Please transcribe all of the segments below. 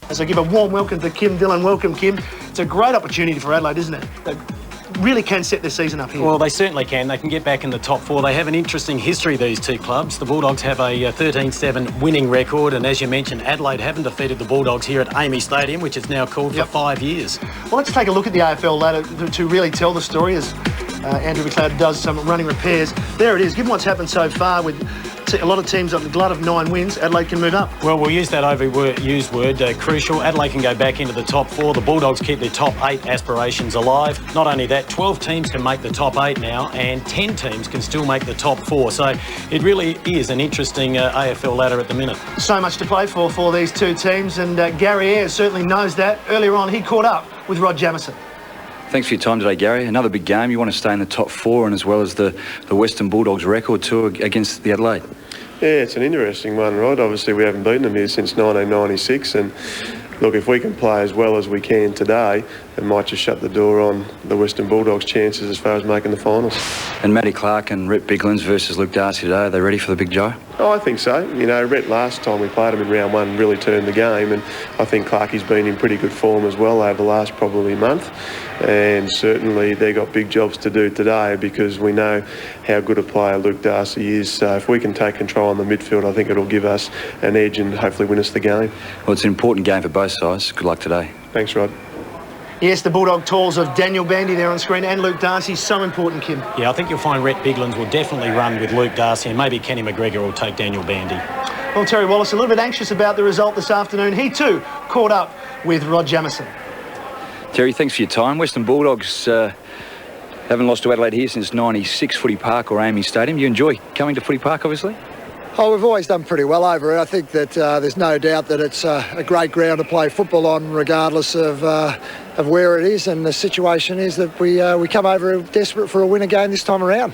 As I give a warm welcome to Kim Dillon. Welcome, Kim. It's a great opportunity for Adelaide, isn't it? They really can set their season up here. Well, they certainly can. They can get back in the top four. They have an interesting history, these two clubs. The Bulldogs have a 13-7 winning record, and as you mentioned, Adelaide haven't defeated the Bulldogs here at Amy Stadium, which is now called for 5 years. Well, let's take a look at the AFL ladder to really tell the story as Andrew McLeod does some running repairs. There it is. Given what's happened so far with a lot of teams on the glut of 9 wins, Adelaide can move up. Well, we'll use that overused word, crucial. Adelaide can go back into the top 4. The Bulldogs keep their top 8 aspirations alive. Not only that, 12 teams can make the top 8 now, and 10 teams can still make the top 4. So it really is an interesting AFL ladder at the minute. So much to play for these two teams, and Gary Ayres certainly knows that. Earlier on, he caught up with Rod Jamieson. Thanks for your time today, Gary. Another big game. You want to stay in the top 4, and as well as the Western Bulldogs record too against the Adelaide. Yeah, it's an interesting one, Rod. Obviously, we haven't beaten them here since 1996, and look, if we can play as well as we can today, it might just shut the door on the Western Bulldogs' chances as far as making the finals. And Matty Clark and Rhett Biglands versus Luke Darcy today, are they ready for the big Joe? Oh, I think so. You know, Rhett last time we played him in round 1 really turned the game, and I think Clarkie's been in pretty good form as well over the last probably month. And certainly they've got big jobs to do today because we know how good a player Luke Darcy is. So if we can take control on the midfield, I think it'll give us an edge and hopefully win us the game. Well, it's an important game for both sides. Good luck today. Thanks, Rod. Yes, the Bulldog talls of Daniel Bandy there on screen and Luke Darcy, so important, Kim. Yeah, I think you'll find Rhett Biglands will definitely run with Luke Darcy, and maybe Kenny McGregor will take Daniel Bandy. Well, Terry Wallace, a little bit anxious about the result this afternoon. He too caught up with Rod Jamieson. Terry, thanks for your time. Western Bulldogs haven't lost to Adelaide here since 96 Footy Park or Amy Stadium. You enjoy coming to Footy Park, obviously? Oh, we've always done pretty well over it. I think that there's no doubt that it's a great ground to play football on, regardless of where it is. And the situation is that we come over desperate for a win again this time around.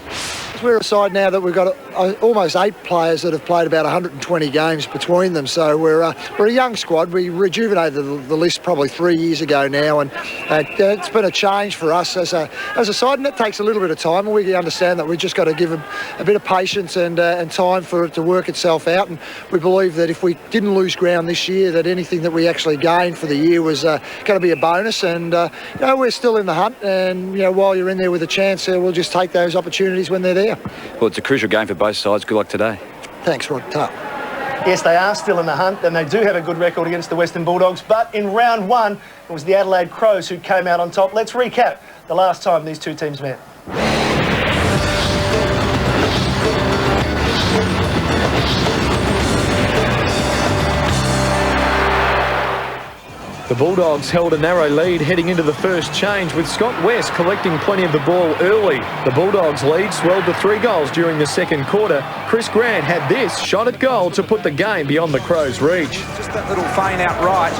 We're a side now that we've got almost 8 players that have played about 120 games between them. So we're a young squad. We rejuvenated the list probably 3 years ago now, and it's been a change for us as a side, and it takes a little bit of time. And we understand that we've just got to give a bit of patience and time for it to work itself out. And we believe that if we didn't lose ground this year, that anything that we actually gained for the year was going to be a bonus. And we're still in the hunt. And while you're in there with a chance, we'll just take those opportunities when they're there. Well, it's a crucial game for both sides. Good luck today. Thanks, Rod. Yes, they are still in the hunt, and they do have a good record against the Western Bulldogs. But in round 1, it was the Adelaide Crows who came out on top. Let's recap the last time these two teams met. The Bulldogs held a narrow lead heading into the first change, with Scott West collecting plenty of the ball early. The Bulldogs' lead swelled to 3 goals during the second quarter. Chris Grant had this shot at goal to put the game beyond the Crows' reach. Just that little feint out right,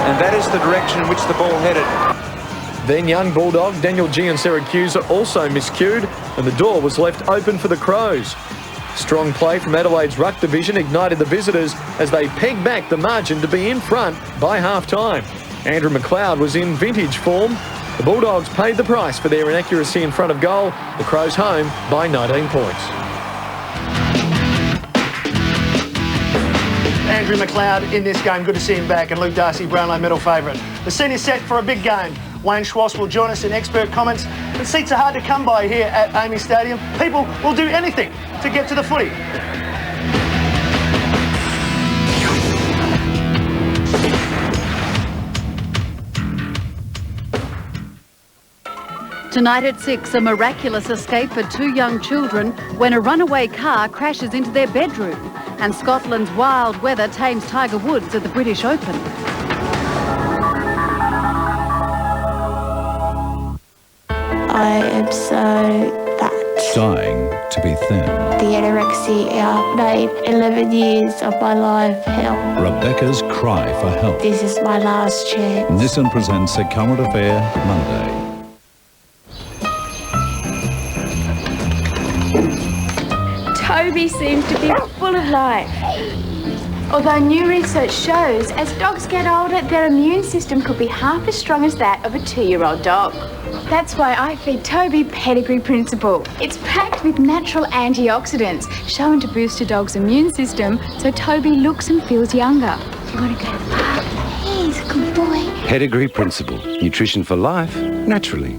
and that is the direction in which the ball headed. Then young Bulldog Daniel Giansiracusa also miscued, and the door was left open for the Crows. Strong play from Adelaide's ruck division ignited the visitors as they pegged back the margin to be in front by half-time. Andrew McLeod was in vintage form. The Bulldogs paid the price for their inaccuracy in front of goal. The Crows home by 19 points. Andrew McLeod in this game. Good to see him back. And Luke Darcy, Brownlow medal favourite. The scene is set for a big game. Wayne Schwass will join us in expert comments. But seats are hard to come by here at Amy Stadium. People will do anything to get to the footy. Tonight at 6, a miraculous escape for 2 young children when a runaway car crashes into their bedroom. And Scotland's wild weather tames Tiger Woods at the British Open. I am so fat. Dying to be thin. The anorexia made 11 years of my life hell. Rebecca's cry for help. This is my last chance. Nissan presents a current affair Monday. Toby seems to be full of life. Although new research shows as dogs get older, their immune system could be half as strong as that of a 2-year-old dog. That's why I feed Toby Pedigree Principle. It's packed with natural antioxidants, shown to boost a dog's immune system so Toby looks and feels younger. You want to go to the park? He's a good boy. Pedigree Principle. Nutrition for life, naturally.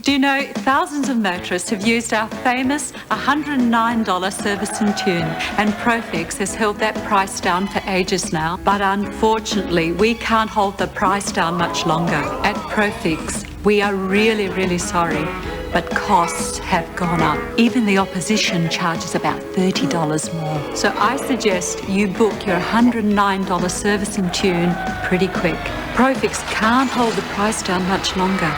Do you know thousands of motorists have used our famous $109 service and tune, and Profix has held that price down for ages now. But unfortunately, we can't hold the price down much longer. At Profix, we are really, really sorry, but costs have gone up. Even the opposition charges about $30 more. So I suggest you book your $109 service and tune pretty quick. Profix can't hold the price down much longer.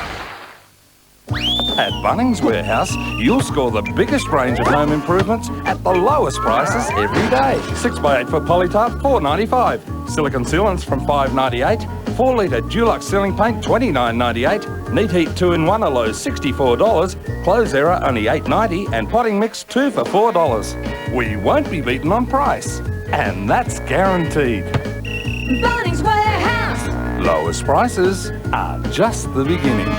At Bunnings Warehouse, you'll score the biggest range of home improvements at the lowest prices every day. 6x8 foot polytop, $4.95. Silicon sealants from $5.98. 4-litre Dulux ceiling paint, $29.98. Neat Heat 2-in-1 Alloys, $64. Clothes Error, only $8.90. And potting mix, 2 for $4. We won't be beaten on price. And that's guaranteed. Bunnings Warehouse! Lowest prices are just the beginning.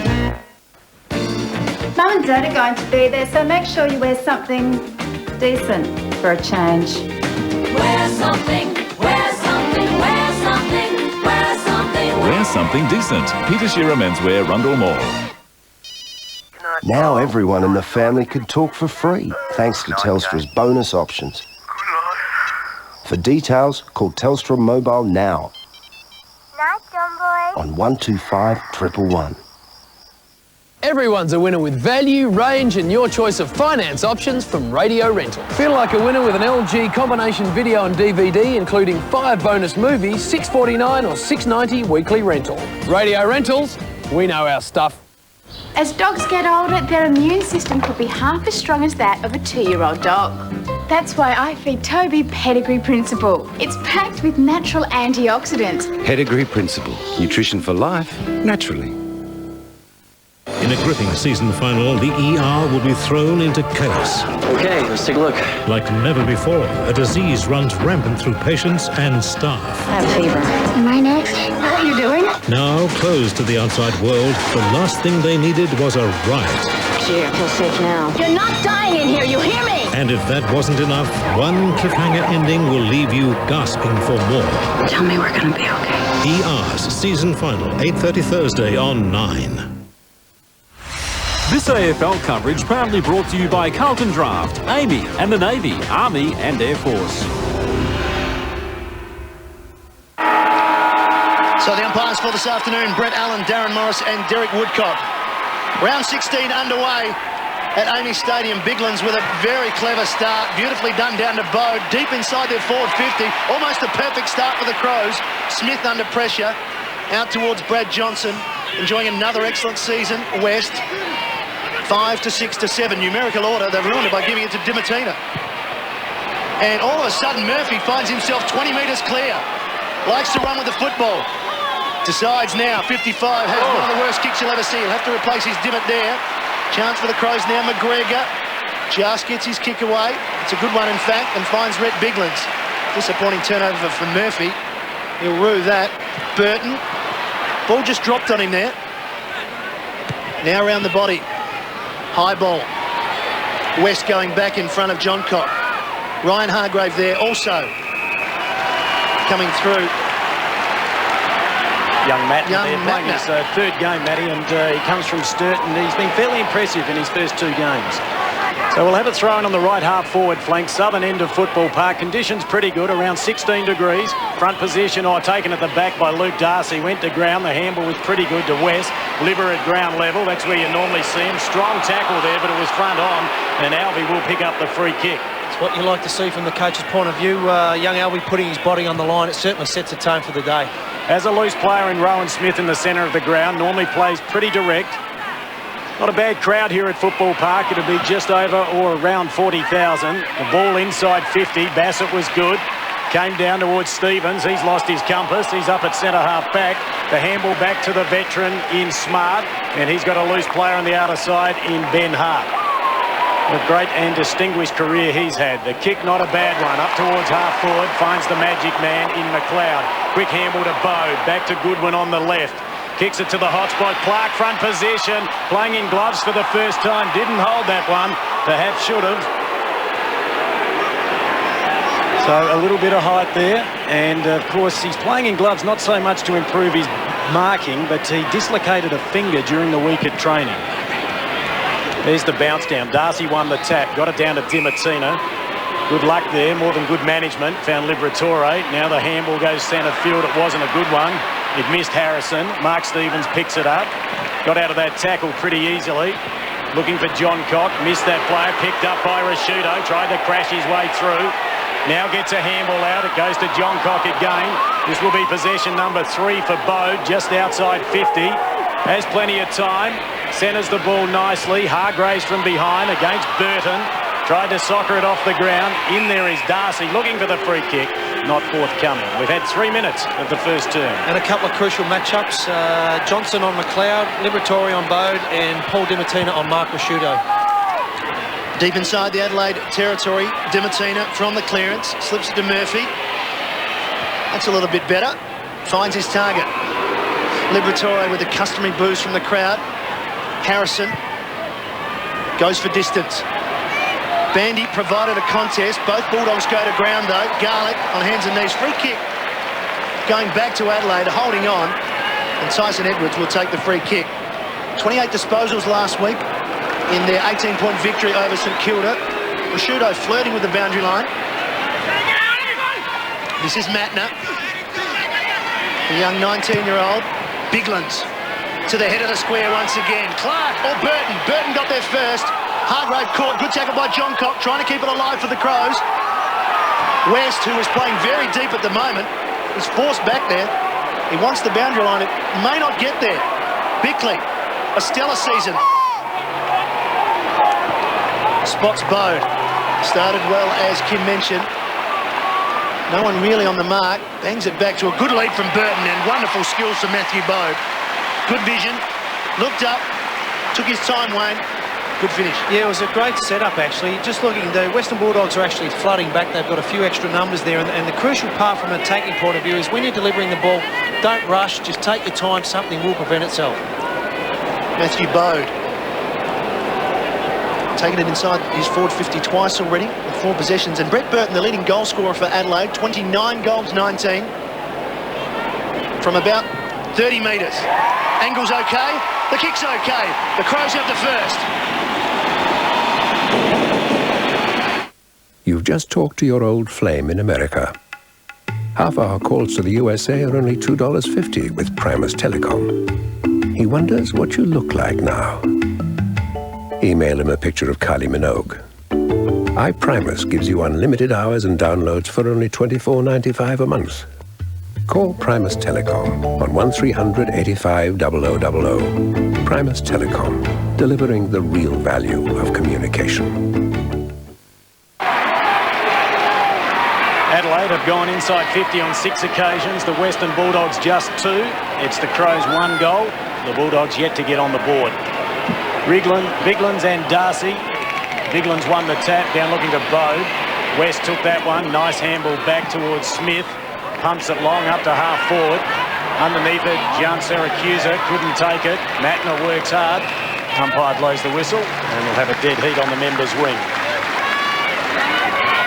Mum and Dad are going to be there, so make sure you wear something decent for a change. Wear something, wear something, wear something, wear something. Wear something decent. Peter Shearer Menswear, Rundle Mall. Now everyone in the family could talk for free, thanks to Telstra's bonus options. For details, call Telstra Mobile now. Night, John Boy. On 125 111. Everyone's a winner with value, range and your choice of finance options from Radio Rental. Feel like a winner with an LG combination video and DVD, including 5 bonus movies, $6.49 or $6.90 weekly rental. Radio Rentals, we know our stuff. As dogs get older, their immune system could be half as strong as that of a 2-year-old dog. That's why I feed Toby Pedigree Principle. It's packed with natural antioxidants. Pedigree Principle. Nutrition for life, naturally. In a gripping season final, the ER will be thrown into chaos. Okay, let's take a look. Like never before, a disease runs rampant through patients and staff. I have a fever. Am I next? What are you doing? Now closed to the outside world, the last thing they needed was a riot. Gee, I feel sick now. You're not dying in here, you hear me? And if that wasn't enough, one cliffhanger ending will leave you gasping for more. Tell me we're gonna be okay. ER's season final, 8:30 Thursday on 9. This AFL coverage proudly brought to you by Carlton Draft, Amy and the Navy, Army and Air Force. So the umpires for this afternoon, Brett Allen, Darren Morris and Derek Woodcock. Round 16 underway at Amy Stadium. Biglands with a very clever start, beautifully done down to Bode, deep inside their forward 50, almost a perfect start for the Crows. Smith under pressure, out towards Brad Johnson, enjoying another excellent season. West, 5 to 6 to 7, numerical order. They've ruined it by giving it to Dimatina. And all of a sudden, Murphy finds himself 20 metres clear. Likes to run with the football. Decides now, 55, has one of the worst kicks you'll ever see. He'll have to replace his Dimit there. Chance for the Crows now. McGregor just gets his kick away. It's a good one, in fact, and finds Rhett Biglands. Disappointing turnover for Murphy. He'll rue that. Burton. Ball just dropped on him there. Now around the body. High ball. West going back in front of John Cock. Ryan Hargrave there also coming through. Young Matt there playing Matt. his third game, Matty, and he comes from Sturton. He's been fairly impressive in his first 2 games. So we'll have it thrown on the right half forward flank, southern end of Football Park. Conditions pretty good, around 16 degrees. Front position, taken at the back by Luke Darcy. Went to ground, the handball was pretty good to West. Libber at ground level, that's where you normally see him. Strong tackle there, but it was front on, and Albie will pick up the free kick. It's what you like to see from the coach's point of view. Young Albie putting his body on the line, it certainly sets a tone for the day. As a loose player in Rowan Smith in the centre of the ground, normally plays pretty direct. Not a bad crowd here at Football Park. It'll be just over or around 40,000. The ball inside 50. Bassett was good. Came down towards Stevens. He's lost his compass. He's up at centre half back. The handball back to the veteran in Smart. And he's got a loose player on the outer side in Ben Hart. A great and distinguished career he's had. The kick, not a bad one. Up towards half forward. Finds the magic man in McLeod. Quick handball to Bode. Back to Goodwin on the left. Kicks it to the hot spot. Clark front position. Playing in gloves for the first time. Didn't hold that one. Perhaps should have. So a little bit of height there, and of course he's playing in gloves not so much to improve his marking, but he dislocated a finger during the week at training. There's the bounce down. Darcy won the tap, got it down to Dimartino. Good luck there, more than good management. Found Liberatore. Now the handball goes centre field. It wasn't a good one. It missed Harrison. Mark Stevens picks it up. Got out of that tackle pretty easily. Looking for John Cock. Missed that player. Picked up by Rashudo. Tried to crash his way through. Now gets a handball out. It goes to John Cock again. This will be possession number 3 for Bode, just outside 50. Has plenty of time. Centres the ball nicely. Hargraves from behind against Burton. Tried to soccer it off the ground. In there is Darcy looking for the free kick. Not forthcoming. We've had 3 minutes of the first term. And a couple of crucial matchups. Johnson on McLeod, Liberatore on Bode, and Paul Dimartino on Mark Rashudo. Deep inside the Adelaide territory, Dimartino from the clearance. Slips it to Murphy. That's a little bit better. Finds his target. Liberatore with a customary boost from the crowd. Harrison goes for distance. Bandy provided a contest. Both Bulldogs go to ground though. Garlick on hands and knees. Free kick going back to Adelaide, holding on. And Tyson Edwards will take the free kick. 28 disposals last week in their 18-point victory over St Kilda. Rashudo flirting with the boundary line. This is Matner. The young 19-year-old. Biglands to the head of the square once again. Clark or Burton. Burton got there first. Hargrave caught. Good tackle by John Cock, trying to keep it alive for the Crows. West, who is playing very deep at the moment, is forced back there. He wants the boundary line. It may not get there. Bickley, a stellar season. Spots Bode. Started well, as Kim mentioned. No one really on the mark. Bangs it back to a good lead from Burton, and wonderful skills from Matthew Bode. Good vision. Looked up. Took his time, Wayne. Good finish. Yeah, it was a great setup, actually. Just looking, the Western Bulldogs are actually flooding back. They've got a few extra numbers there, and the crucial part from an attacking point of view is when you're delivering the ball, don't rush, just take your time. Something will prevent itself. Matthew Bode. Taking it inside his forward 50 twice already, with 4 possessions. And Brett Burton, the leading goal scorer for Adelaide, 29 goals, 19. From about 30 metres. Angle's okay. The kick's okay. The Crows have the first. You've just talked to your old flame in America. Half-hour calls to the USA are only $2.50 with Primus Telecom. He wonders what you look like now. Email him a picture of Kylie Minogue. iPrimus gives you unlimited hours and downloads for only $24.95 a month. Call Primus Telecom on 1300 85 0000. Primus Telecom, delivering the real value of communication. Adelaide have gone inside 50 on 6 occasions. The Western Bulldogs just 2. It's the Crows 1 goal. The Bulldogs yet to get on the board. Biglands and Darcy. Biglands won the tap, down looking to Bode. West took that one. Nice handball back towards Smith. Pumps it long up to half forward. Underneath it, Gian Siracusa couldn't take it. Matner works hard. Umpire blows the whistle, and we'll have a dead heat on the members' wing.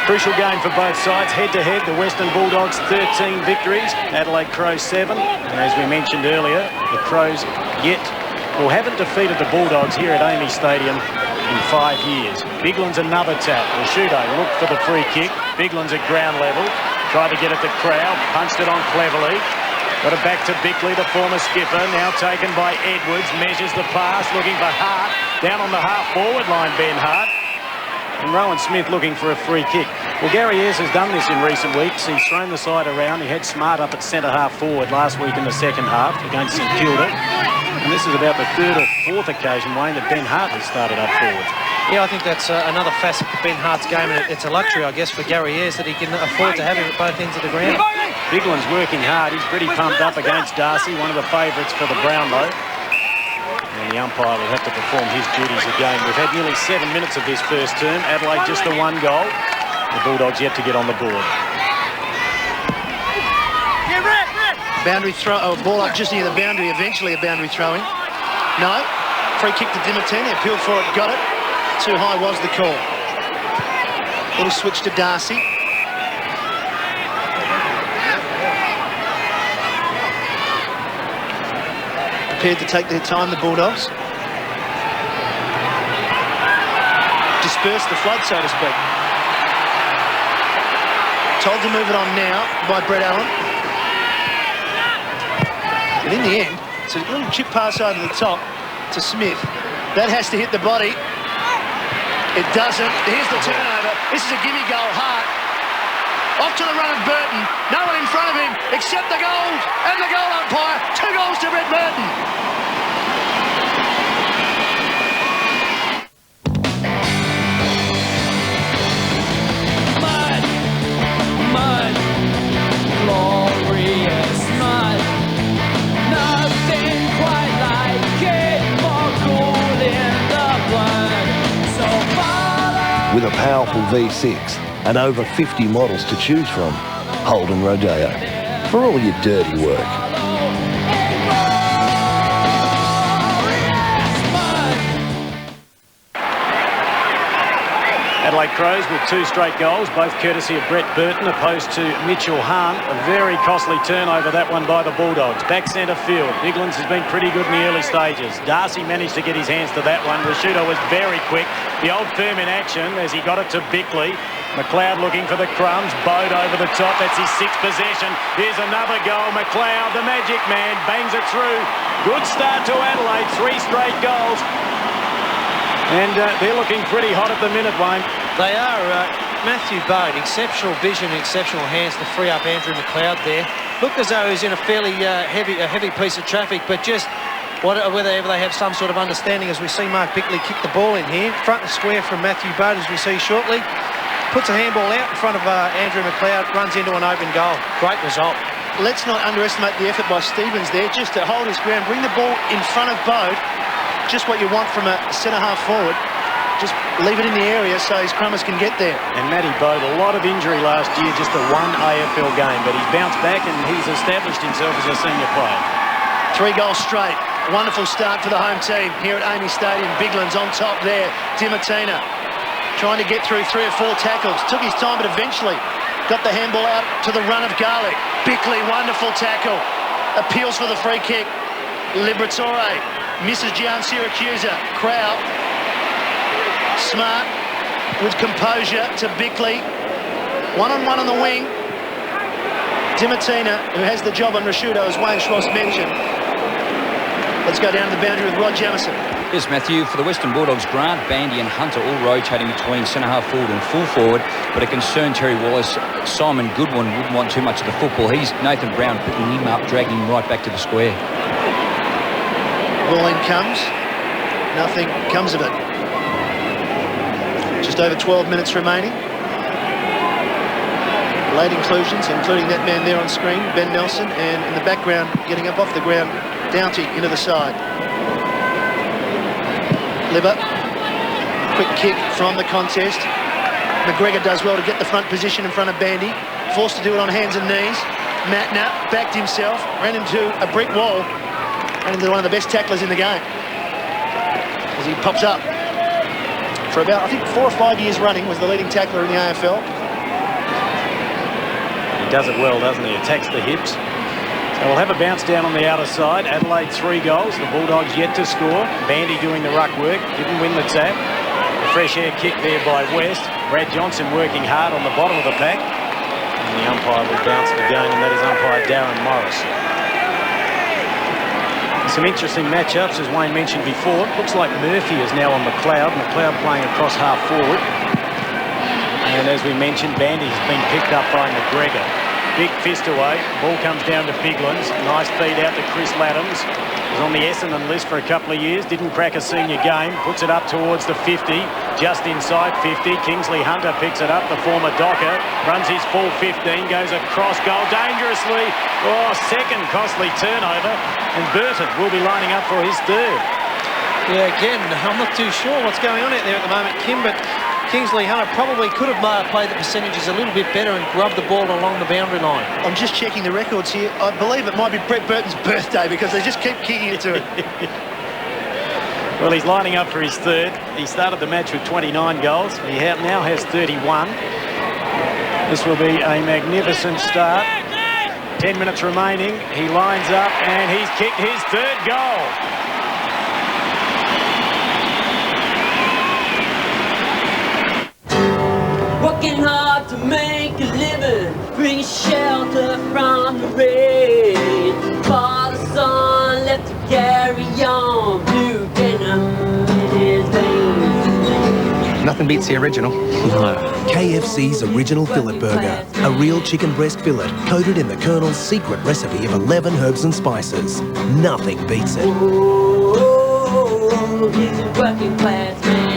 Crucial game for both sides. Head-to-head, the Western Bulldogs 13 victories, Adelaide Crows 7. And as we mentioned earlier, the Crows haven't defeated the Bulldogs here at Amy Stadium in 5 years. Biglands another tap. Rashudo looked for the free kick. Biglands at ground level. Tried to get at the crowd, punched it on cleverly. Got it back to Bickley, the former skipper, now taken by Edwards. Measures the pass, looking for Hart. Down on the half-forward line, Ben Hart. And Rowan Smith looking for a free kick. Well, Gary Ayres has done this in recent weeks. He's thrown the side around. He had Smart up at centre half-forward last week in the second half against St Kilda. And this is about the 3rd or 4th occasion, Wayne, that Ben Hart has started up forward. Yeah, I think that's another facet of Ben Hart's game, and it's a luxury, I guess, for Gary Ayres that he can afford to have him at both ends of the ground. Bigland's working hard. He's pretty pumped up against Darcy, one of the favourites for the Brownlow. And the umpire will have to perform his duties again. We've had nearly 7 minutes of this first term. Adelaide just the 1 goal. The Bulldogs yet to get on the board. Boundary throw, ball up just near the boundary, eventually a boundary throw-in. No, free kick to Dimartini, appealed for it, got it. Too high was the call. Little switch to Darcy. prepared to take their time, the Bulldogs. Disperse the flood, so to speak. Told to move it on now by Brett Allen. And in the end, it's a little chip pass over the top to Smith. That has to hit the body. It doesn't. Here's the turnover. This is a gimme goal. Hart. Off to the run of Burton. No one in front of him except the goal and the goal umpire. 2 goals to Brett Burton. Mud, glorious mud. Nothing quite like it, more cool in the blood. So follow. With a powerful V6 and over 50 models to choose from, Holden Rodeo. For all your dirty work. Adelaide Crows with 2 straight goals, both courtesy of Brett Burton, opposed to Mitchell Hahn. A very costly turnover, that one by the Bulldogs. Back centre field. Biglands has been pretty good in the early stages. Darcy managed to get his hands to that one. Rashudo was very quick. The old firm in action as he got it to Bickley. McLeod looking for the crumbs. Bode over the top. That's his 6th possession. Here's another goal. McLeod, the magic man, bangs it through. Good start to Adelaide. 3 straight goals. And they're looking pretty hot at the minute, Wayne. They are. Matthew Bode, exceptional vision, exceptional hands to free up Andrew McLeod there. Looked as though he's in a fairly heavy piece of traffic, but just whether they have some sort of understanding as we see Mark Bickley kick the ball in here. Front and square from Matthew Bode as we see shortly. Puts a handball out in front of Andrew McLeod, runs into an open goal. Great result. Let's not underestimate the effort by Stevens there, just to hold his ground, bring the ball in front of Bode. Just what you want from a centre-half forward. Just leave it in the area so his crummers can get there. And Matty Bode, a lot of injury last year, just the 1 AFL game, but he's bounced back and he's established himself as a senior player. 3 goals straight. Wonderful start for the home team here at Amy Stadium. Biglands on top there. Dimatina trying to get through 3 or 4 tackles. Took his time, but eventually got the handball out to the run of Garlick. Bickley, wonderful tackle. Appeals for the free kick. Liberatore misses Gian Syracusa. Crow, smart, with composure to Bickley. 1-on-1 on the wing. Dimatina, who has the job on Rashudo, as Wayne Schross mentioned. Let's go down to the boundary with Rod Jamison. Yes, Matthew, for the Western Bulldogs, Grant, Bandy and Hunter all rotating between centre-half forward and full forward, but a concern Terry Wallace, Simon Goodwin wouldn't want too much of the football. He's Nathan Brown picking him up, dragging him right back to the square. Ball in comes. Nothing comes of it. Just over 12 minutes remaining. Late inclusions, including that man there on screen, Ben Nelson, and in the background, getting up off the ground, Doughty into the side. Libber, quick kick from the contest. McGregor does well to get the front position in front of Bandy. Forced to do it on hands and knees. Matner backed himself, ran into a brick wall, ran into one of the best tacklers in the game. As he pops up. For about, I think, 4 or 5 years running, was the leading tackler in the AFL. He does it well, doesn't he? Attacks the hips. So we'll have a bounce down on the outer side. Adelaide 3 goals. The Bulldogs yet to score. Bandy doing the ruck work. Didn't win the tap. A fresh air kick there by West. Brad Johnson working hard on the bottom of the pack. And the umpire will bounce it again, and that is umpire Darren Morris. Some interesting matchups, as Wayne mentioned before. Looks like Murphy is now on McLeod. McLeod playing across half forward. And as we mentioned, Bandy's been picked up by McGregor. Big fist away. Ball comes down to Biglands. Nice feed out to Chris Laddams. Was on the Essendon list for a couple of years. Didn't crack a senior game. Puts it up towards the 50. Just inside 50. Kingsley Hunter picks it up. The former Docker. Runs his full 15. Goes across goal dangerously. Oh, second costly turnover. And Burton will be lining up for his 3rd. Yeah, again, I'm not too sure what's going on out there at the moment, Kim, but Kingsley Hunter probably could have played the percentages a little bit better and grubbed the ball along the boundary line. I'm just checking the records here. I believe it might be Brett Burton's birthday because they just keep kicking it to it. Well, he's lining up for his 3rd. He started the match with 29 goals. He now has 31. This will be a magnificent start 10 minutes remaining. He lines up and he's kicked his third goal. Working hard to make a living, bring shelter from the rain. Father's son left to carry on, blue denim in his veins. Nothing beats the original. No. KFC's Original Fillet Burger. A real chicken breast fillet coated in the Colonel's secret recipe of 11 herbs and spices. Nothing beats it. Oh, he's a working class man.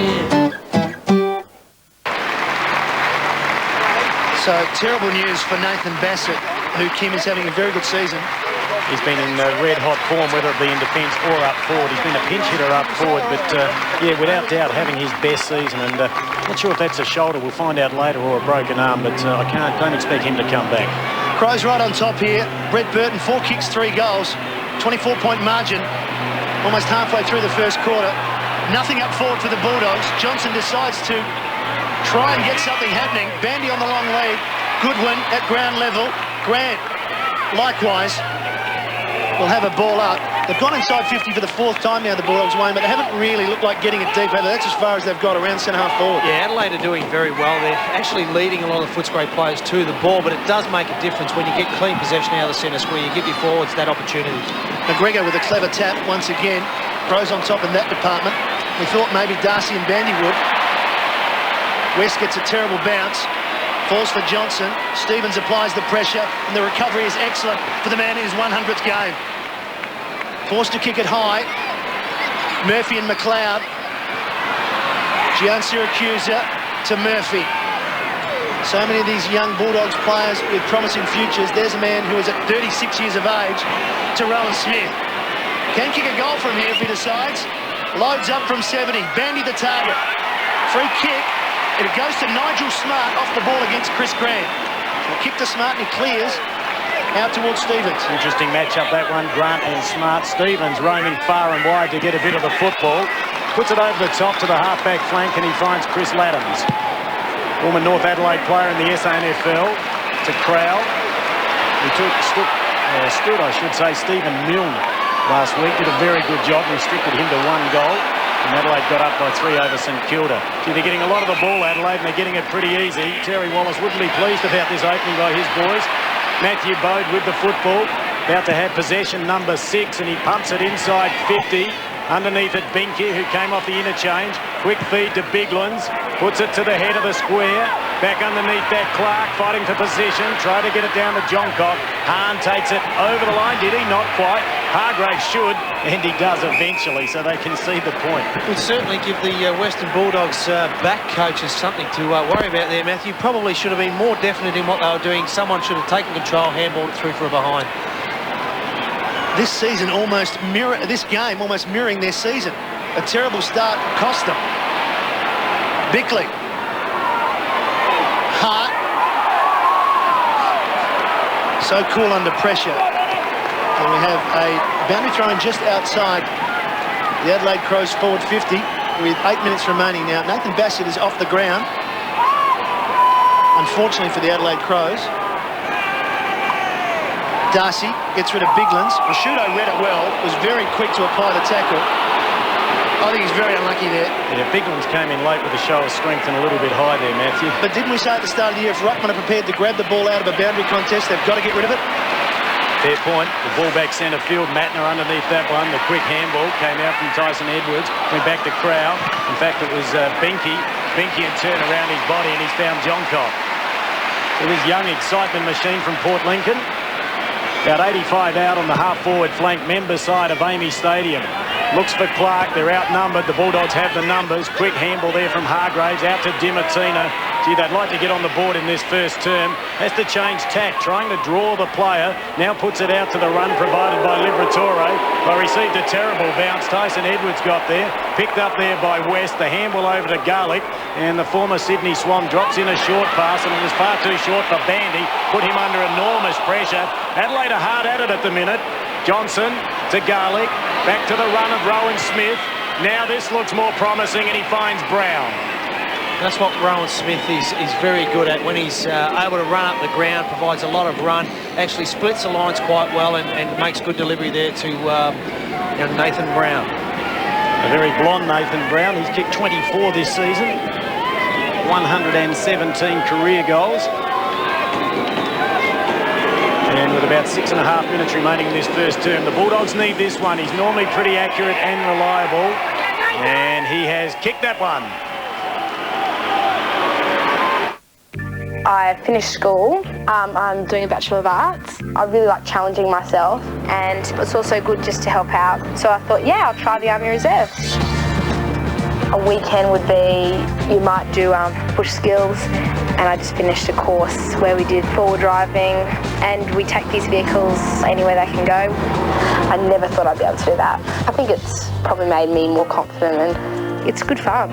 So, terrible news for Nathan Bassett, who, Kim, is having a very good season. He's been in red-hot form, whether it be in defence or up forward. He's been a pinch hitter up forward, but, yeah, without doubt, having his best season. And not sure if that's a shoulder, we'll find out later, or a broken arm, but I don't expect him to come back. Crows right on top here. Brett Burton, 4 kicks, 3 goals. 24-point margin, almost halfway through the first quarter. Nothing up forward for the Bulldogs. Johnson decides to try and get something happening. Bandy on the long lead. Goodwin at ground level. Grant, likewise, will have a ball up. They've gone inside 50 for the 4th time now, the Bulldogs, Wayne, but they haven't really looked like getting it deep. That's as far as they've got around centre-half forward. Yeah, Adelaide are doing very well. They're actually leading a lot of the Footscray players to the ball, but it does make a difference when you get clean possession out of the centre square. You give your forwards that opportunity. McGregor with a clever tap once again. Crows on top in that department. We thought maybe Darcy and Bandy would. West gets a terrible bounce. Falls for Johnson. Stevens applies the pressure, and the recovery is excellent for the man in his 100th game. Forced to kick it high. Murphy and McLeod. Gian Siracusa to Murphy. So many of these young Bulldogs players with promising futures. There's a man who is at 36 years of age, to Rowan Smith. Can kick a goal from here if he decides. Loads up from 70. Bandy the target. Free kick. And it goes to Nigel Smart off the ball against Chris Grant. So kick to Smart and he clears out towards Stevens. Interesting matchup, that one. Grant and Smart. Stevens roaming far and wide to get a bit of the football. Puts it over the top to the halfback flank and he finds Chris Laddams. Former North Adelaide player in the SANFL to Crowell. He stood, I should say, Stephen Milne last week. Did a very good job. Restricted him to 1 goal. And Adelaide got up by 3 over St Kilda. Gee, they're getting a lot of the ball, Adelaide, and they're getting it pretty easy. Terry Wallace wouldn't be pleased about this opening by his boys. Matthew Bode with the football. About to have possession, number 6, and he pumps it inside 50. Underneath it, Binky, who came off the interchange. Quick feed to Biglands. Puts it to the head of the square. Back underneath that, Clark fighting for position. Try to get it down to Johncock. Hahn takes it over the line. Did he? Not quite. Hargrave should, and he does eventually, so they concede the point. Would certainly give the Western Bulldogs back coaches something to worry about there, Matthew. Probably should have been more definite in what they were doing. Someone should have taken control, handballed it through for a behind. This game almost mirroring their season. A terrible start cost them. Bickley. Hart. So cool under pressure. And we have a boundary throw in just outside the Adelaide Crows forward 50 with 8 minutes remaining now. Nathan Bassett is off the ground, unfortunately for the Adelaide Crows. Darcy gets rid of Biglands. Prosciutto read it well, was very quick to apply the tackle. I think he's very unlucky there. Yeah, Biglands came in late with a show of strength and a little bit high there, Matthew. But didn't we say at the start of the year, if Ruckman are prepared to grab the ball out of a boundary contest, they've got to get rid of it? Fair point. The ball back centre field. Mattner underneath that one. The quick handball came out from Tyson Edwards. Went back to Crowell. In fact, it was Binky. Binky had turned around his body and he's found Johncock. So this young excitement machine from Port Lincoln. About 85 out on the half-forward flank member side of Amy Stadium. Looks for Clark. They're outnumbered. The Bulldogs have the numbers. Quick handball there from Hargraves out to Dimartina. Gee, they'd like to get on the board in this first term. Has to change tack, trying to draw the player. Now puts it out to the run provided by Liberatore. But received a terrible bounce. Tyson Edwards got there. Picked up there by West. The handball over to Garlick. And the former Sydney Swan drops in a short pass. And it was far too short for Bandy. Put him under enormous pressure. Adelaide are hard at it at the minute. Johnson to Garlick. Back to the run of Rowan Smith. Now this looks more promising and he finds Brown. That's what Rowan Smith is very good at. When he's able to run up the ground, provides a lot of run, actually splits the lines quite well and makes good delivery there to Nathan Brown. A very blonde Nathan Brown. He's kicked 24 this season, 117 career goals. And with about 6.5 minutes remaining in this first term, the Bulldogs need this one. He's normally pretty accurate and reliable, and he has kicked that one. I finished school. I'm doing a Bachelor of Arts. I really like challenging myself, and it's also good just to help out. So I thought, yeah, I'll try the Army Reserve. A weekend would be, you might do push skills, and I just finished a course where we did forward driving, and we take these vehicles anywhere they can go. I never thought I'd be able to do that. I think it's probably made me more confident, and it's good fun.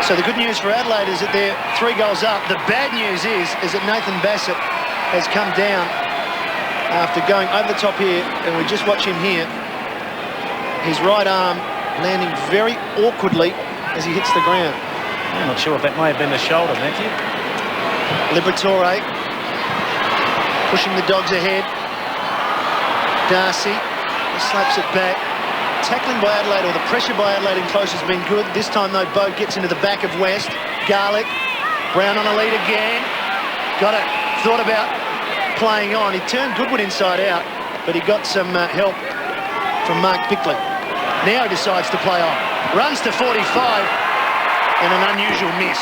So the good news for Adelaide is that they're 3 goals up. The bad news is that Nathan Bassett has come down after going over the top here, and we just watch him here. His right arm landing very awkwardly as he hits the ground. I'm not sure if that may have been the shoulder, Matthew. Liberatore pushing the Dogs ahead. Darcy slaps it back. Tackling by Adelaide, or the pressure by Adelaide in close has been good. This time, though, Bo gets into the back of West. Garlick. Brown on a lead again. Got it. Thought about playing on. He turned Goodwood inside out, but he got some help from Mark Bickley. Now he decides to play on. Runs to 45, and an unusual miss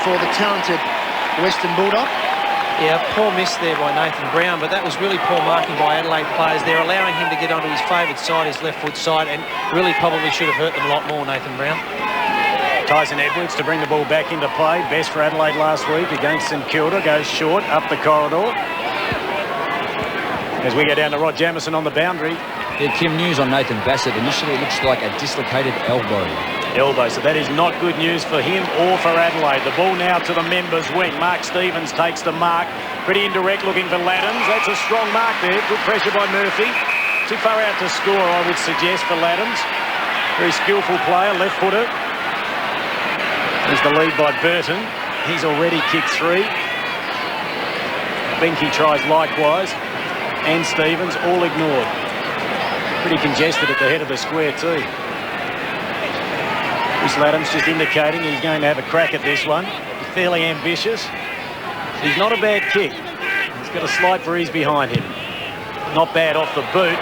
for the talented Western Bulldog. Yeah, poor miss there by Nathan Brown, but that was really poor marking by Adelaide players. They're allowing him to get onto his favoured side, his left foot side, and really probably should have hurt them a lot more, Nathan Brown. Tyson Edwards to bring the ball back into play. Best for Adelaide last week against St Kilda. Goes short, up the corridor. As we go down to Rod Jamieson on the boundary. Yeah, Kim, news on Nathan Bassett. Initially, it looks like a dislocated elbow. So that is not good news for him or for Adelaide. The ball now to the members' wing. Mark Stevens takes the mark. Pretty indirect looking for Laddams. That's a strong mark there. Good pressure by Murphy. Too far out to score, I would suggest, for Laddams. Very skillful player, left footer. There's the lead by Burton. He's already kicked 3. Binky tries likewise. And Stevens, all ignored. Pretty congested at the head of the square too. Chris Laddams just indicating he's going to have a crack at this one. Fairly ambitious. He's not a bad kick. He's got a slight breeze behind him. Not bad off the boot.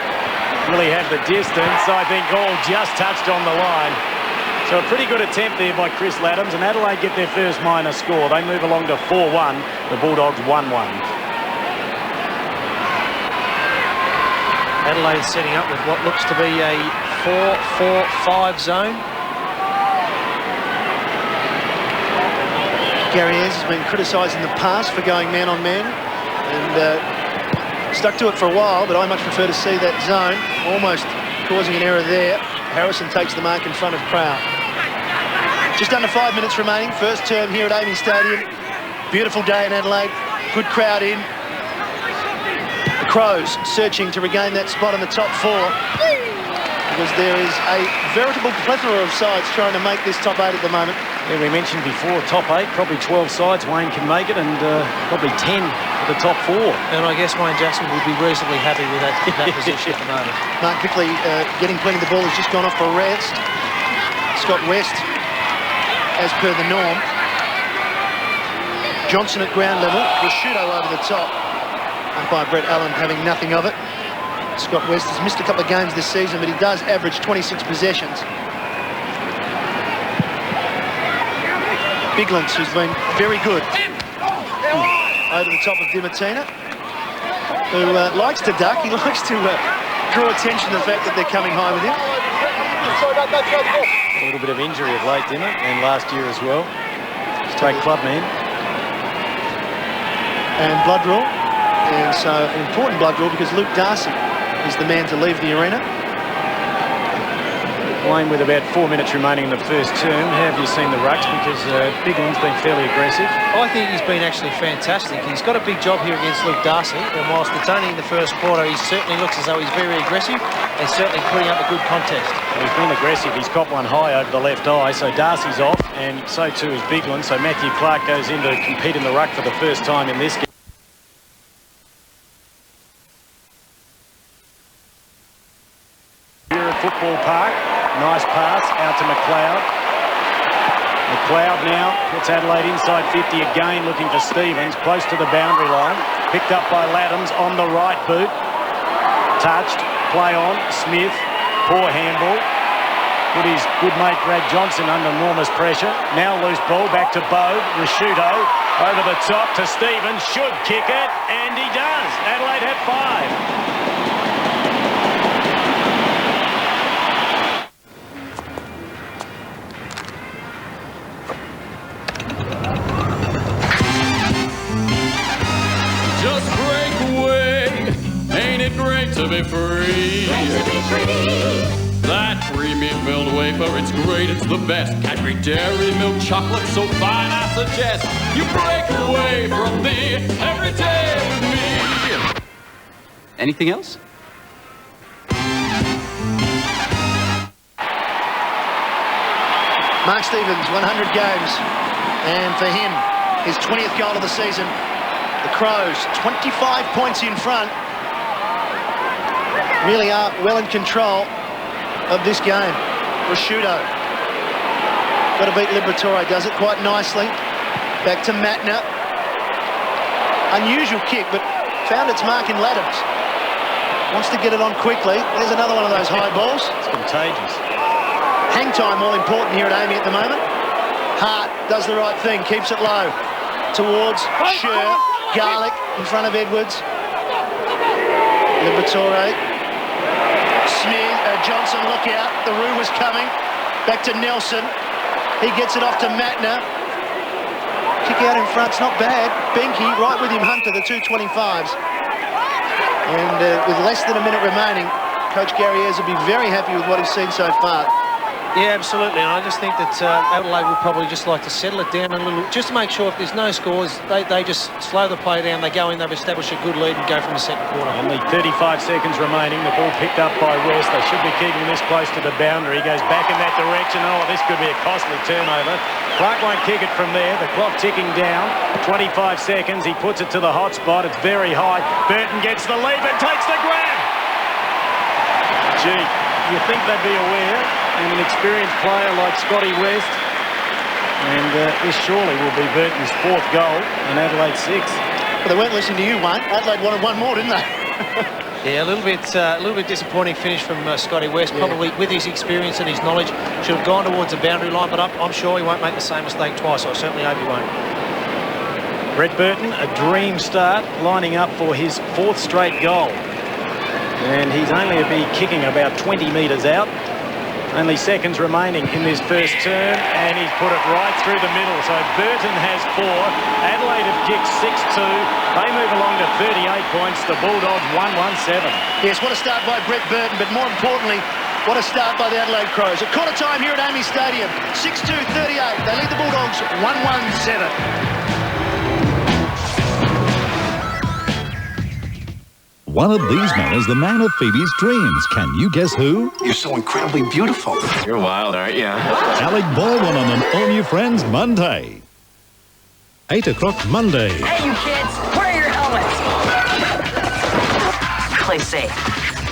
Will he have the distance? I think all just touched on the line. So a pretty good attempt there by Chris Laddams, and Adelaide get their first minor score. They move along to 4-1. The Bulldogs 1-1. Adelaide setting up with what looks to be a 4-4-5 zone. Gary Ayres has been criticised in the past for going man-on-man, and stuck to it for a while, but I much prefer to see that zone, almost causing an error there. Harrison takes the mark in front of Crown. Just under 5 minutes remaining, first term here at Amy Stadium. Beautiful day in Adelaide, good crowd in. The Crows searching to regain that spot in the top 4, because there is a veritable plethora of sides trying to make this top 8 at the moment. Yeah, we mentioned before, top 8, probably 12 sides. Wayne can make it, and probably 10 for the top 4. And I guess Wayne Jackson would be reasonably happy with that position at the moment. Mark Bickley getting plenty of the ball, has just gone off for rest. Scott West, as per the norm. Johnson at ground level, Rashudo over the top. Umpire Brett Allen having nothing of it. Scott West has missed a couple of games this season, but he does average 26 possessions. Biglands, who's been very good over the top of Dimatina, who likes to duck. He likes to draw attention to the fact that they're coming high with him. A little bit of injury of late, didn't it? And last year as well. Straight club man. And blood rule. And so an important blood rule, because Luke Darcy is the man to leave the arena. Wayne, with about 4 minutes remaining in the first term, how have you seen the rucks? Because Bigland's been fairly aggressive. I think he's been actually fantastic. He's got a big job here against Luke Darcy, and whilst it's only in the first quarter, he certainly looks as though he's very aggressive and certainly putting up a good contest. Well, he's been aggressive. He's got one high over the left eye, so Darcy's off, and so too is Bigland. So Matthew Clark goes in to compete in the ruck for the first time in this game. Here at Football Park, nice pass out to McLeod. McLeod now puts Adelaide inside 50 again, looking for Stevens, close to the boundary line. Picked up by Laddams on the right boot. Touched, play on, Smith, poor handball. Put his good mate Brad Johnson under enormous pressure. Now loose ball, back to Bowe, Rashuto, over the top to Stevens, should kick it, and he does. Adelaide have 5. Just break away, ain't it great to be free? Great to be free. That creamy filled wafer, it's great, it's the best. Cadbury Dairy Milk Chocolate, so fine I suggest you break away from thee every day with me. Anything else? Mark Stevens, 100 games, and for him, his 20th goal of the season. The Crows, 25 points in front, really are well in control of this game. Rashuto, got to beat Liberatore, does it quite nicely. Back to Matner. Unusual kick, but found its mark in Laddams. Wants to get it on quickly. There's another one of those high balls. It's contagious. Hang time all important here at Amy at the moment. Hart does the right thing, keeps it low. Towards Scher, Garlick in front of Edwards. Liberatore. Smith, Johnson, look out. The Roo was coming. Back to Nelson. He gets it off to Matner. Kick out in front's not bad. Benke right with him, Hunter, the 225s. And with less than a minute remaining, Coach Gary Ayres will be very happy with what he's seen so far. Yeah, absolutely. And I just think that Adelaide will probably just like to settle it down a little, just to make sure if there's no scores, they just slow the play down. They go in, they've established a good lead and go from the second quarter. Only 35 seconds remaining. The ball picked up by West. They should be keeping this close to the boundary. He goes back in that direction. Oh, this could be a costly turnover. Clark won't kick it from there. The clock ticking down. 25 seconds. He puts it to the hot spot. It's very high. Burton gets the lead and takes the grab. Gee, you think they'd be aware? And an experienced player like Scotty West, and this surely will be Burton's 4th goal and Adelaide 6th. But they weren't listening to you, Wayne. Adelaide wanted one more, didn't they? Yeah, a little bit disappointing finish from Scotty West. Yeah. Probably with his experience and his knowledge, should have gone towards the boundary line, but I'm sure he won't make the same mistake twice. I certainly hope he won't. Brett Burton, a dream start, lining up for his 4th straight goal. And he's only to be kicking about 20 metres out. Only seconds remaining in this first turn, and he's put it right through the middle. So Burton has 4. Adelaide have kicked 6-2. They move along to 38 points. The Bulldogs 1-1-7. Yes, what a start by Brett Burton, but more importantly, what a start by the Adelaide Crows. At quarter time here at Amy Stadium, 6-2-38. They lead the Bulldogs 1-1-7. One of these men is the man of Phoebe's dreams. Can you guess who? You're so incredibly beautiful. You're wild, aren't you? Alec Baldwin on an all-new Friends Monday. 8 o'clock Monday. Hey, you kids, wear your helmets. Play safe.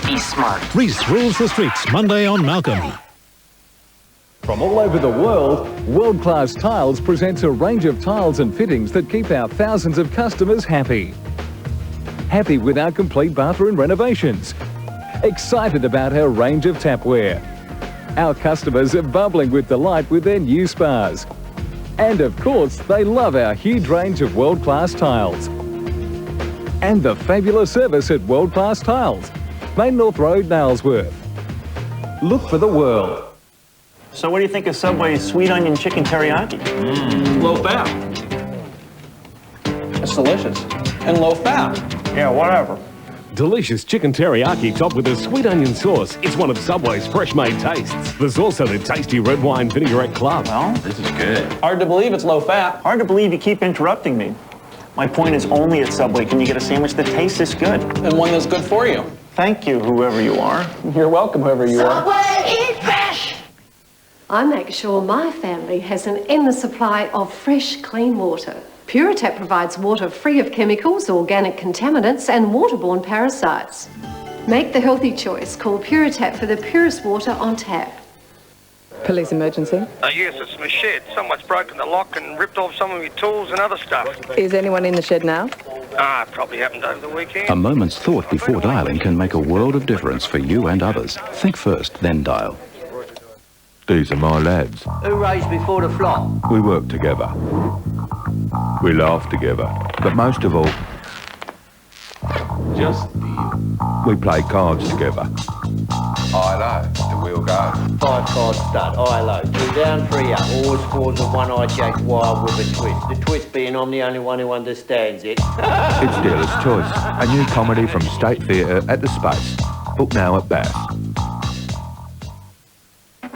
Be smart. Reese rules the streets Monday on Malcolm. From all over the world, World Class Tiles presents a range of tiles and fittings that keep our thousands of customers happy. Happy with our complete bathroom renovations. Excited about our range of tapware. Our customers are bubbling with delight with their new spas. And of course, they love our huge range of world-class tiles. And the fabulous service at World Class Tiles, Main North Road, Nailsworth. Look for the world. So what do you think of Subway's sweet onion chicken teriyaki? Low fat. It's delicious. And low fat. Yeah, whatever. delicious chicken teriyaki topped with a sweet onion sauce. It's one of Subway's fresh-made tastes. There's also the tasty red wine vinaigrette club. Well, this is good. Hard to believe it's low fat. Hard to believe you keep interrupting me. My point is, only at Subway can you get a sandwich that tastes this good. And one that's good for you. Thank you, whoever you are. You're welcome, whoever you are. Subway, eat fresh! I make sure my family has an endless supply of fresh, clean water. Puritap provides water free of chemicals, organic contaminants and waterborne parasites. Make the healthy choice. Call Puritap for the purest water on tap. Police emergency? Yes, it's my shed. Someone's broken the lock and ripped off some of my tools and other stuff. Is anyone in the shed now? It probably happened over the weekend. A moment's thought before dialing can make a world of difference for you and others. Think first, then dial. These are my lads. Who raised before the flop? We work together. We laugh together. But most of all, we play cards together. ILO, the wheel go. 5 card stud, ILO. 2 down, 3 up. Always scores with one-eyed Jack Wild with a twist. The twist being I'm the only one who understands it. It's Dealer's Choice, a new comedy from State Theatre at the Space. Book now at Bath.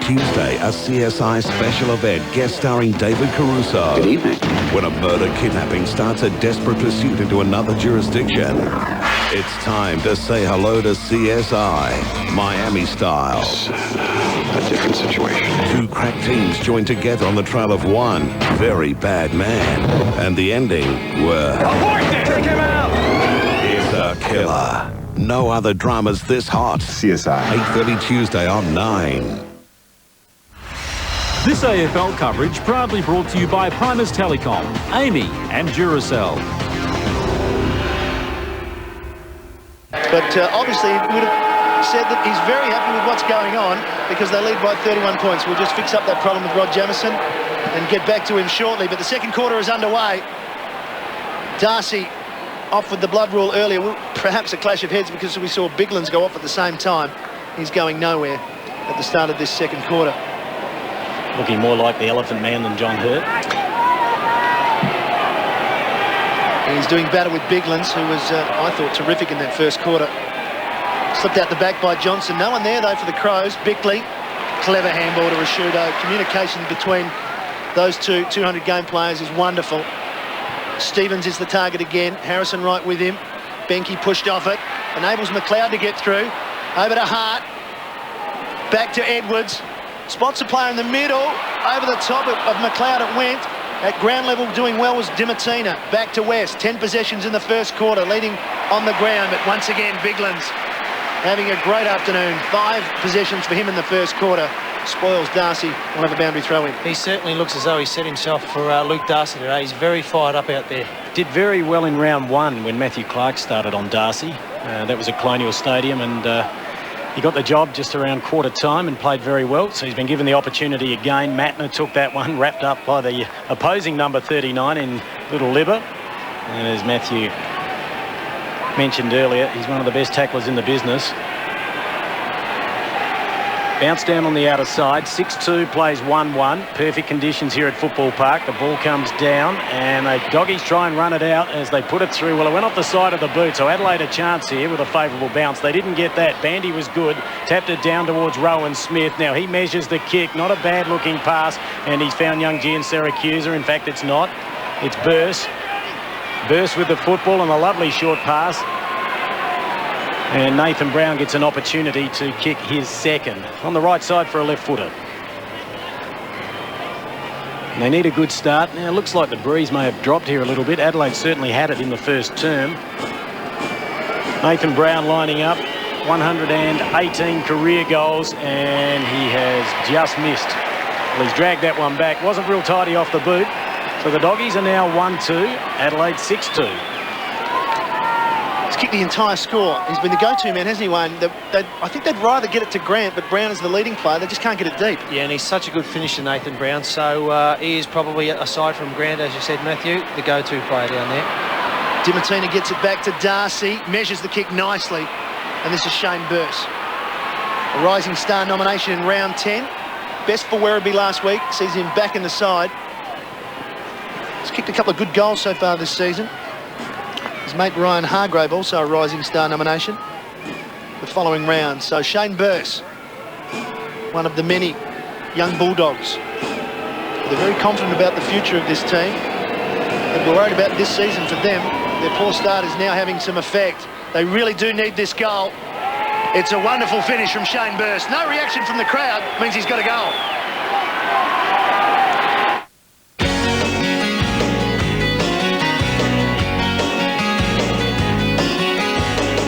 Tuesday, a CSI special event guest starring David Caruso. Good evening. When a murder kidnapping starts a desperate pursuit into another jurisdiction. It's time to say hello to CSI, Miami style. A different situation. 2 crack teams join together on the trail of one very bad man. And the ending, well... Take him out! It's a killer. No other dramas this hot. CSI. 8:30 Tuesday on 9. This AFL coverage proudly brought to you by Primus Telecom, Amy and Duracell. But obviously, he would have said that he's very happy with what's going on because they lead by 31 points. We'll just fix up that problem with Rod Jamieson and get back to him shortly. But the second quarter is underway. Darcy off with the blood rule earlier. Perhaps a clash of heads because we saw Biglands go off at the same time. He's going nowhere at the start of this second quarter. Looking more like the Elephant Man than John Hurt. He's doing better with Biglands, who was, I thought, terrific in that first quarter. Slipped out the back by Johnson. No one there, though, for the Crows. Bickley, clever handball to Rashudo. Communication between those two 200-game players is wonderful. Stevens is the target again. Harrison right with him. Benke pushed off it. Enables McLeod to get through. Over to Hart. Back to Edwards. Spots a player in the middle. Over the top of McLeod it went. At ground level doing well was Dimatina. Back to West. 10 possessions in the first quarter, leading on the ground. But once again, Biglands having a great afternoon. 5 possessions for him in the first quarter. Spoils Darcy. We'll have a boundary throw in. He certainly looks as though he set himself for Luke Darcy today. He's very fired up out there. Did very well in round 1 when Matthew Clark started on Darcy. That was at Colonial Stadium, and he got the job just around quarter time and played very well. So he's been given the opportunity again. Matner took that one, wrapped up by the opposing number 39 in Little Libber. And as Matthew mentioned earlier, he's one of the best tacklers in the business. Bounce down on the outer side. 6-2 plays 1-1. Perfect conditions here at Football Park. The ball comes down and the doggies try and run it out as they put it through. Well, it went off the side of the boot, so Adelaide a chance here with a favourable bounce. They didn't get that. Bandy was good. Tapped it down towards Rowan Smith. Now he measures the kick. Not a bad looking pass, and he's found young Gian Syracusa. In fact, it's not. It's Burse. Burse with the football and a lovely short pass. And Nathan Brown gets an opportunity to kick his second on the right side for a left footer. And they need a good start. Now it looks like the breeze may have dropped here a little bit. Adelaide certainly had it in the first term. Nathan Brown lining up, 118 career goals, and he has just missed. Well, he's dragged that one back. Wasn't real tidy off the boot. So the doggies are now 1-2, Adelaide 6-2. He's kicked the entire score. He's been the go-to man, hasn't he, Wayne? I think they'd rather get it to Grant, but Brown is the leading player. They just can't get it deep. Yeah, and he's such a good finisher, Nathan Brown. So he is probably, aside from Grant, as you said, Matthew, the go-to player down there. Dimatina gets it back to Darcy, measures the kick nicely, and this is Shane Burse. A Rising Star nomination in round 10. Best for Werribee last week, sees him back in the side. He's kicked a couple of good goals so far this season. His mate Ryan Hargrave, also a Rising Star nomination, the following round. So Shane Burse, one of the many young Bulldogs. They're very confident about the future of this team. And we're worried about this season for them. Their poor start is now having some effect. They really do need this goal. It's a wonderful finish from Shane Burse. No reaction from the crowd means he's got a goal.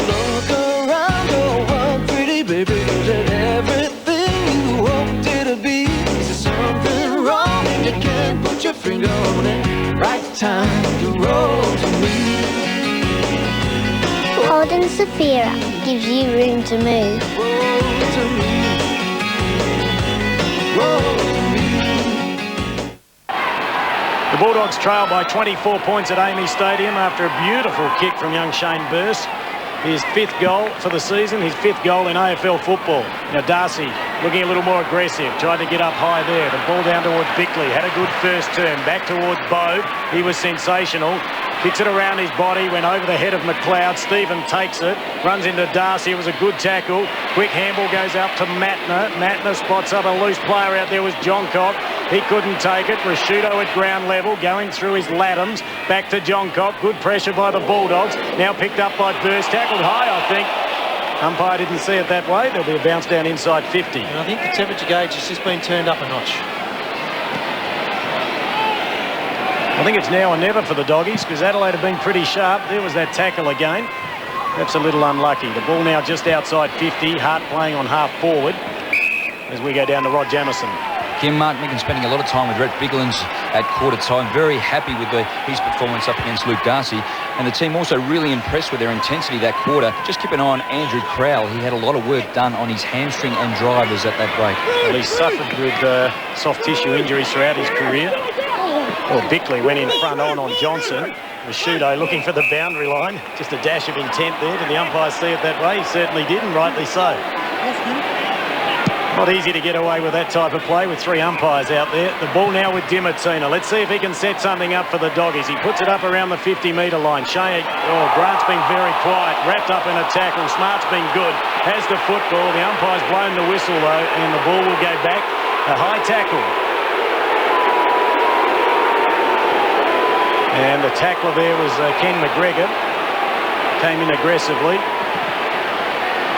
Look around your world, pretty baby. Is it everything you hoped it'd be? Is there something wrong and you can't put your finger on it? Right time to roll to me. Holding Sophia gives you room to move. Roll to me. Roll to me. The Bulldogs trail by 24 points at Amy Stadium after a beautiful kick from young Shane Burse. His 5th goal for the season, his 5th goal in AFL football. Now Darcy looking a little more aggressive, tried to get up high there. The ball down towards Bickley, had a good first turn. Back towards Bode, he was sensational. Kicks it around his body, went over the head of McLeod. Stephen takes it, runs into Darcy. It was a good tackle. Quick handball goes out to Matner. Matner spots up a loose player out there was Johncock. He couldn't take it. Rashudo at ground level, going through his Laddams. Back to Johncock. Good pressure by the Bulldogs. Now picked up by Burse. Tackled high, I think. Umpire didn't see it that way. There'll be a bounce down inside 50. And I think the temperature gauge has just been turned up a notch. I think it's now or never for the Doggies because Adelaide have been pretty sharp. There was that tackle again. Perhaps a little unlucky. The ball now just outside 50. Hart playing on half forward as we go down to Rod Jamieson. Kim, Mark Megan spending a lot of time with Rhett Biglands at quarter time. Very happy with his performance up against Luke Darcy. And the team also really impressed with their intensity that quarter. Just keep an eye on Andrew Crowell. He had a lot of work done on his hamstring and drivers at that break. Well, he's suffered with soft tissue injuries throughout his career. Well, Bickley went in front on Johnson. Rashudo looking for the boundary line. Just a dash of intent there. Did the umpires see it that way? He certainly did, and rightly so. Not easy to get away with that type of play with 3 umpires out there. The ball now with Dimartina. Let's see if he can set something up for the Doggies. He puts it up around the 50-metre line. Grant's been very quiet, wrapped up in a tackle. Smart's been good. Has the football. The umpire's blown the whistle, though, and the ball will go back. A high tackle. And the tackler there was Ken McGregor. Came in aggressively.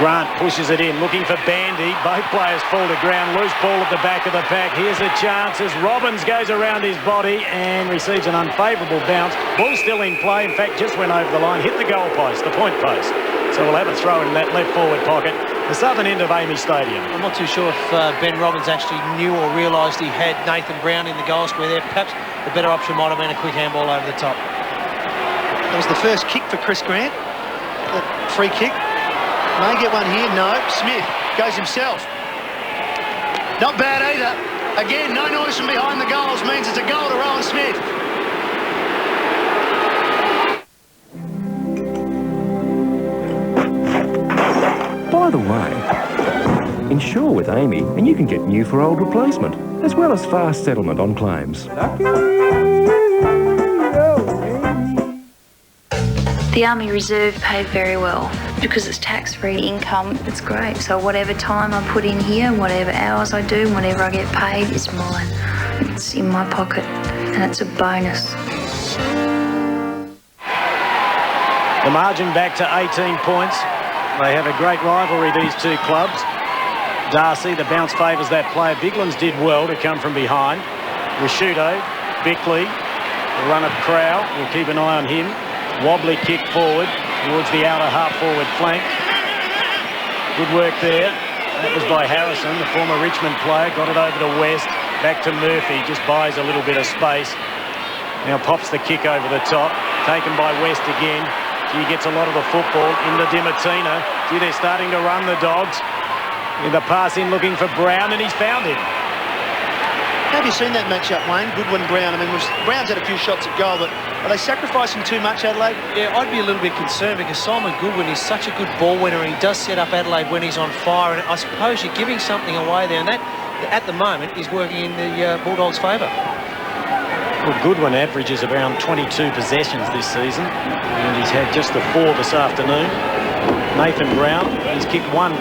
Grant pushes it in, looking for Bandy. Both players fall to ground. Loose ball at the back of the pack. Here's a chance as Robbins goes around his body and receives an unfavourable bounce. Ball still in play. In fact, just went over the line, hit the goal post, the point post. So we'll have a throw in that left forward pocket, the southern end of Amy Stadium. I'm not too sure if Ben Robbins actually knew or realised he had Nathan Brown in the goal square there. Perhaps the better option might have been a quick handball over the top. That was the first kick for Chris Grant. That free kick. May get one here. No. Smith goes himself. Not bad either. Again, no noise from behind the goals means it's a goal to Rowan Smith. By the way, insure with Amy and you can get new for old replacement, as well as fast settlement on claims. The Army Reserve paid very well. Because it's tax-free income, it's great. So whatever time I put in here, whatever hours I do, whatever I get paid, it's mine. It's in my pocket, and it's a bonus. The margin back to 18 points. They have a great rivalry, these two clubs. Darcy, the bounce favours that player. Biglands did well to come from behind. Rashudo, Bickley, the run of Crowell. We'll keep an eye on him. Wobbly kick forward towards the outer half-forward flank. Good work there. That was by Harrison, the former Richmond player. Got it over to West. Back to Murphy. Just buys a little bit of space. Now pops the kick over the top. Taken by West again. He gets a lot of the football into Dimartina. Gee, they're starting to run the Dogs. In the pass in looking for Brown, and he's found him. Have you seen that matchup, Wayne? Goodwin-Brown. I mean, Brown's had a few shots at goal, but are they sacrificing too much, Adelaide? Yeah, I'd be a little bit concerned because Simon Goodwin is such a good ball winner and he does set up Adelaide when he's on fire, and I suppose you're giving something away there, and that, at the moment, is working in the Bulldogs' favour. Well, Goodwin averages around 22 possessions this season, and he's had just the 4 this afternoon. Nathan Brown, he's kicked 1-2.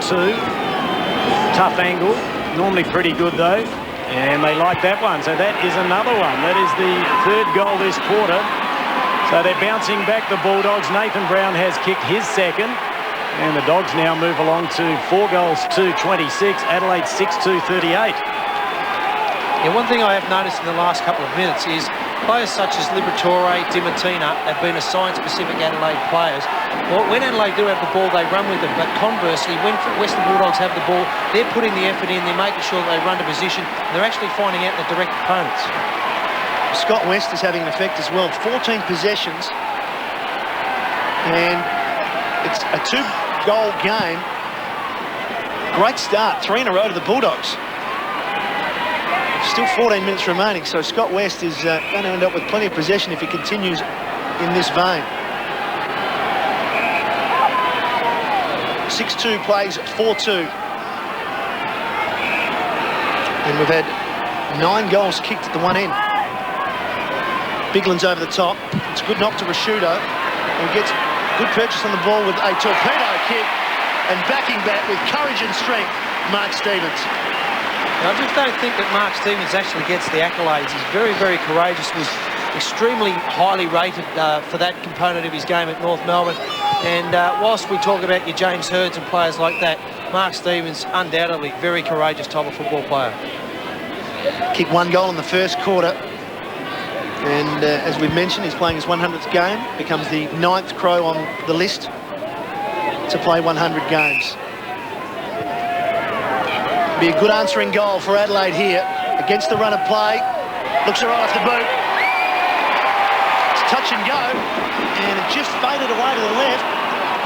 Tough angle, normally pretty good though, and they like that one. So that is another one. That is the 3rd goal this quarter. So they're bouncing back, the Bulldogs. Nathan Brown has kicked his 2nd, and the Dogs now move along to 4 goals to 26. Adelaide 6-2, 38. Yeah, one thing I have noticed in the last couple of minutes is players such as Liberatore, Di Martina have been assigned specific Adelaide players. Well, when Adelaide do have the ball, they run with them. But conversely, when Western Bulldogs have the ball, they're putting the effort in, they're making sure that they run to position, and they're actually finding out the direct opponents. Scott West is having an effect as well. 14 possessions. And it's a 2-goal game. Great start. 3 in a row to the Bulldogs. Still 14 minutes remaining, so Scott West is going to end up with plenty of possession if he continues in this vein. 6-2 plays 4-2. And we've had 9 goals kicked at the one end. Bigland's over the top. It's a good knock to Rashudo, who gets good purchase on the ball with a torpedo kick, and backing back with courage and strength, Mark Stevens. I just don't think that Mark Stevens actually gets the accolades. He's very, very courageous, was extremely highly rated for that component of his game at North Melbourne. And whilst we talk about your James Hirds and players like that, Mark Stevens, undoubtedly, very courageous type of football player. Kicked 1 goal in the first quarter. And as we've mentioned, he's playing his 100th game. Becomes the 9th Crow on the list to play 100 games. Be a good answering goal for Adelaide here. Against the run of play. Looks right off the boot. It's touch and go. And it just faded away to the left.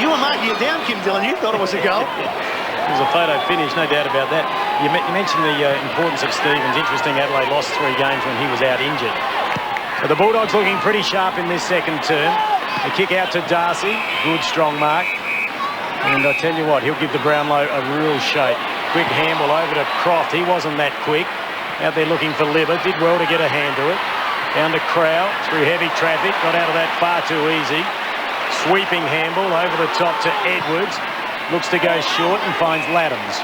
You were marking it down, Kim Dillon. You thought it was a goal. It was a photo finish, no doubt about that. You mentioned the importance of Stevens. Interesting, Adelaide lost 3 games when he was out injured. But the Bulldogs looking pretty sharp in this second term. A kick out to Darcy. Good, strong mark. And I tell you what, he'll give the Brownlow a real shake. Quick handball over to Croft. He wasn't that quick. Out there looking for Libber. Did well to get a hand to it. Down to Crow through heavy traffic. Got out of that far too easy. Sweeping handball over the top to Edwards. Looks to go short and finds Laddams.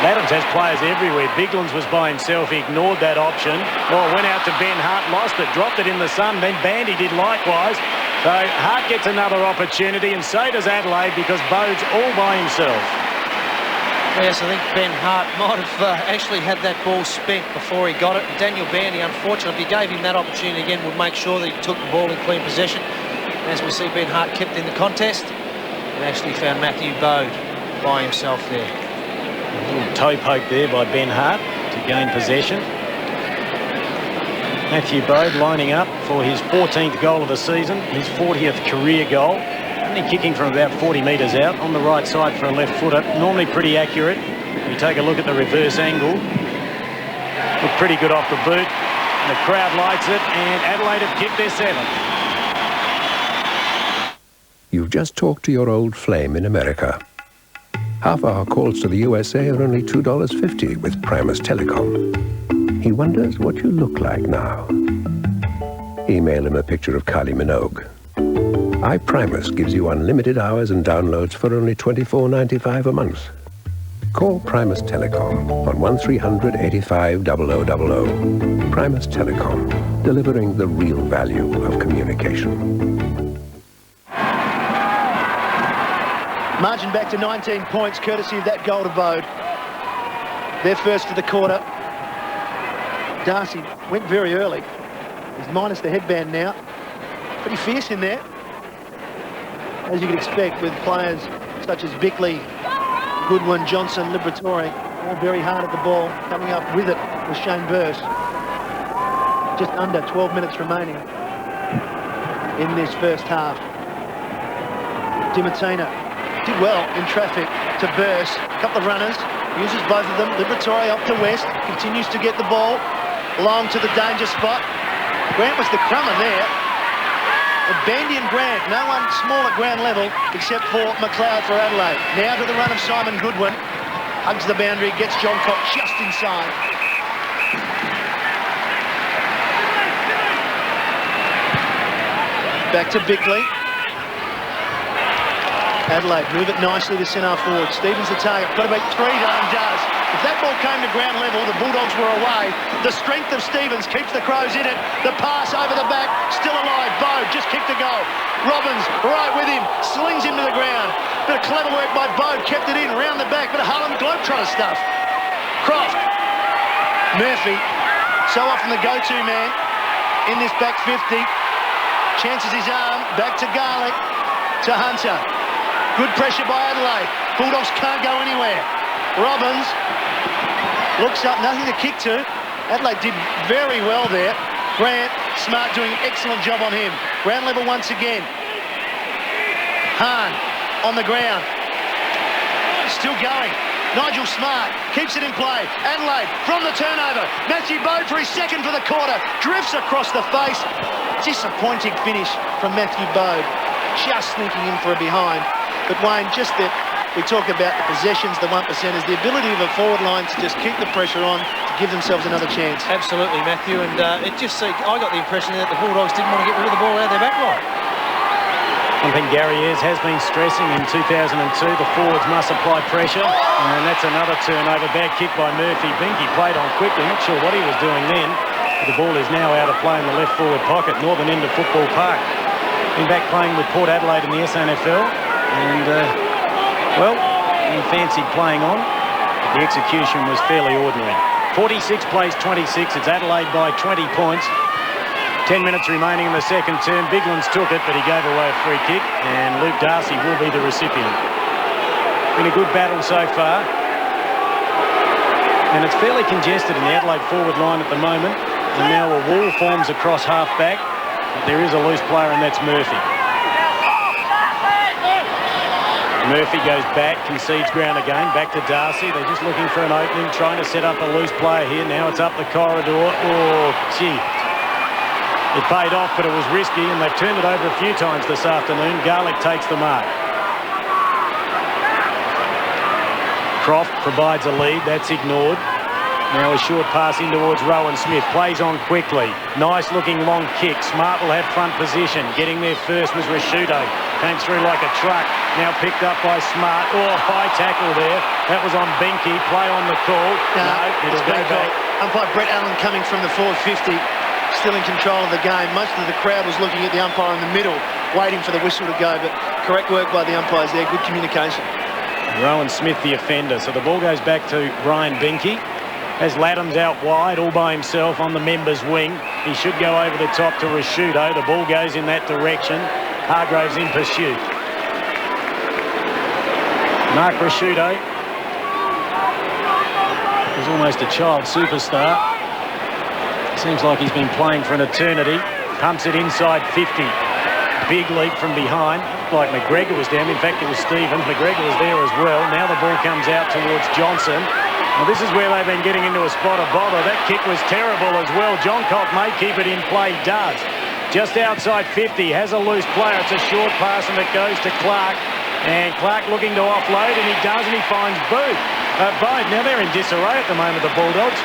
Laddams has players everywhere. Biglands was by himself. He ignored that option. Oh, went out to Ben Hart. Lost it. Dropped it in the sun. Then Bandy did likewise. So Hart gets another opportunity, and so does Adelaide, because Bode's all by himself. Yes, I think Ben Hart might have actually had that ball spent before he got it. Daniel Bandy, unfortunately, if he gave him that opportunity again, would make sure that he took the ball in clean possession. As we see, Ben Hart kept in the contest and actually found Matthew Bode by himself there. A little toe poke there by Ben Hart to gain possession. Matthew Bode lining up for his 14th goal of the season, his 40th career goal. Only kicking from about 40 metres out on the right side for a left footer. Normally pretty accurate. You take a look at the reverse angle. Looked pretty good off the boot. And the crowd likes it, and Adelaide have kicked their 7th. You've just talked to your old flame in America. Half our calls to the USA are only $2.50 with Primus Telecom. He wonders what you look like now. Email him a picture of Kylie Minogue. iPrimus gives you unlimited hours and downloads for only $24.95 a month. Call Primus Telecom on 1300 85 0000. Primus Telecom, delivering the real value of communication. Margin back to 19 points, courtesy of that goal to Bode. They're first for the quarter. Darcy went very early. He's minus the headband now. Pretty fierce in there, as you can expect, with players such as Bickley, Goodwin, Johnson, Liberatore, all very hard at the ball. Coming up with it was Shane Burse. Just under 12 minutes remaining in this first half. Di Martina did well in traffic to Burse. A couple of runners, uses both of them. Liberatore up to West, continues to get the ball long to the danger spot. Grant was the crummer there. Bandy and Grant, no one small at ground level except for McLeod for Adelaide. Now to the run of Simon Goodwin. Hugs the boundary, gets John Cox just inside. Back to Bickley. Adelaide move it nicely to centre forward. Stevens the target. Got to beat 3. Darren does. If that ball came to ground level, the Bulldogs were away. The strength of Stevens keeps the Crows in it. The pass over the back, still alive. Bode just kicked a goal. Robbins right with him, slings him to the ground. Bit of clever work by Bode, kept it in, round the back. Bit of Harlem Globetrotter stuff. Croft. Murphy, so often the go-to man in this back 50. Chances his arm, back to Garlick, to Hunter. Good pressure by Adelaide. Bulldogs can't go anywhere. Robbins looks up, nothing to kick to. Adelaide did very well there. Grant, Smart doing an excellent job on him. Ground level once again. Hahn on the ground. Still going. Nigel Smart keeps it in play. Adelaide from the turnover. Matthew Bode for his second for the quarter. Drifts across the face. Disappointing finish from Matthew Bode. Just sneaking in for a behind. But Wayne, just that we talk about the possessions, the 1%ers, the ability of a forward line to just keep the pressure on to give themselves another chance. Absolutely, Matthew. And I got the impression that the Bulldogs didn't want to get rid of the ball out of their back line. One thing Gary Ayres has been stressing in 2002, the forwards must apply pressure. And that's another turnover. Bad kick by Murphy. Binky played on quickly. Not sure what he was doing then. But the ball is now out of play in the left forward pocket, northern end of Football Park. Been back playing with Port Adelaide in the SNFL. And, well, he fancied playing on. The execution was fairly ordinary. 46 plays 26. It's Adelaide by 20 points. 10 minutes remaining in the second term. Biglands took it, but he gave away a free kick, and Luke Darcy will be the recipient. Been a good battle so far. And it's fairly congested in the Adelaide forward line at the moment. And now a wall forms across half-back. But there is a loose player, and that's Murphy. Murphy goes back, concedes ground again, back to Darcy. They're just looking for an opening, trying to set up a loose player here. Now it's up the corridor. Oh, gee. It paid off, but it was risky, and they've turned it over a few times this afternoon. Garlick takes the mark. Croft provides a lead. That's ignored. Now a short pass in towards Rowan Smith. Plays on quickly. Nice looking long kick. Smart will have front position. Getting there first was Rashudo. Came through like a truck. Now picked up by Smart. Oh, high tackle there. That was on Binky. Play on the call. No, it'll go back. Umpire Brett Allen coming from the forward 50. Still in control of the game. Most of the crowd was looking at the umpire in the middle, waiting for the whistle to go, but correct work by the umpires there. Good communication. Rowan Smith the offender. So the ball goes back to Brian Binky. As Laddams out wide all by himself on the members' wing. He should go over the top to Rashudo. The ball goes in that direction. Hargraves in pursuit. Mark Rashudo is almost a child superstar. Seems like he's been playing for an eternity. Pumps it inside 50. Big leap from behind. Like McGregor was down. In fact, it was Stevens. McGregor was there as well. Now the ball comes out towards Johnson. Well, this is where they've been getting into a spot of bother. That kick was terrible as well. John Cock may keep it in play. Does. Just outside 50. Has a loose player. It's a short pass and it goes to Clark. And Clark looking to offload, and he does, and he finds Bode. Now they're in disarray at the moment, the Bulldogs.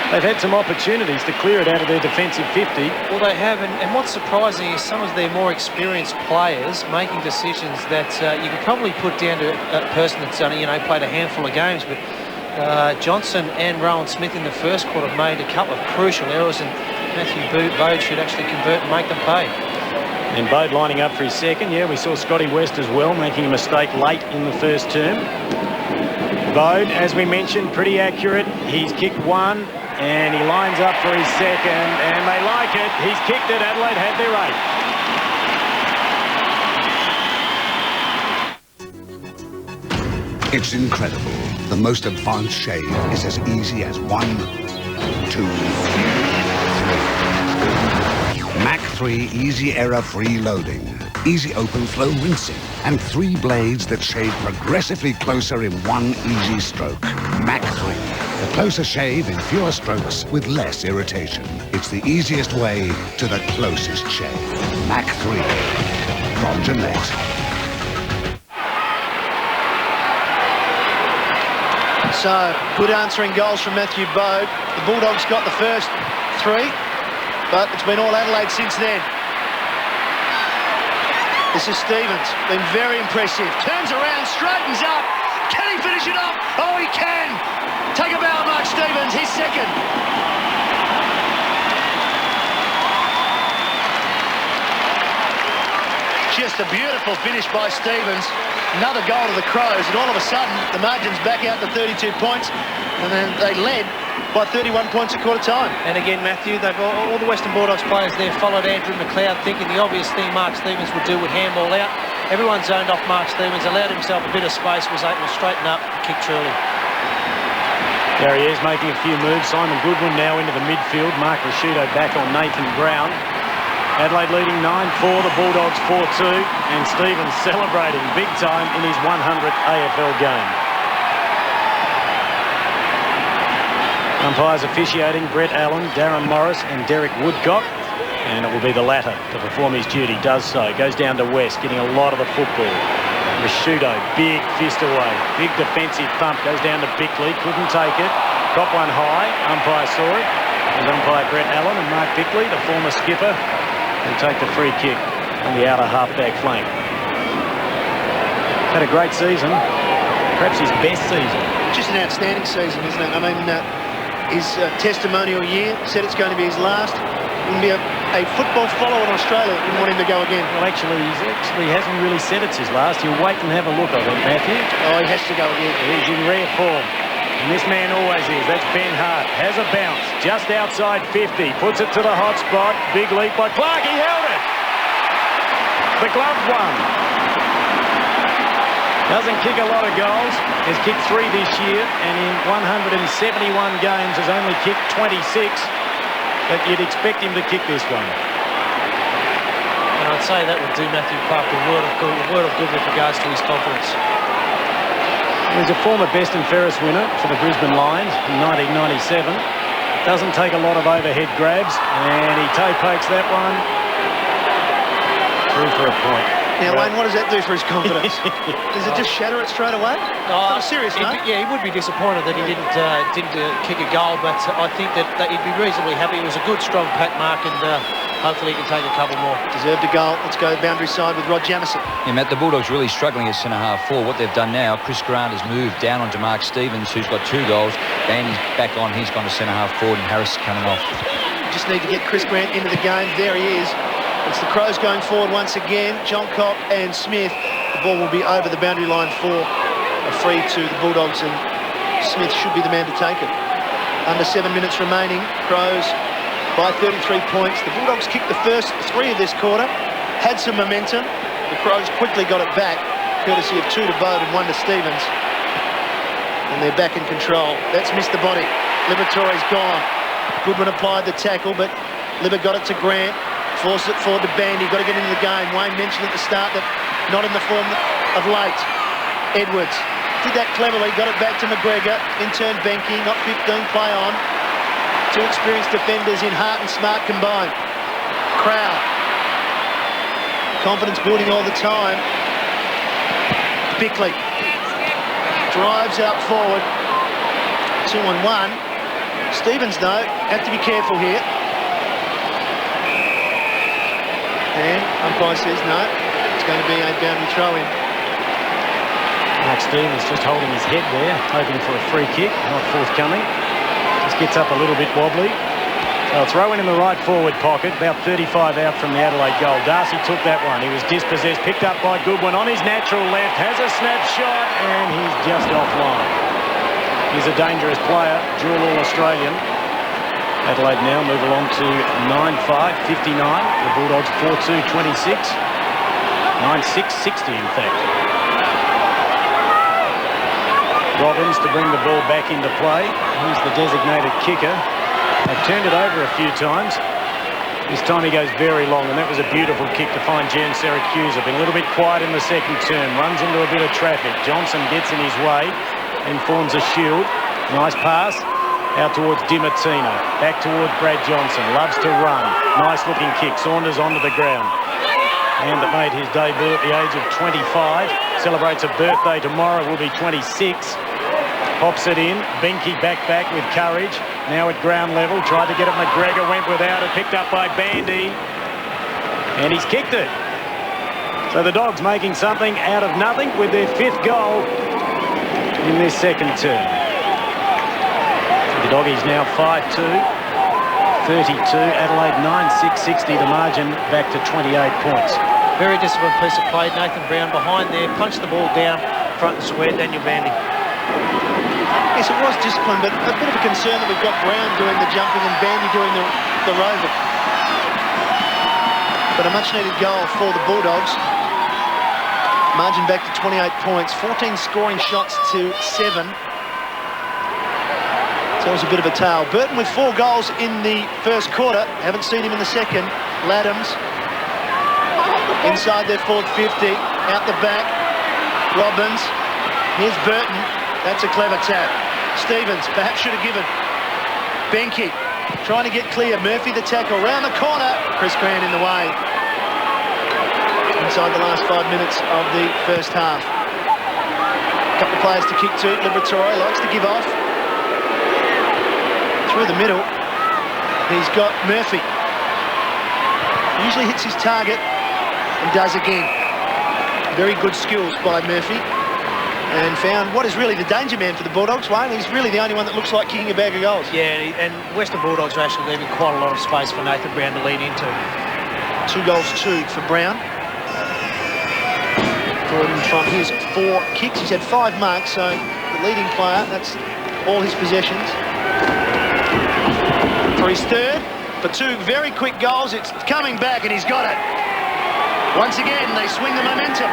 They've had some opportunities to clear it out of their defensive 50. Well, they have, and what's surprising is some of their more experienced players making decisions that you could probably put down to a person that's only, played a handful of games. But Johnson and Rowan Smith in the first quarter made a couple of crucial errors, and Matthew Bode should actually convert and make them pay. And Bode lining up for his second. Yeah, we saw Scotty West as well, making a mistake late in the first term. Bode, as we mentioned, pretty accurate. He's kicked one. And he lines up for his second, and they like it. He's kicked it. Adelaide had their 8. It's incredible. The most advanced shave is as easy as 1, 2, 3. Mac 3 easy error-free loading, easy open flow rinsing, and 3 blades that shave progressively closer in one easy stroke. Mac 3. The closer shave in fewer strokes with less irritation. It's the easiest way to the closest shave. Mac 3 from Gillette. So, good answering goals from Matthew Bode. The Bulldogs got the first 3. but it's been all Adelaide since then. This is Stevens, been very impressive. Turns around, straightens up. Can he finish it off? Oh, he can. Take a bow, Mark Stevens, his second. Just a beautiful finish by Stevens. Another goal to the Crows, and all of a sudden, the margin's back out to 32 points, and then they led by 31 points at quarter time. And again, Matthew, they've all the Western Bulldogs players there followed Andrew McLeod, thinking the obvious thing Mark Stevens would do would handball out. Everyone zoned off Mark Stevens, allowed himself a bit of space, was able to straighten up and kick truly. There he is, making a few moves. Simon Goodwin now into the midfield. Mark Rashudo back on Nathan Brown. Adelaide leading 9-4, the Bulldogs 4-2, and Stevens celebrating big time in his 100th AFL game. Umpires officiating Brett Allen, Darren Morris and Derek Woodcock, and it will be the latter to perform his duty. Does so, goes down to West, getting a lot of the football. Rashudo, big fist away, big defensive pump, goes down to Bickley, couldn't take it, got one high, umpire saw it, and umpire Brett Allen and Mark Bickley, the former skipper, will take the free kick on the outer half-back flank. Had a great season, perhaps his best season. Just an outstanding season, isn't it? I mean, his testimonial year said it's going to be his last. Wouldn't be a football follower in Australia that wouldn't want him to go again. Well, actually, he hasn't really said it's his last. He'll wait and have a look, I think, Matthew. Oh, he has to go again. He's in rare form. And this man always is. That's Ben Hart. Has a bounce. Just outside 50. Puts it to the hot spot. Big leap by Clark. He held it. The gloved one. Doesn't kick a lot of goals. Has kicked 3 this year. And in 171 games has only kicked 26. But you'd expect him to kick this one. And I'd say that would do Matthew Clark a word of good with regards to his confidence. He's a former best and fairest winner for the Brisbane Lions in 1997. Doesn't take a lot of overhead grabs, and he toe pokes that one through for a point. Now, Wayne, what does that do for his confidence? Does it just shatter it straight away? On a serious note? Yeah, he would be disappointed that he didn't kick a goal, but I think that he'd be reasonably happy. It was a good, strong pack mark, and hopefully he can take a couple more. Deserved a goal. Let's go boundary side with Rod Jamieson. Yeah, Matt, the Bulldogs really struggling at centre-half forward. What they've done now, Chris Grant has moved down onto Mark Stevens, who's got 2 goals. Bandy's back on. He's gone to centre-half forward, and Harris coming off. Just need to get Chris Grant into the game. There he is. It's the Crows going forward once again. John Copp and Smith. The ball will be over the boundary line for a free to the Bulldogs, and Smith should be the man to take it. Under 7 minutes remaining. Crows by 33 points. The Bulldogs kicked the first 3 of this quarter. Had some momentum. The Crows quickly got it back, courtesy of 2 to Bode and 1 to Stevens. And they're back in control. That's missed the body. Liberatore's gone. Goodwin applied the tackle, but Libber got it to Grant. Forced it forward to Bandy. Got to get into the game. Wayne mentioned at the start that not in the form of late. Edwards did that cleverly. Got it back to McGregor. In turn, Benke. Not 15. Play on. 2 experienced defenders in Hart and Smart combined. Crowd. Confidence building all the time. Bickley drives out forward. 2-on-1. Stevens, though, have to be careful here. And umpire says no, it's going to be a boundary throw-in. Mark Stevens just holding his head there, hoping for a free kick, not forthcoming. Just gets up a little bit wobbly. So throw in the right forward pocket, about 35 out from the Adelaide goal. Darcy took that one. He was dispossessed, picked up by Goodwin on his natural left, has a snapshot, and he's just offline. He's a dangerous player, dual All-Australian. Adelaide now move along to 9-5, 59. The Bulldogs 4-2, 26. 9-6, 60 in fact. Robbins to bring the ball back into play. He's the designated kicker. They've turned it over a few times. This time he goes very long, and that was a beautiful kick to find Jan Syracuse. Been a little bit quiet in the second term. Runs into a bit of traffic. Johnson gets in his way and forms a shield. Nice pass. Out towards Dimartino, back towards Brad Johnson, loves to run, nice looking kick, Saunders onto the ground. And that made his debut at the age of 25, celebrates a birthday tomorrow, will be 26. Pops it in. Binky back with courage. Now at ground level. Tried to get it. McGregor went without it. Picked up by Bandy. And he's kicked it. So the Dogs making something out of nothing with their 5th goal in this second term. The Doggies now 5-2. 32. Adelaide 9-6, 60. The margin back to 28 points. Very disciplined piece of play. Nathan Brown behind there. Punched the ball down front and square. Daniel Bandy. Yes, it was discipline, but a bit of a concern that we've got Brown doing the jumping and Bandy doing the roving. But a much-needed goal for the Bulldogs. Margin back to 28 points. 14 scoring shots to 7. Tells a bit of a tale. Burton with 4 goals in the first quarter. Haven't seen him in the second. Laddams inside their forward 50. Out the back. Robbins. Here's Burton. That's a clever tap. Stevens perhaps should have given. Benke trying to get clear. Murphy the tackle. Round the corner. Chris Grant in the way. Inside the last 5 minutes of the first half. A couple of players to kick to. Liberatore likes to give off. Through the middle. He's got Murphy. Usually hits his target and does again. Very good skills by Murphy. And found what is really the danger man for the Bulldogs, Wayne. He's really the only one that looks like kicking a bag of goals. Yeah, and Western Bulldogs are actually leaving quite a lot of space for Nathan Brown to lead into. 2 goals, 2 for Brown. From his 4 kicks. He's had 5 marks, so the leading player, that's all his possessions. For his 3rd, for 2 very quick goals, it's coming back and he's got it. Once again, they swing the momentum.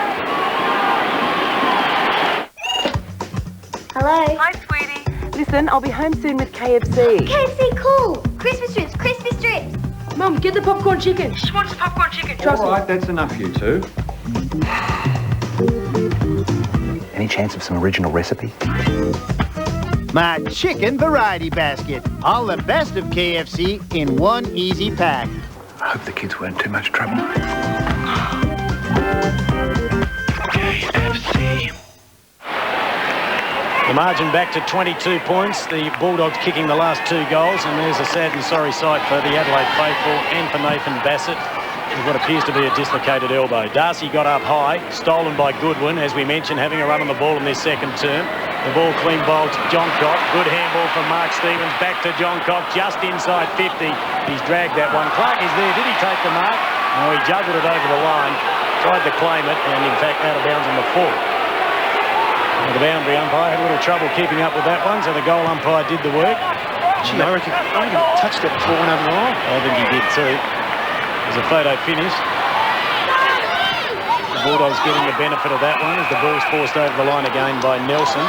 Hello? Hi, sweetie. Listen, I'll be home soon with KFC. KFC, cool. Crispy strips, crispy strips. Mum, get the popcorn chicken. She wants the popcorn chicken. Trust me. All right, that's enough, you two. Any chance of some original recipe? My chicken variety basket. All the best of KFC in one easy pack. I hope the kids weren't too much trouble. KFC. The margin back to 22 points. The Bulldogs kicking the last 2 goals, and there's a sad and sorry sight for the Adelaide faithful and for Nathan Bassett with what appears to be a dislocated elbow. Darcy got up high, stolen by Goodwin, as we mentioned, having a run on the ball in this second term. The ball clean bowled to Johncock. Good handball from Mark Stevens. Back to Johncock, just inside 50. He's dragged that one. Clark is there. Did he take the mark? No, he juggled it over the line. Tried to claim it, and in fact out of bounds on the full. The boundary umpire had a little trouble keeping up with that one, so the goal umpire did the work. Gee, I reckon he touched it before went over the line. I think he did too. There's a photo finish. The Bulldogs getting the benefit of that one as the ball's forced over the line again by Nelson.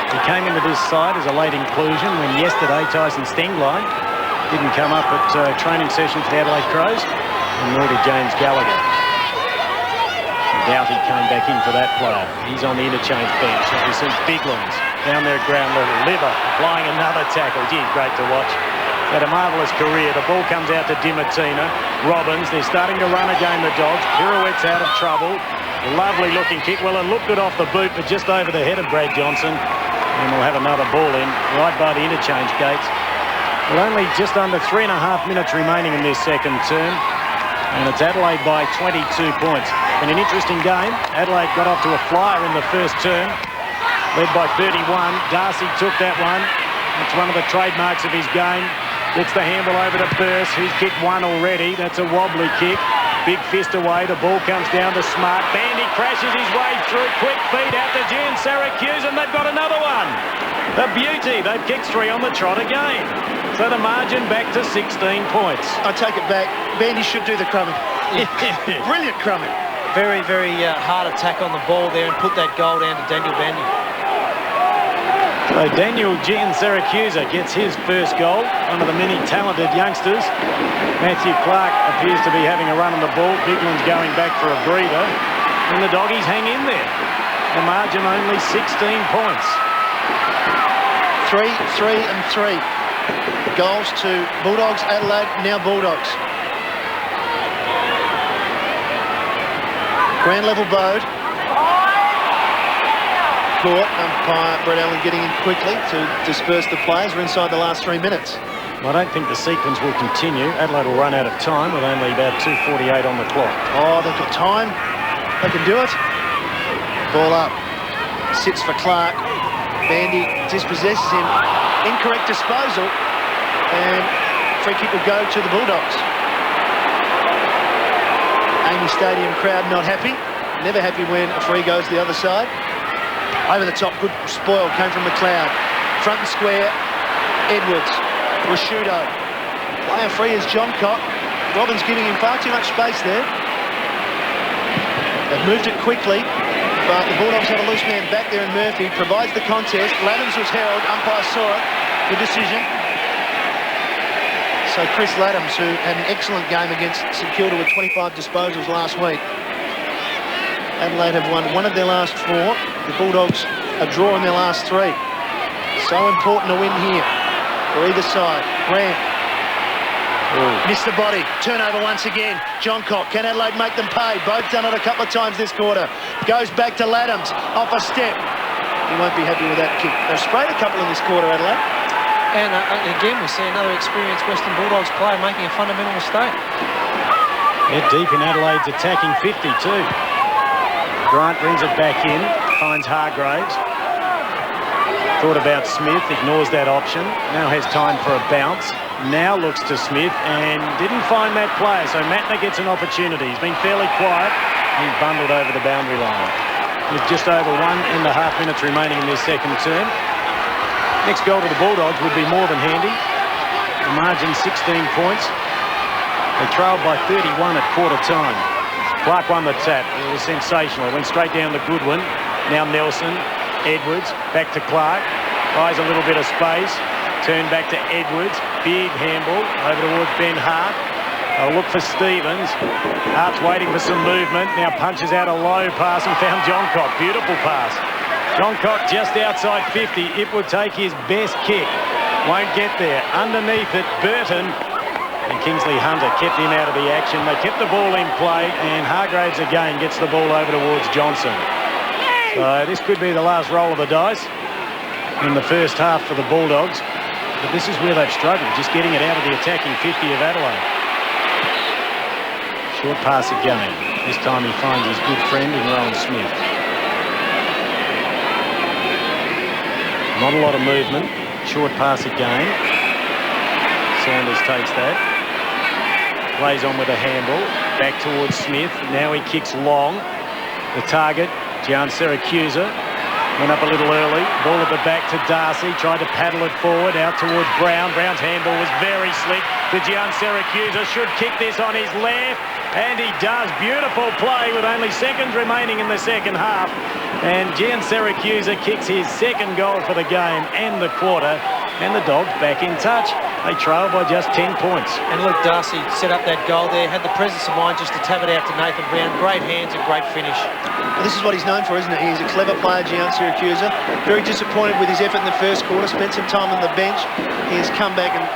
He came into this side as a late inclusion when yesterday Tyson Stenglein didn't come up at training session for the Adelaide Crows, and nor did James Gallagher. Doughty came back in for that player. He's on the interchange bench. You see Biglands down there at ground level. Liver applying another tackle. Gee, great to watch. Had a marvellous career. The ball comes out to Dimartina. Robbins, they're starting to run again, the Dogs. Pirouette's out of trouble. Lovely looking kick. Well, it looked good off the boot, but just over the head of Brad Johnson. And we'll have another ball in right by the interchange gates. Well, only just under 3.5 minutes remaining in this second term. And it's Adelaide by 22 points. In an interesting game, Adelaide got off to a flyer in the first term, led by 31. Darcy took that one. It's one of the trademarks of his game. Gets the handle over to Burst, who's kicked 1 already. That's a wobbly kick. Big fist away. The ball comes down to Smart. Bandy crashes his way through. Quick feed out to Gian Syracuse, and they've got another one. The beauty. They've kicked 3 on the trot again. So the margin back to 16 points. I take it back. Bandy should do the crumbing. Brilliant crumbing. Very, very hard attack on the ball there and put that goal down to Daniel Bandy. So Daniel Gian Syracuse gets his first goal, one of the many talented youngsters. Matthew Clark appears to be having a run on the ball. Bigland's going back for a breather. And the Doggies hang in there. The margin only 16 points. 3, 3 and 3. Goals to Bulldogs, Adelaide, now Bulldogs. Grand level bowed. court. Umpire Brett Allen getting in quickly to disperse the players. We're inside the last 3 minutes. Well, I don't think the sequence will continue. Adelaide will run out of time with only about 2:48 on the clock. Oh, they've got time. They can do it. Ball up. Sits for Clark. Bandy dispossesses him. Incorrect disposal. And free kick will go to the Bulldogs. Amy Stadium crowd not happy. Never happy when a free goes the other side. Over the top, good spoil came from McLeod. Front and square, Edwards. Rashudo. Player free is John Cock. Robbins giving him far too much space there. They've moved it quickly, but the Bulldogs have a loose man back there, and Murphy provides the contest. Laddams was held. Umpire saw it. Good decision. So Chris Laddams, who had an excellent game against St Kilda with 25 disposals last week. Adelaide have won one of their last 4. The Bulldogs a draw in their last 3. So important to win here for either side. Grant. Missed the body. Turnover once again. John Cock. Can Adelaide make them pay? Both done it a couple of times this quarter. Goes back to Laddams. Off a step. He won't be happy with that kick. They've sprayed a couple in this quarter, Adelaide. And again, we see another experienced Western Bulldogs player making a fundamental mistake. They're deep in Adelaide's attacking 50 too. Grant brings it back in, finds Hargraves. Thought about Smith, ignores that option. Now has time for a bounce. Now looks to Smith and didn't find that player. So Matner gets an opportunity. He's been fairly quiet. He's bundled over the boundary line. With just over 1.5 minutes remaining in this second term. Next goal to the Bulldogs would be more than handy. The margin 16 points. They trailed by 31 at quarter time. Clark won the tap. It was sensational. It went straight down to Goodwin. Now Nelson. Edwards. Back to Clark. Buys a little bit of space. Turn back to Edwards. Big handball. Over towards Ben Hart. They'll look for Stevens. Hart's waiting for some movement. Now punches out a low pass and found John Cock. Beautiful pass. John Cock just outside 50. It would take his best kick. Won't get there. Underneath it, Burton. And Kingsley Hunter kept him out of the action. They kept the ball in play, and Hargraves again gets the ball over towards Johnson. So this could be the last roll of the dice in the first half for the Bulldogs. But this is where they've struggled, just getting it out of the attacking 50 of Adelaide. Short pass again. This time he finds his good friend in Rowan Smith. Not a lot of movement. Short pass again. Saunders takes that. Plays on with a handball. Back towards Smith. Now he kicks long. The target, Gian Siracusa. Went up a little early. Ball at the back to Darcy. Tried to paddle it forward. Out towards Brown. Brown's handball was very slick. The Gian Siracusa should kick this on his left. And he does. Beautiful play with only seconds remaining in the second half. And Gian Siracusa kicks his second goal for the game and the quarter. And the Dogs back in touch. They trail by just 10 points. And Luke Darcy set up that goal there. Had the presence of mind just to tap it out to Nathan Brown. Great hands and great finish. Well, this is what he's known for, isn't it? He's a clever player, Gian Siracusa. Very disappointed with his effort in the first quarter. Spent some time on the bench. He has come back and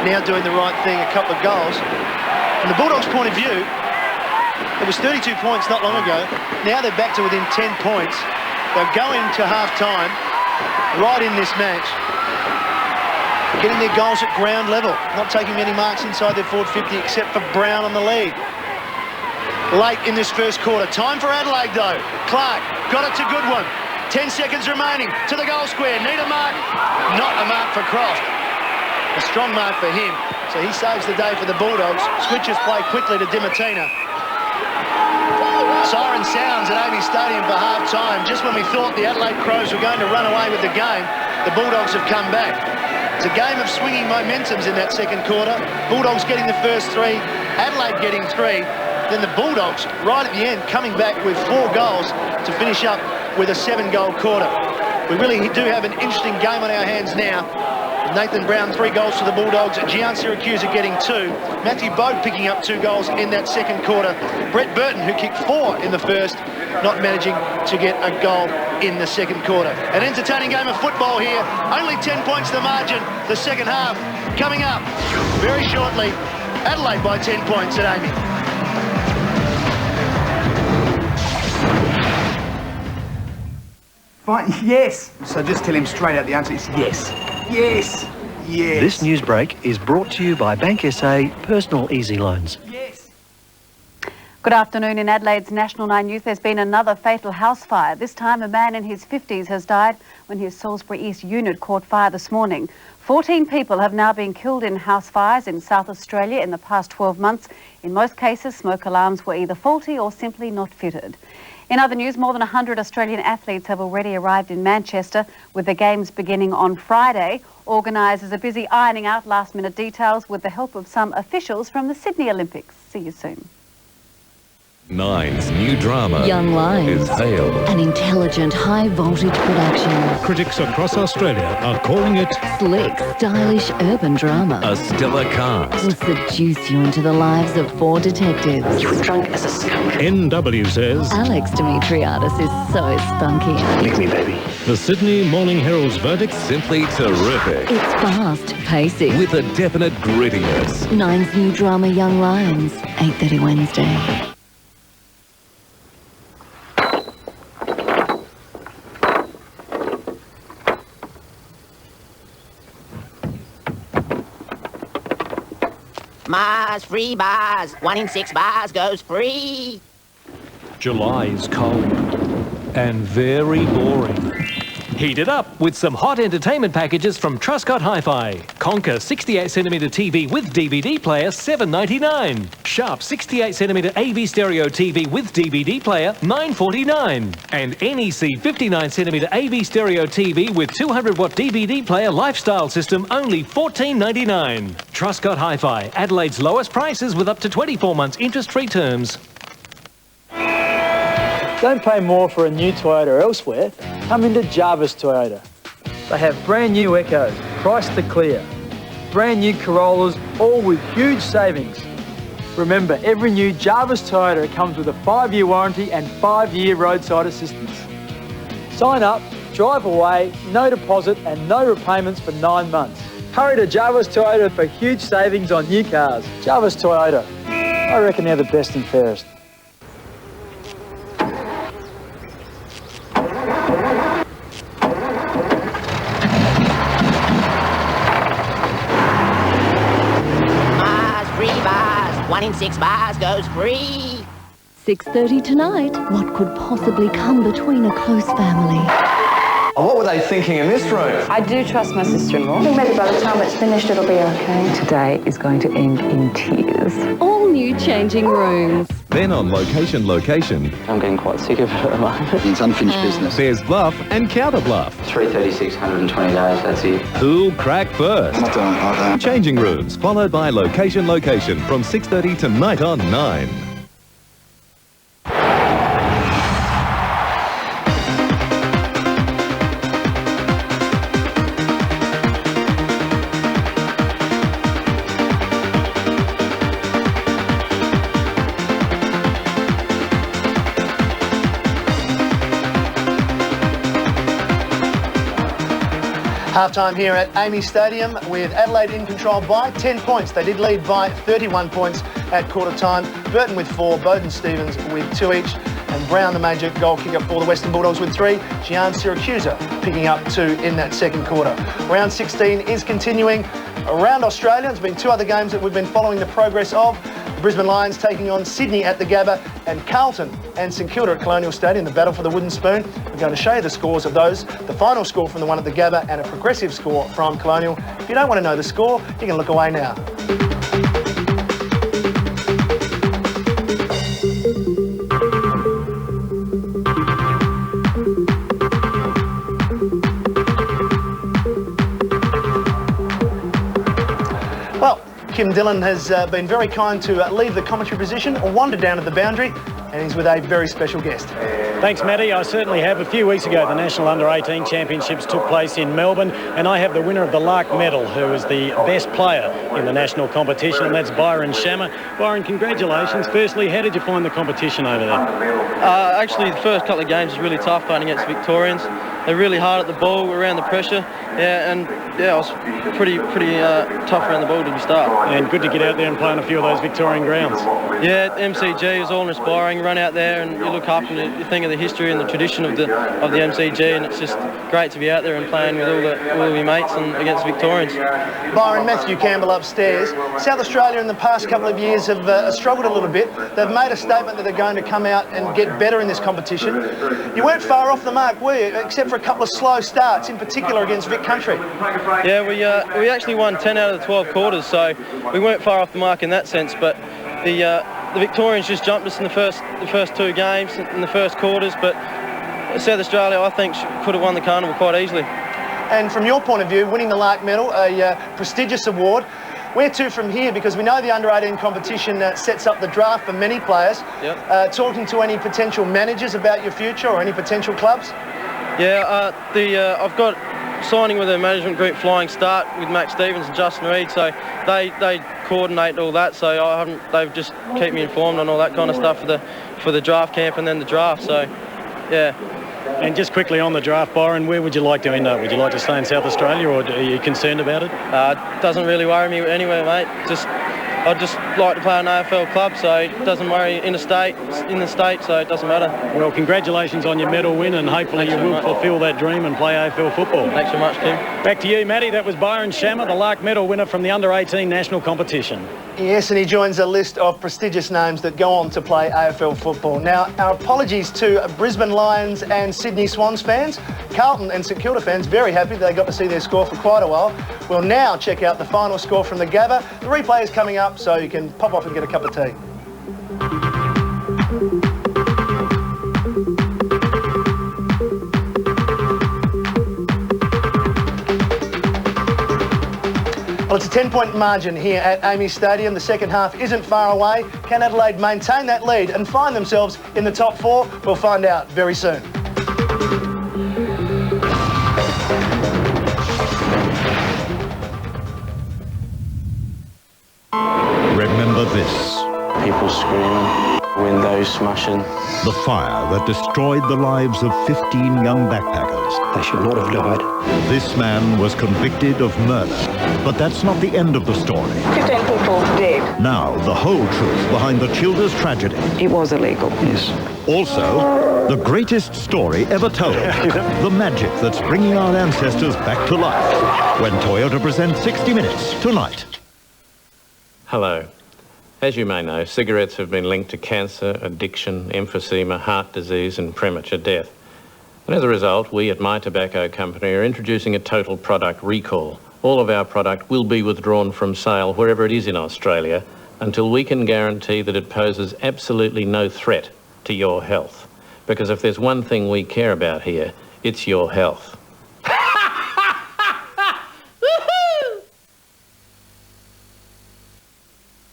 now doing the right thing, a couple of goals. From the Bulldogs' point of view, it was 32 points not long ago. Now they're back to within 10 points. They'll go into half-time right in this match, getting their goals at ground level, not taking many marks inside their forward 50 except for Brown on the lead. Late in this first quarter. Time for Adelaide, though. Clark got it to Goodwin. 10 seconds remaining to the goal square. Need a mark. Not a mark for Croft. A strong mark for him. So he saves the day for the Bulldogs. Switches play quickly to Dimatina. Siren sounds at Amy Stadium for half-time. Just when we thought the Adelaide Crows were going to run away with the game, the Bulldogs have come back. It's a game of swinging momentums in that second quarter. Bulldogs getting the first 3, Adelaide getting 3. Then the Bulldogs, right at the end, coming back with 4 goals to finish up with a 7-goal quarter. We really do have an interesting game on our hands now. Nathan Brown, 3 goals for the Bulldogs. Gian Siracusa getting 2. Matthew Bogue picking up 2 goals in that second quarter. Brett Burton, who kicked 4 in the first, not managing to get a goal in the second quarter. An entertaining game of football here. Only 10 points the margin. The second half coming up very shortly. Adelaide by 10 points at Amy. Fine, yes. So just tell him straight out the answer is yes. Yes. Yes. This news break is brought to you by Bank SA Personal Easy Loans. Good afternoon. In Adelaide's National 9 Youth, there's been another fatal house fire. This time a man in his 50s has died when his Salisbury East unit caught fire this morning. 14 people have now been killed in house fires in South Australia in the past 12 months. In most cases, smoke alarms were either faulty or simply not fitted. In other news, more than 100 Australian athletes have already arrived in Manchester, with the Games beginning on Friday. Organisers are busy ironing out last-minute details with the help of some officials from the Sydney Olympics. See you soon. Nine's new drama Young Lions is hailed. An intelligent, high-voltage production. Critics across Australia are calling it Slick, stylish urban drama. a stellar cast. Will seduce you into the lives of 4 detectives. You were drunk as a skunk. NW says Alex Dimitriadis is so spunky. Lick me, baby. The Sydney Morning Herald's verdict simply terrific. It's fast, pacey. With a definite grittiness. Nine's new drama Young Lions, 8:30 Wednesday. Mars, free bars. 1 in 6 bars goes free. July is cold and very boring. Heat it up with some hot entertainment packages from Truscott Hi-Fi. Conquer 68cm TV with DVD player, $7.99. Sharp 68cm AV stereo TV with DVD player, $9.49. And NEC 59cm AV stereo TV with 200-watt DVD player lifestyle system, only $14.99. Truscott Hi-Fi, Adelaide's lowest prices with up to 24 months interest-free terms. Don't pay more for a new Toyota elsewhere. Come into Jarvis Toyota. They have brand new Echoes, priced to clear. Brand new Corollas, all with huge savings. Remember, every new Jarvis Toyota comes with a 5-year warranty and 5-year roadside assistance. Sign up, drive away, no deposit and no repayments for 9 months. Hurry to Jarvis Toyota for huge savings on new cars. Jarvis Toyota. I reckon they're the best and fairest. Mars, free bars. 1 in 6 bars goes free. 6:30 tonight. What could possibly come between a close family? What were they thinking in this room? I do trust my sister-in-law. I think maybe by the time it's finished, it'll be okay. Today is going to end in tears. All new changing rooms. Then on Location. I'm getting quite sick of it at the moment. It's unfinished business. There's Bluff and Counter Bluff. 336, 120 days, that's it. Who'll crack first? Not doing it like that. Changing Rooms, followed by Location from 6:30 tonight on 9. Half-time here at Amy Stadium with Adelaide in control by 10 points. They did lead by 31 points at quarter time. Burton with 4, Bowden Stevens with 2 each, and Brown, the major goal kicker for the Western Bulldogs, with 3. Gian Syracusa picking up 2 in that second quarter. Round 16 is continuing around Australia. There's been 2 other games that we've been following the progress of. The Brisbane Lions taking on Sydney at the Gabba, and Carlton and St Kilda at Colonial Stadium, the battle for the wooden spoon. We're going to show you the scores of those, the final score from the one at the Gabba and a progressive score from Colonial. If you don't want to know the score, you can look away now. Well, Kim Dillon has been very kind to leave the commentary position or wander down to the boundary, and he's with a very special guest. Thanks, Matty. I certainly have. A few weeks ago, the National Under-18 Championships took place in Melbourne, and I have the winner of the Lark Medal, who is the best player in the national competition, and that's Byron Shammer. Byron, congratulations. Firstly, how did you find the competition over there? Actually, the first couple of games was really tough playing against Victorians. They're really hard at the ball, around the pressure. I was pretty tough around the ball to start. And good to get out there and play on a few of those Victorian grounds. Yeah, MCG was all inspiring. run out there and you look up and you think of the history and the tradition of the MCG, and it's just great to be out there and playing with all of your mates and against Victorians. Byron, Matthew Campbell upstairs. South Australia in the past couple of years have struggled a little bit. They've made a statement that they're going to come out and get better in this competition. You weren't far off the mark, were you? Except for a couple of slow starts, in particular against Vic Country. Yeah, we actually won 10 out of the 12 quarters, so we weren't far off the mark in that sense, but the Victorians just jumped us in the first two games in the first quarters, but South Australia, I think, could have won the carnival quite easily. And from your point of view, winning the Lark Medal, a prestigious award, where to from here? Because we know the under-18 competition sets up the draft for many players. Yep. Talking to any potential managers about your future or any potential clubs? Yeah, I've got signing with a management group Flying Start with Max Stevens and Justin Reid, so they coordinate all that, so they've just keep me informed on all that kind of stuff for the draft camp and then the draft, so yeah. And just quickly on the draft, Byron, where would you like to end up? Would you like to stay in South Australia, or are you concerned about it? Doesn't really worry me anywhere, mate. I'd just like to play an AFL club, so it doesn't worry in the state, so it doesn't matter. Well, congratulations on your medal win, and hopefully you will fulfil that dream and play AFL football. Thanks so much, Kim. Back to you, Matty. That was Byron Shammer, the Lark Medal winner from the under-18 national competition. Yes, and he joins a list of prestigious names that go on to play AFL football. Now, our apologies to Brisbane Lions and Sydney Swans fans. Carlton and St Kilda fans very happy they got to see their score for quite a while. We'll now check out the final score from the Gabba. The replay is coming up, so you can pop off and get a cup of tea. Well, it's a 10-point margin here at Amy Stadium. The second half isn't far away. Can Adelaide maintain that lead and find themselves in the top four? We'll find out very soon. Remember this. People screaming, windows smashing. The fire that destroyed the lives of 15 young backpackers. They should not have died. This man was convicted of murder. But that's not the end of the story. 15 people dead. Now, the whole truth behind the Childers tragedy. It was illegal. Yes. Also, the greatest story ever told. The magic that's bringing our ancestors back to life. When Toyota presents 60 Minutes tonight. Hello. As you may know, cigarettes have been linked to cancer, addiction, emphysema, heart disease and premature death. And as a result, we at My Tobacco Company are introducing a total product recall. All of our product will be withdrawn from sale wherever it is in Australia until we can guarantee that it poses absolutely no threat to your health. Because if there's one thing we care about here, it's your health.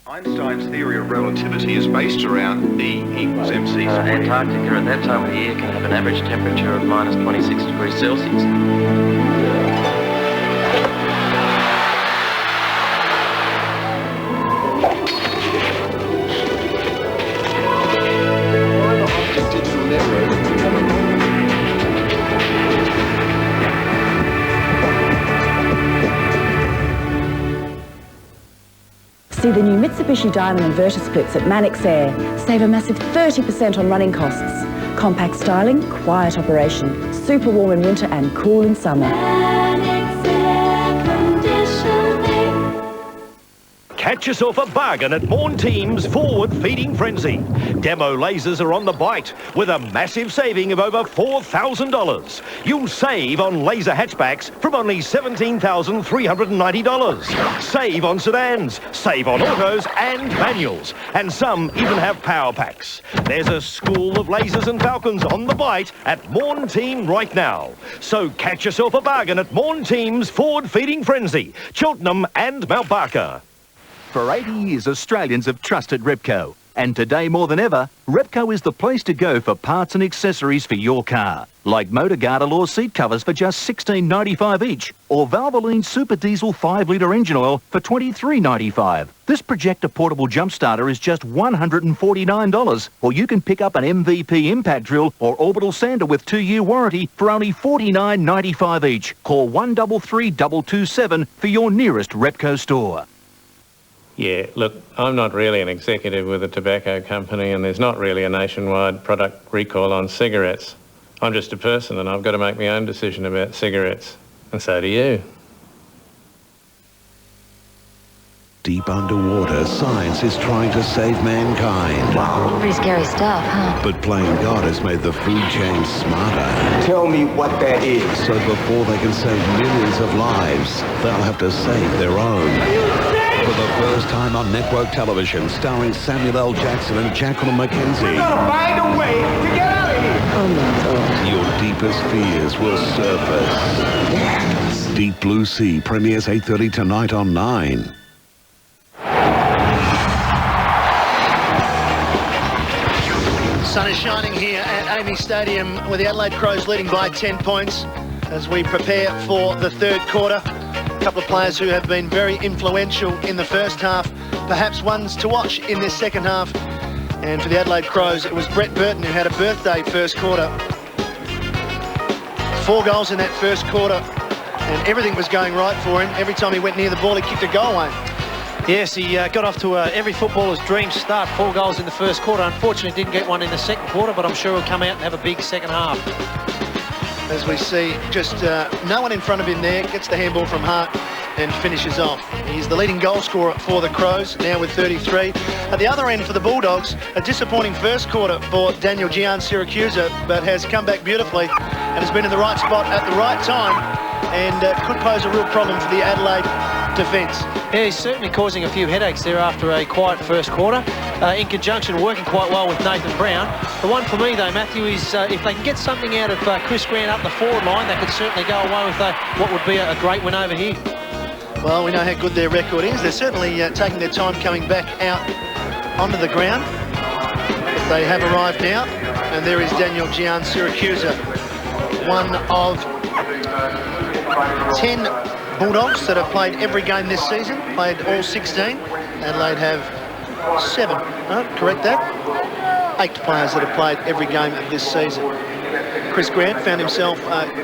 Einstein's theory of relativity is based around E equals mc squared. Antarctica at that time of the year can have an average temperature of minus 26 degrees Celsius. See the new Mitsubishi Diamond inverter splits at Manix Air. Save a massive 30% on running costs. Compact styling, quiet operation. Super warm in winter and cool in summer. Catch yourself a bargain at Morn Team's Forward Feeding Frenzy. Demo lasers are on the bite with a massive saving of over $4,000. You'll save on laser hatchbacks from only $17,390. Save on sedans, save on autos and manuals. And some even have power packs. There's a school of lasers and falcons on the bite at Morn Team right now. So catch yourself a bargain at Morn Team's Forward Feeding Frenzy, Cheltenham and Mount Barker. For 80 years, Australians have trusted Repco. And today, more than ever, Repco is the place to go for parts and accessories for your car. Like motor guard or seat covers for just $16.95 each. Or Valvoline Super Diesel 5-litre engine oil for $23.95. This projector portable jump starter is just $149. Or you can pick up an MVP impact drill or orbital sander with 2-year warranty for only $49.95 each. Call 133 227 for your nearest Repco store. Yeah, look, I'm not really an executive with a tobacco company, and there's not really a nationwide product recall on cigarettes. I'm just a person, and I've got to make my own decision about cigarettes. And so do you. Deep underwater, science is trying to save mankind. Pretty scary stuff, huh? But playing God has made the food chain smarter. Tell me what that is. So before they can save millions of lives, they'll have to save their own. For the first time on network television, starring Samuel L. Jackson and Jacqueline McKenzie. We're gonna find a way to get out of here. Oh my God. Your deepest fears will surface. Yes. Deep Blue Sea premieres 8:30 tonight on 9. Sun is shining here at Amy Stadium with the Adelaide Crows leading by 10 points as we prepare for the third quarter. A couple of players who have been very influential in the first half, perhaps ones to watch in this second half. And for the Adelaide Crows, it was Brett Burton who had a birthday first quarter. 4 goals in that first quarter, and everything was going right for him. Every time he went near the ball, he kicked a goal away. Yes, he got off to every footballer's dream start. 4 goals in the first quarter. Unfortunately, didn't get one in the second quarter, but I'm sure he'll come out and have a big second half. As we see, just no one in front of him there, gets the handball from Hart and finishes off. He's the leading goal scorer for the Crows, now with 33. At the other end for the Bulldogs, a disappointing first quarter for Daniel Giansiracusa, but has come back beautifully and has been in the right spot at the right time and could pose a real problem for the Adelaide defence. Yeah, he's certainly causing a few headaches there after a quiet first quarter. In conjunction, working quite well with Nathan Brown. The one for me, though, Matthew, is if they can get something out of Chris Grant up the forward line, they could certainly go away with what would be a great win over here. Well, we know how good their record is. They're certainly taking their time coming back out onto the ground. They have arrived now, and there is Daniel Giansiracusa, one of 10 Bulldogs that have played every game this season, played all 16. Adelaide have 7. No, correct that. 8 players that have played every game of this season. Chris Grant found himself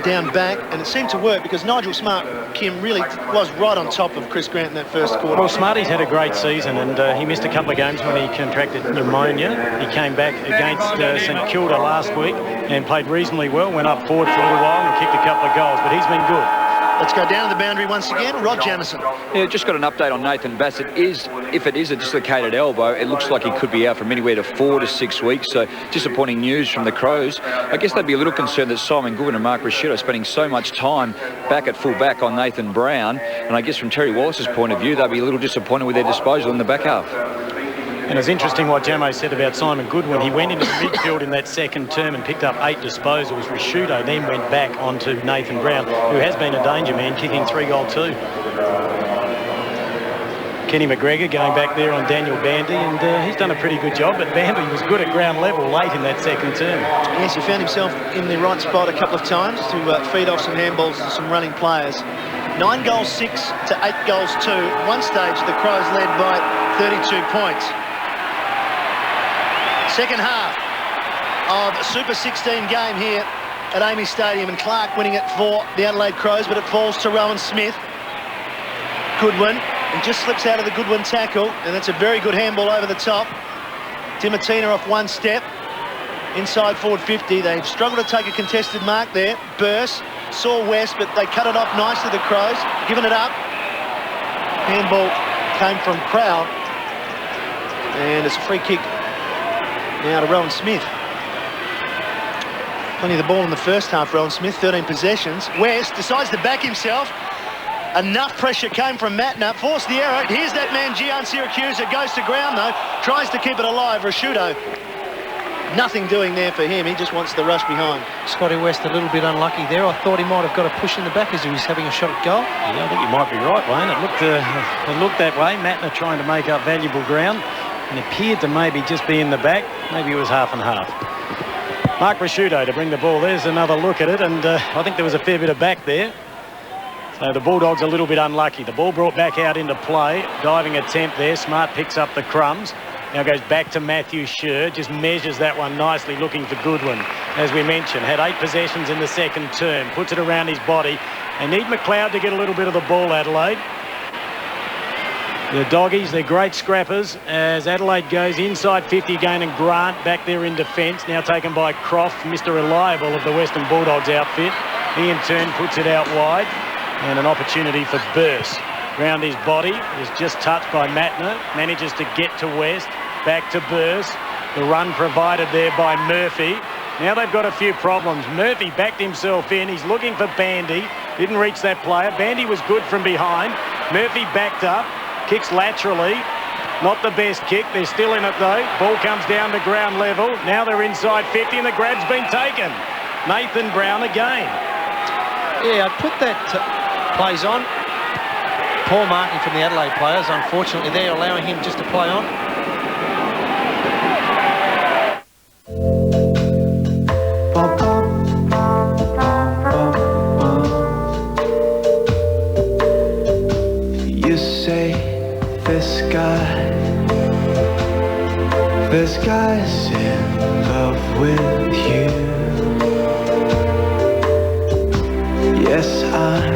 down back, and it seemed to work because Nigel Smart, Kim, really was right on top of Chris Grant in that first quarter. Well, Smarty's had a great season, and he missed a couple of games when he contracted pneumonia. He came back against St Kilda last week and played reasonably well, went up forward for a little while and kicked a couple of goals, but he's been good. Let's go down to the boundary once again. Rod Jamieson. Yeah, just got an update on Nathan Bassett. If it is a dislocated elbow, it looks like he could be out from anywhere to 4 to 6 weeks. So disappointing news from the Crows. I guess they'd be a little concerned that Simon Goodwin and Mark Rashido are spending so much time back at full back on Nathan Brown. And I guess from Terry Wallace's point of view, they'd be a little disappointed with their disposal in the back half. And it's interesting what Jamo said about Simon Goodwin. He went into the midfield in that second term and picked up 8 disposals. Rashido then went back onto Nathan Brown, who has been a danger man, kicking 3-goal too. Kenny McGregor going back there on Daniel Bandy, and he's done a pretty good job, but Bandy was good at ground level late in that second term. Yes, he found himself in the right spot a couple of times to feed off some handballs to some running players. 9 goals 6 to 8 goals 2. At one stage, the Crows led by 32 points. Second half of a Super 16 game here at Amy Stadium, and Clark winning it for the Adelaide Crows, but it falls to Rowan Smith. Goodwin, he just slips out of the Goodwin tackle, and that's a very good handball over the top. Dimatina off one step, inside forward 50. They've struggled to take a contested mark there. Burse saw West, but they cut it off nicely, the Crows, giving it up. Handball came from Crowell, and it's a free kick now to Rowan Smith. Plenty of the ball in the first half, Rowan Smith, 13 possessions. West decides to back himself. Enough pressure came from Matner, forced the error. Here's that man, Giansiracusa, goes to ground though, tries to keep it alive. Rashido, nothing doing there for him. He just wants the rush behind. Scotty West a little bit unlucky there. I thought he might have got a push in the back as he was having a shot at goal. Yeah, I think you might be right, Wayne. It looked that way. Matner trying to make up valuable ground, and appeared to maybe just be in the back. Maybe it was half and half. Mark Rashido to bring the ball. There's another look at it, and I think there was a fair bit of back there. So the Bulldogs a little bit unlucky. The ball brought back out into play. Diving attempt there. Smart picks up the crumbs. Now goes back to Matthew Scher. Just measures that one nicely, looking for Goodwin. As we mentioned, had 8 possessions in the second term. Puts it around his body. They need McLeod to get a little bit of the ball, Adelaide. The Doggies, they're great scrappers as Adelaide goes inside 50 again, and Grant back there in defence, now taken by Croft, Mr. Reliable of the Western Bulldogs outfit. He in turn puts it out wide, and an opportunity for Burse. Round his body, is just touched by Matner, manages to get to West, back to Burse. The run provided there by Murphy. Now they've got a few problems. Murphy backed himself in, he's looking for Bandy, didn't reach that player. Bandy was good from behind. Murphy backed up. Kicks laterally, not the best kick. They're still in it though. Ball comes down to ground level. Now they're inside 50 and the grab's been taken. Nathan Brown again. Yeah, I'd put that plays on. Poor marking from the Adelaide players. Unfortunately, they're allowing him just to play on. You say this guy's in love with you. Yes, I'm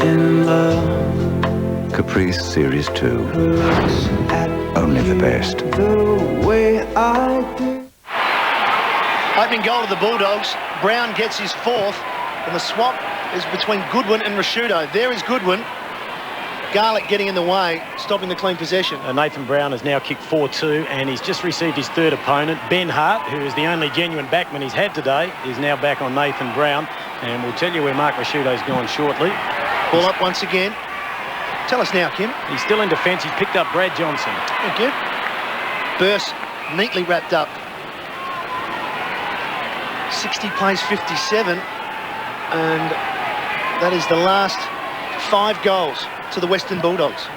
in love. Caprice Series 2. Only the best. The way I do. Opening goal of the Bulldogs. Brown gets his fourth, and the swap is between Goodwin and Rashudo. There is Goodwin. Garlick getting in the way, stopping the clean possession. Nathan Brown has now kicked 4-2, and he's just received his third opponent. Ben Hart, who is the only genuine backman he's had today, is now back on Nathan Brown, and we'll tell you where Mark Rashudo's gone shortly. Ball up once again. Tell us now, Kim. He's still in defence. He's picked up Brad Johnson. Thank you. Burse neatly wrapped up. 60 plays 57, and that is the last 5 goals to the Western Bulldogs.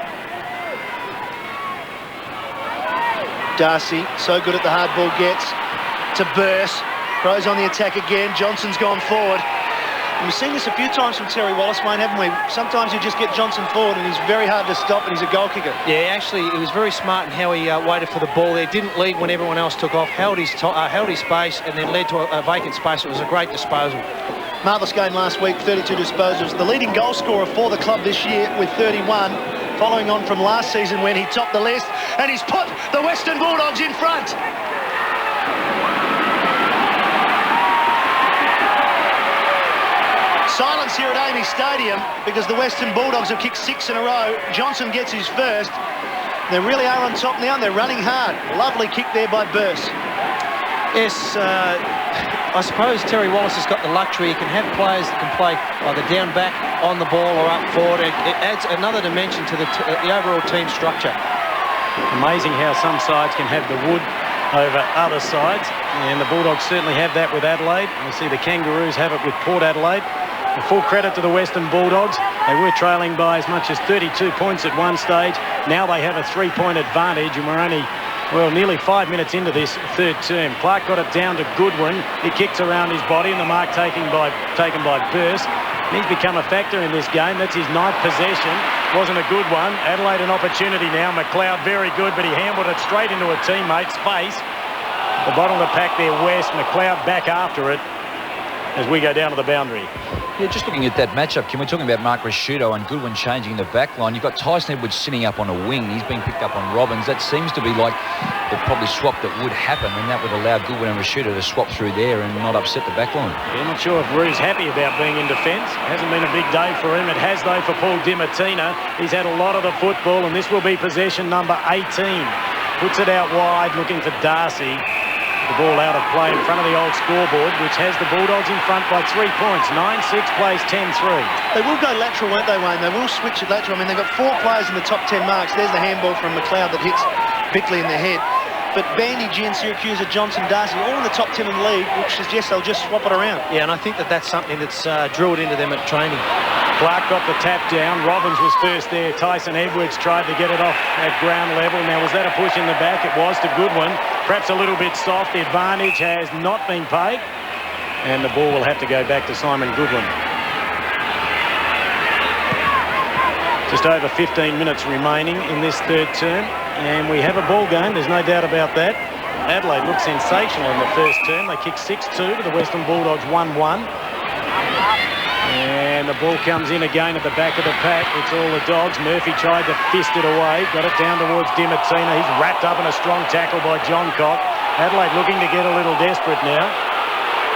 Darcy, so good at the hard ball, gets to Burse. Crows on the attack again. Johnson's gone forward. And we've seen this a few times from Terry Wallace, Wayne, haven't we? Sometimes you just get Johnson forward and he's very hard to stop, and he's a goal kicker. Yeah, actually, it was very smart in how he waited for the ball there. Didn't lead when everyone else took off. Held his space and then led to a vacant space. It was a great disposal. Marvellous game last week, 32 disposals. The leading goal scorer for the club this year with 31, following on from last season when he topped the list, and he's put the Western Bulldogs in front. Silence here at Amy Stadium because the Western Bulldogs have kicked 6 in a row. Johnson gets his first. They really are on top now, and they're running hard. Lovely kick there by Burse. Yes, I suppose Terry Wallace has got the luxury. He can have players that can play either down back, on the ball, or up forward. It adds another dimension to the overall team structure. Amazing how some sides can have the wood over other sides, and the Bulldogs certainly have that with Adelaide. We see the Kangaroos have it with Port Adelaide. And full credit to the Western Bulldogs. They were trailing by as much as 32 points at one stage. Now they have a 3-point advantage, and we're only, well, nearly 5 minutes into this third term. Clark got it down to Goodwin. He kicked around his body, and the mark taken by Burse. He's become a factor in this game. That's his 9th possession. Wasn't a good one. Adelaide an opportunity now. McLeod very good, but he handled it straight into a teammate's face. The bottom of the pack there, West. McLeod back after it as we go down to the boundary. Yeah, just looking at that matchup, Kim, we're talking about Mark Rashudo and Goodwin changing the back line. You've got Tyson Edwards sitting up on a wing. He's been picked up on Robbins. That seems to be like the probably swap that would happen, and that would allow Goodwin and Rashudo to swap through there and not upset the back line. Yeah, not sure if Rue's happy about being in defence. Hasn't been a big day for him. It has, though, for Paul Dimartina. He's had a lot of the football, and this will be possession number 18. Puts it out wide, looking for Darcy. The ball out of play in front of the old scoreboard, which has the Bulldogs in front by 3 points. 9-6 plays 10-3. They will go lateral, won't they, Wayne? They will switch it lateral. I mean, they've got 4 players in the top 10 marks. There's the handball from McLeod that hits Bickley in the head. But Bandy, Gin, Syracuse, Johnson, Darcy, all in the top 10 in the league, which suggests they'll just swap it around. Yeah, and I think that's something that's drilled into them at training. Clark got the tap down. Robbins was first there. Tyson Edwards tried to get it off at ground level. Now, was that a push in the back? It was to Goodwin. Perhaps a little bit soft. The advantage has not been paid. And the ball will have to go back to Simon Goodwin. Just over 15 minutes remaining in this third term. And we have a ball game. There's no doubt about that. Adelaide looked sensational in the first term. They kicked 6-2 to the Western Bulldogs 1-1. And the ball comes in again at the back of the pack. It's all the Dogs. Murphy tried to fist it away. Got it down towards Dimartina. He's wrapped up in a strong tackle by John Cock. Adelaide looking to get a little desperate now.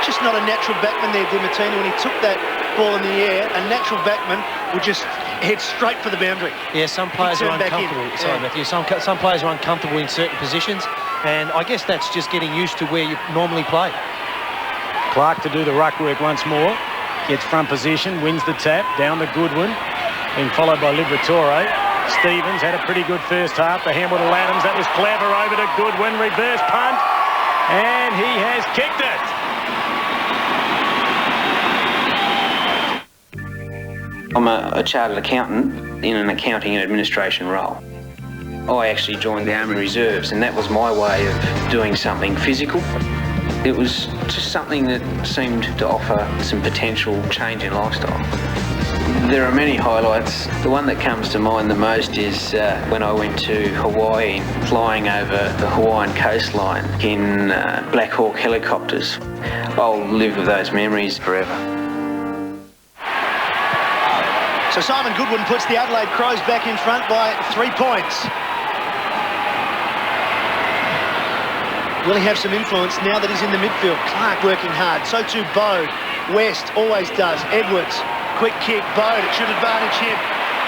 Just not a natural backman there, Dimartina. When he took that ball in the air, a natural backman would just head straight for the boundary. Yeah, some players are uncomfortable. Sorry, Matthew. Some players are uncomfortable in certain positions, and I guess that's just getting used to where you normally play. Clark to do the ruck work once more. Gets front position, wins the tap, down to Goodwin, being followed by Liberatore. Stevens had a pretty good first half. The handball to Laddams, that was clever, over to Goodwin, reverse punt, and he has kicked it. I'm a chartered accountant in an accounting and administration role. I actually joined the Army Reserves, and that was my way of doing something physical. It was just something that seemed to offer some potential change in lifestyle. There are many highlights. The one that comes to mind the most is when I went to Hawaii, flying over the Hawaiian coastline in Black Hawk helicopters. I'll live with those memories forever. So Simon Goodwin puts the Adelaide Crows back in front by 3 points. Will he have some influence now that he's in the midfield? Clark working hard, so too Bode. West always does. Edwards, quick kick, Bode, it should advantage him.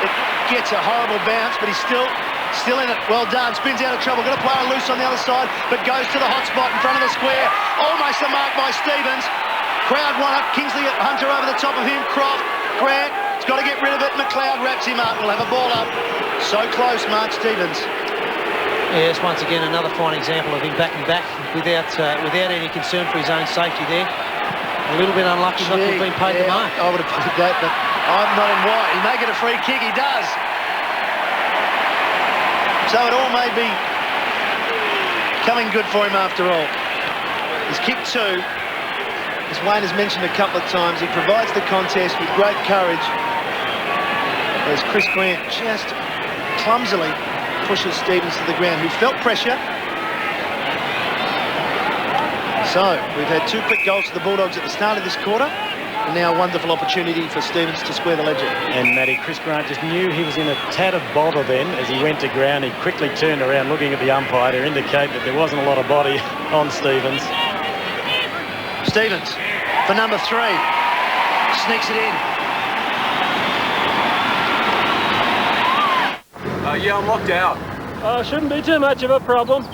It gets a horrible bounce, but he's still in it. Well done, spins out of trouble. Got a player loose on the other side, but goes to the hot spot in front of the square. Almost a mark by Stevens. Crowd want it. Kingsley Hunter over the top of him. Croft, Grant, he's got to get rid of it. McLeod wraps him up. We'll have a ball up. So close, Mark Stevens. Yes, once again, another fine example of him backing back without any concern for his own safety there. A little bit unlucky not to have been paid the mark. I would have paid that, but I'm not in white. He may get a free kick, he does. So it all may be coming good for him after all. He's kicked 2. As Wayne has mentioned a couple of times, he provides the contest with great courage. As Chris Grant just clumsily pushes Stevens to the ground, who felt pressure. So, we've had 2 quick goals to the Bulldogs at the start of this quarter, and now a wonderful opportunity for Stevens to square the ledger. And Matty, Chris Grant just knew he was in a tad of bother then. As he went to ground, he quickly turned around looking at the umpire to indicate that there wasn't a lot of body on Stevens. Stevens for number 3. Sneaks it in. Yeah, I'm locked out. Shouldn't be too much of a problem.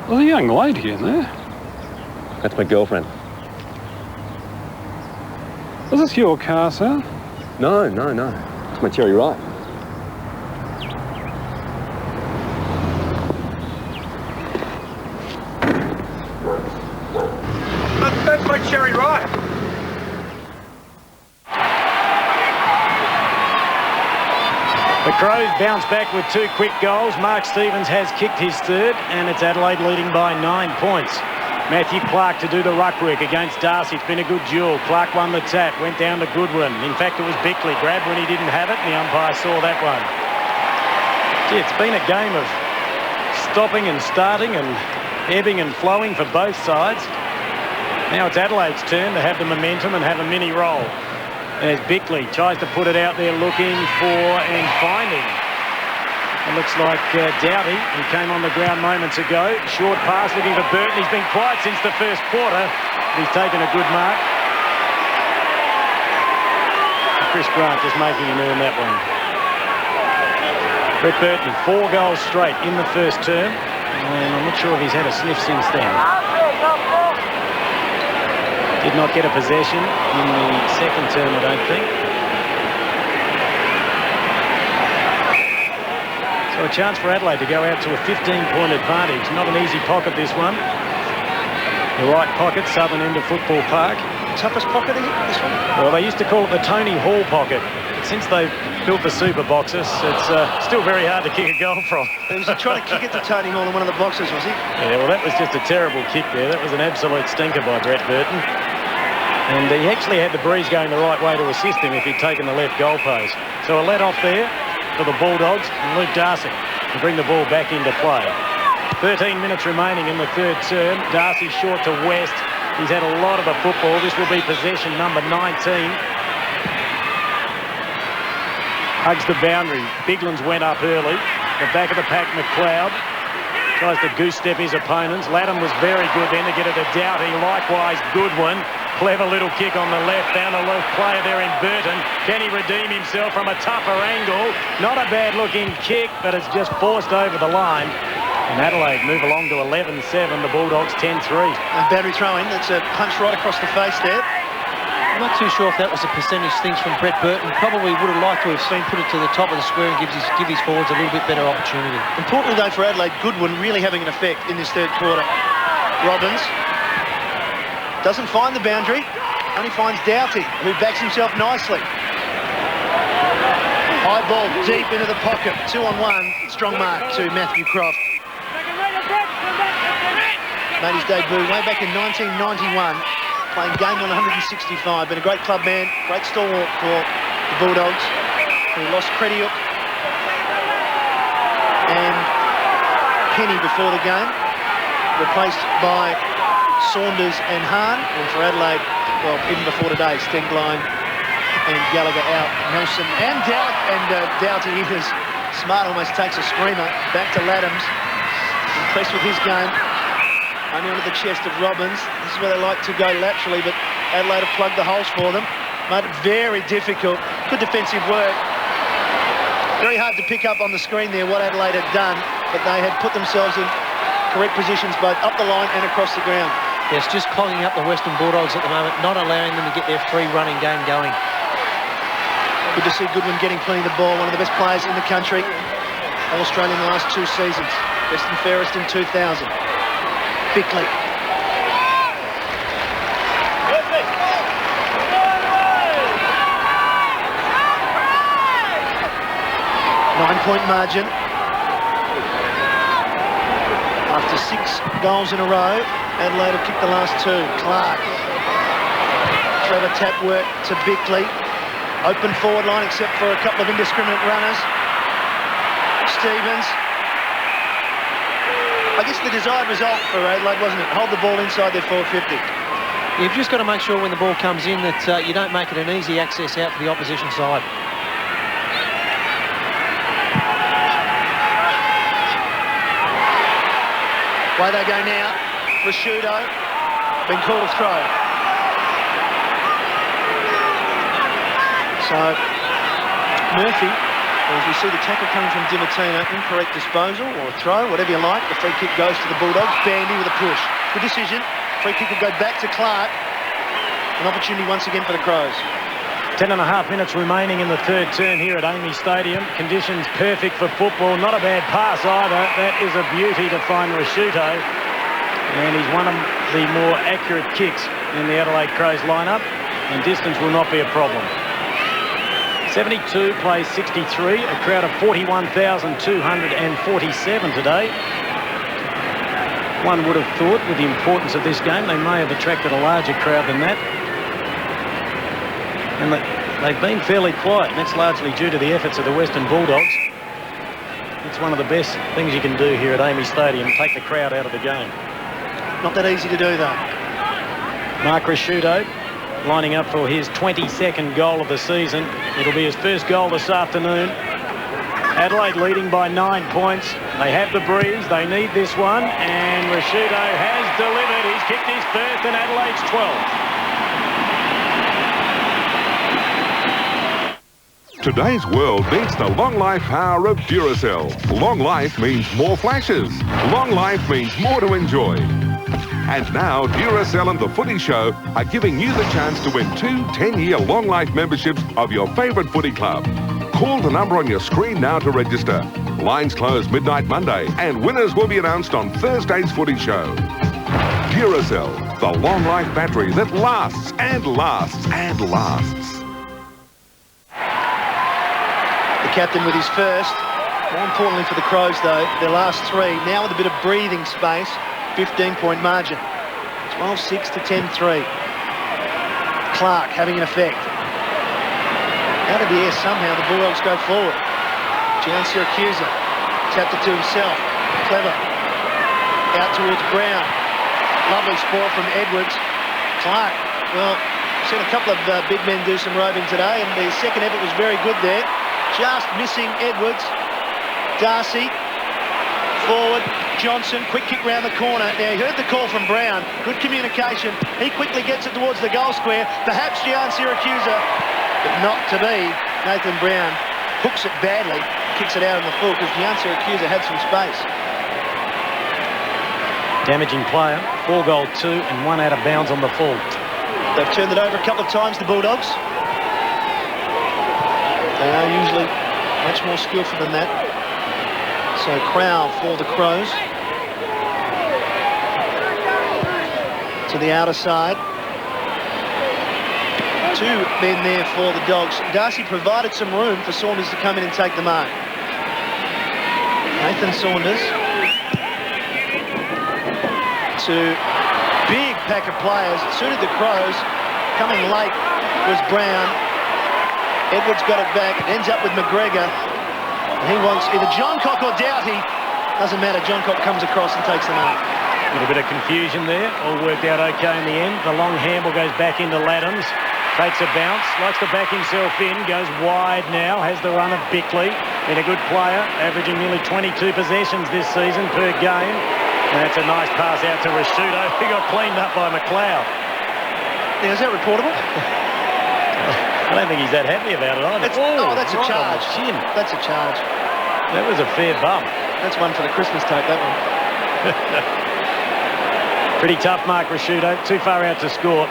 There's a young lady in there. That's my girlfriend. Is this your car, sir? No. It's my Cherry Ripe. That's my Cherry Ripe. The Crows bounce back with 2 quick goals. Mark Stevens has kicked his 3rd, and it's Adelaide leading by 9 points. Matthew Clark to do the ruck work against Darcy. It's been a good duel. Clark won the tap, went down to Goodwin. In fact, it was Bickley. Grabbed when he didn't have it, and the umpire saw that one. Gee, it's been a game of stopping and starting and ebbing and flowing for both sides. Now it's Adelaide's turn to have the momentum and have a mini roll. There's Bickley, tries to put it out there, looking for and finding. It looks like Doughty, who came on the ground moments ago. Short pass, looking for Burton. He's been quiet since the first quarter. He's taken a good mark. Chris Grant just making him earn that one. Brett Burton, 4 goals straight in the first term. And I'm not sure if he's had a sniff since then. Did not get a possession in the second term, I don't think. So a chance for Adelaide to go out to a 15-point advantage. Not an easy pocket, this one. The right pocket, southern end of Football Park. Toughest pocket, this one? Well, they used to call it the Tony Hall pocket. Since they've built the super boxes, it's still very hard to kick a goal from. He was trying to kick it to Tony Hall in one of the boxes, was he? Yeah, well, that was just a terrible kick there. That was an absolute stinker by Brett Burton. And he actually had the breeze going the right way to assist him if he'd taken the left goal post. So a let off there for the Bulldogs, and Luke Darcy to bring the ball back into play. 13 minutes remaining in the third term. Darcy short to West. He's had a lot of the football. This will be possession number 19. Hugs the boundary. Biglan's went up early. The back of the pack, McLeod tries to goose step his opponents. Latham was very good then to get it to Doughty. Likewise, Goodwin. Clever little kick on the left. Found a left player there in Burton. Can he redeem himself from a tougher angle? Not a bad looking kick, but it's just forced over the line. And Adelaide move along to 11-7. The Bulldogs 10-3. Boundary throw in. That's a punch right across the face there. I'm not too sure if that was a percentage thing from Brett Burton. Probably would have liked to have seen put it to the top of the square and give his forwards a little bit better opportunity. Importantly, though, for Adelaide, Goodwin really having an effect in this third quarter. Robbins doesn't find the boundary, only finds Doughty, who backs himself nicely. High ball deep into the pocket. 2-on-1. Strong mark to Matthew Croft. Made his debut way back in 1991. Playing game on 165, been a great club man, great stalwart for the Bulldogs. He lost Crediuk and Penny before the game, replaced by Saunders and Hahn. And for Adelaide, well, even before today, Stenglein and Gallagher out, Nelson and Doughty is smart, almost takes a screamer. Back to Laddams, impressed with his game. Only onto the chest of Robbins. This is where they like to go laterally, but Adelaide have plugged the holes for them. Made it very difficult. Good defensive work. Very hard to pick up on the screen there what Adelaide had done, but they had put themselves in correct positions both up the line and across the ground. Yes, just clogging up the Western Bulldogs at the moment, not allowing them to get their free running game going. Good to see Goodwin getting plenty of the ball, one of the best players in the country. All-Australian the last 2 seasons. Best and fairest in 2000. Bickley. 9-point margin. After 6 goals in a row, Adelaide have kicked the last 2. Clark. Clever tap work to Bickley. Open forward line except for a couple of indiscriminate runners. Stevens. I guess the desired result for Adelaide, wasn't it? Hold the ball inside their 450. You've just got to make sure when the ball comes in that you don't make it an easy access out for the opposition side. Way they go now. Rashudo. Been called a throw. So, Murphy, as we see the tackle coming from Dimartino, incorrect disposal or a throw, whatever you like. The free kick goes to the Bulldogs. Bandy with a push. Good decision. Free kick will go back to Clark. An opportunity once again for the Crows. 10.5 minutes remaining in the third term here at Amy Stadium. Conditions perfect for football. Not a bad pass either. That is a beauty to find Rashuto. And he's one of the more accurate kicks in the Adelaide Crows lineup. And distance will not be a problem. 72 plays 63, a crowd of 41,247 today. One would have thought with the importance of this game they may have attracted a larger crowd than that. And they've been fairly quiet, and that's largely due to the efforts of the Western Bulldogs. It's one of the best things you can do here at Amy Stadium, take the crowd out of the game. Not that easy to do though. Mark Rashuto lining up for his 22nd goal of the season. It'll be his first goal this afternoon. Adelaide leading by 9 points. They have the breeze. They need this one. And Rashuto has delivered. He's kicked his first and Adelaide's 12. Today's world needs the long life power of Duracell. Long life means more flashes. Long life means more to enjoy. And now, Duracell and The Footy Show are giving you the chance to win 2 10-year long life memberships of your favourite footy club. Call the number on your screen now to register. Lines close midnight Monday and winners will be announced on Thursday's Footy Show. Duracell, the long life battery that lasts and lasts and lasts. The captain with his first. More importantly for the Crows though, their last 3, now with a bit of breathing space. 15-point margin. 12-6 to 10-3. Clark having an effect. Out of the air somehow, the Bulldogs go forward. Gian Siracusa tapped it to himself. Clever. out towards Brown. Lovely spoil from Edwards. Clark, well, seen a couple of big men do some roving today, and the second effort was very good there. Just missing Edwards. Darcy, forward. Johnson, quick kick round the corner. Now, he heard the call from Brown. Good communication. He quickly gets it towards the goal square. Perhaps Gian Siracusa, but not to be. Nathan Brown hooks it badly, kicks it out in the full because Gian Siracusa had some space. Damaging player, 4-goal 2 and 1 out of bounds on the full. They've turned it over a couple of times, the Bulldogs. They are usually much more skillful than that. So Crowell for the Crows. To the outer side. 2 men there for the Dogs. Darcy provided some room for Saunders to come in and take the mark. Nathan Saunders. To big pack of players. It suited the Crows. Coming late was Brown. Edwards got it back. It ends up with McGregor. And he wants either John Cock or Doughty. Doesn't matter. John Cock comes across and takes the mark. A little bit of confusion there. All worked out okay in the end. The long handball goes back into Laddams. Takes a bounce. Likes to back himself in. Goes wide now. Has the run of Bickley. Been a good player. Averaging nearly 22 possessions this season per game. And that's a nice pass out to Rashudo. He got cleaned up by McLeod. Now, is that reportable? I don't think he's that happy about it either. That's a charge. That's a charge. That was a fair bump. That's one for the Christmas tape, that one. Pretty tough mark, Rashudo. Too far out to score.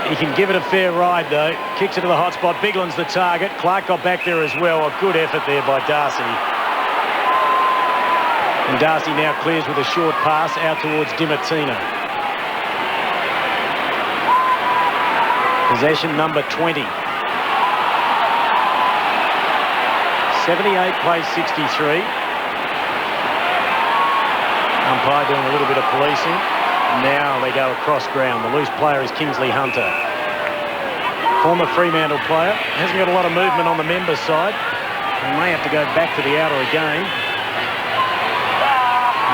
He can give it a fair ride, though. Kicks it to the hot spot. Bigland's the target. Clark got back there as well. A good effort there by Darcy. And Darcy now clears with a short pass out towards Dimartino. Possession number 20. 78 plays 63. Umpire doing a little bit of policing. Now they go across ground. The loose player is Kingsley Hunter. Former Fremantle player. Hasn't got a lot of movement on the members' side. He may have to go back to the outer again.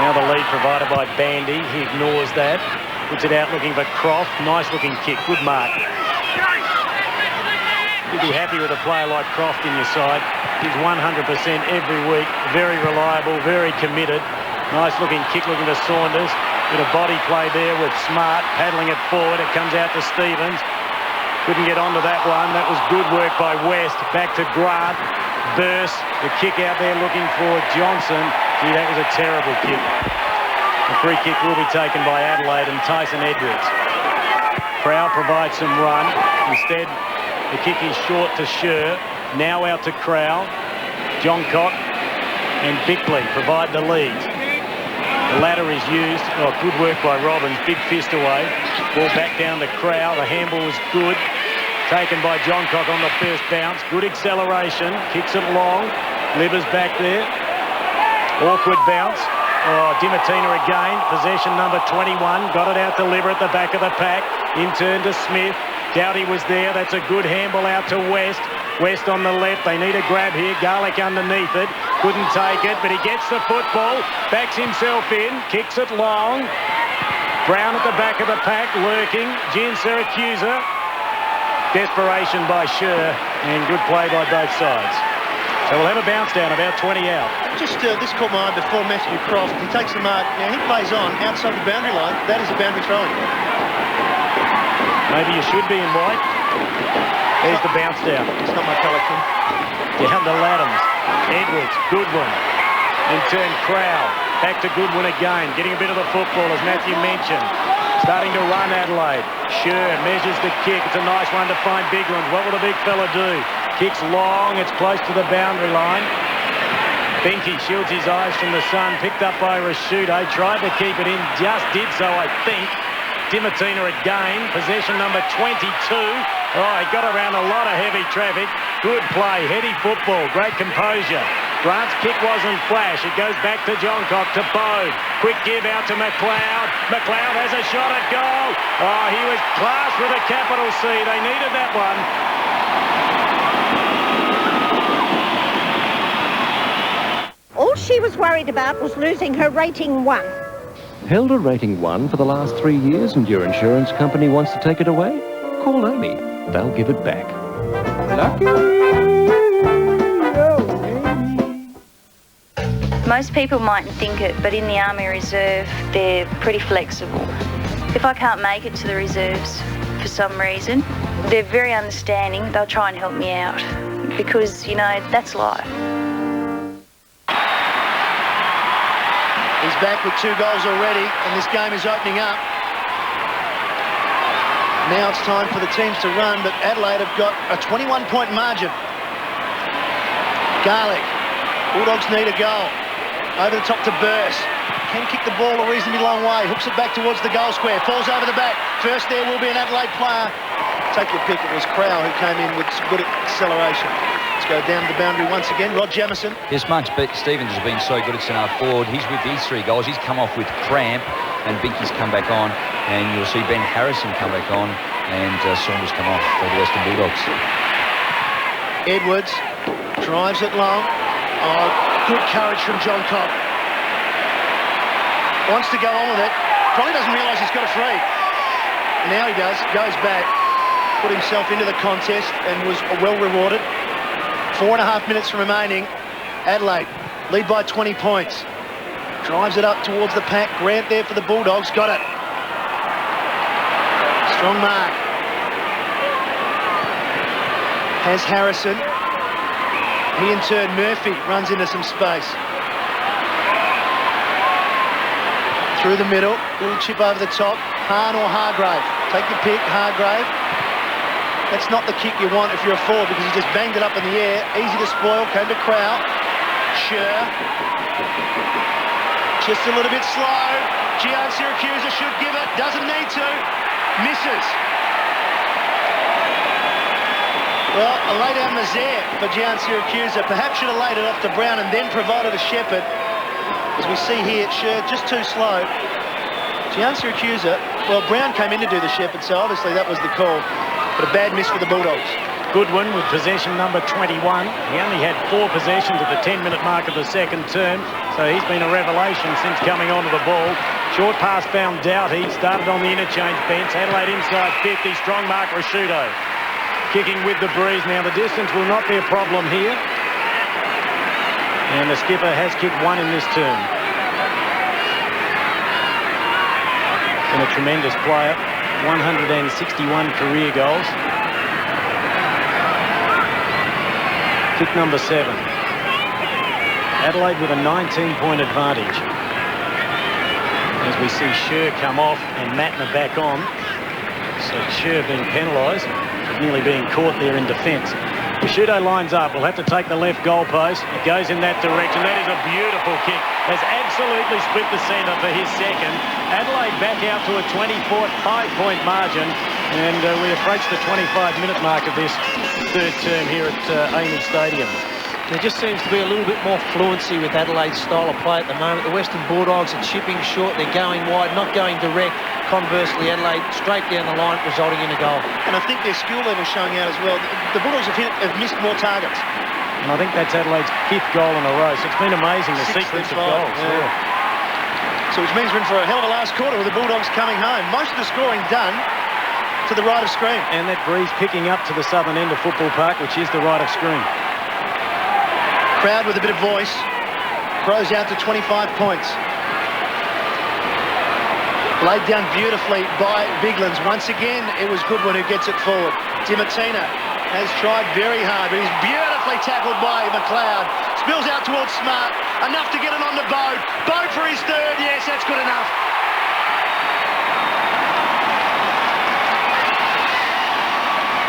Now the lead provided by Bandy. He ignores that. Puts it out looking for Croft. Nice looking kick. Good mark. You'd be happy with a player like Croft in your side. He's 100% every week. Very reliable, very committed. Nice looking kick looking to Saunders. Bit of body play there with Smart paddling it forward. It comes out to Stevens. Couldn't get onto that one. That was good work by West. Back to Grant. Burst. The kick out there looking for Johnson. Gee, that was a terrible kick. The free kick will be taken by Adelaide and Tyson Edwards. Crowell provides some run. Instead, the kick is short to Scher. Now out to Crowell. John Cock and Bickley provide the lead. The ladder is used. Oh, good work by Robbins. Big fist away. Ball back down to Crowell. The handball was good. Taken by John Cock on the first bounce. Good acceleration. Kicks it long. Livers back there. Awkward bounce. Oh, Dimartino again. Possession number 21. Got it out to Liver at the back of the pack. In turn to Smith. Doughty was there. That's a good handball out to West. West on the left. They need a grab here. Garlick underneath it. Couldn't take it, but he gets the football. Backs himself in. Kicks it long. Brown at the back of the pack. Lurking. Gian Siracusa. Desperation by Scher. And good play by both sides. So we'll have a bounce down, about 20 out. Just this caught my eye before Matthew Croft. He takes the mark. Now he plays on outside the boundary line. That is a boundary throw-in. Maybe you should be in white. There's the bounce down. It's not my colour, Kim. Down to Laddams. Edwards, Goodwin. In turn, Crowell. Back to Goodwin again. Getting a bit of the football, as Matthew mentioned. Starting to run Adelaide. Scher measures the kick. It's a nice one to find Bigland. What will the big fella do? Kicks long. It's close to the boundary line. Benke shields his eyes from the sun. Picked up by Rashudo. Tried to keep it in. Just did so, I think. Dimartino again. Possession number 22. Oh, he got around a lot of heavy traffic. Good play. Heady football. Great composure. Grant's kick wasn't flash. It goes back to John Cock, to Bode. Quick give out to McLeod. McLeod has a shot at goal. Oh, he was classed with a capital C. They needed that one. All she was worried about was losing her rating 1. Held a rating 1 for the last 3 years and your insurance company wants to take it away? Call Amy. They'll give it back. Most people mightn't think it, but in the Army Reserve, they're pretty flexible. If I can't make it to the reserves for some reason, they're very understanding. They'll try and help me out because, you know, that's life. He's back with 2 goals already, and this game is opening up. Now it's time for the teams to run, but Adelaide have got a 21-point margin. Garlick. Bulldogs need a goal. Over the top to Burst. Can kick the ball a reasonably long way. Hooks it back towards the goal square. Falls over the back. First there will be an Adelaide player. Take your pick. It was Crow who came in with good acceleration. Let's go down the boundary once again. Rod Jamieson. Yes, Mark Stevens has been so good at centre forward. He's with these 3 goals. He's come off with cramp, and Binky's come back on, and you'll see Ben Harrison come back on, and Saunders come off for the Western Bulldogs. Edwards drives it long. Oh, good courage from John Cobb. Wants to go on with it. Probably doesn't realise he's got a free. Now he does. Goes back. Put himself into the contest and was well rewarded. 4.5 minutes remaining. Adelaide lead by 20 points. Drives it up towards the pack. Grant there for the Bulldogs. Got it. Strong mark. Has Harrison. He in turn, Murphy, runs into some space. Through the middle, little chip over the top. Hahn or Hargrave. Take your pick, Hargrave. That's not the kick you want if you're a forward because he just banged it up in the air. Easy to spoil, came to Crow. Sure. Just a little bit slow. Gian Syracuse should give it, doesn't need to. Misses. Well, a lay down Mazaire for Gian Syracuse. Perhaps should have laid it off to Brown and then provided a Shepherd. As we see here, Sure, just too slow. Gian Syracuse, well, Brown came in to do the Shepherd, so obviously that was the call. But a bad miss for the Bulldogs. Goodwin with possession number 21. He only had 4 possessions at the 10-minute mark of the second term, so he's been a revelation since coming onto the ball. Short pass found Doughty. Started on the interchange bench. Adelaide inside 50. Strong mark, Rashudo. Kicking with the breeze. Now the distance will not be a problem here. And the skipper has kicked 1 in this term. Been a tremendous player. 161 career goals. Kick number 7. Adelaide with a 19-point advantage. As we see Scher come off and Matner back on. So Scher being penalised, nearly being caught there in defence. Rashudo lines up. Will have to take the left goal post. It goes in that direction. That is a beautiful kick. Has absolutely split the centre for his second. Adelaide back out to a 25-point margin. And we approach the 25-minute mark of this third term here at Amy Stadium. There just seems to be a little bit more fluency with Adelaide's style of play at the moment. The Western Bulldogs are chipping short. They're going wide, not going direct. Conversely, Adelaide straight down the line, resulting in a goal. And I think their skill level showing out as well. The Bulldogs have missed more targets. And I think that's Adelaide's 5th goal in a row. So it's been amazing, the sequence of goals. Yeah. So which means we're in for a hell of a last quarter with the Bulldogs coming home. Most of the scoring done to the right of screen. And that breeze picking up to the southern end of Football Park, which is the right of screen. Crowd with a bit of voice. Grows out to 25 points. Laid down beautifully by Biglands. Once again, it was Goodwin who gets it forward. Dimartina has tried very hard, but he's beautifully tackled by McLeod. Spills out towards Smart. Enough to get it on to Bode. Bode for his 3rd. Yes, that's good enough.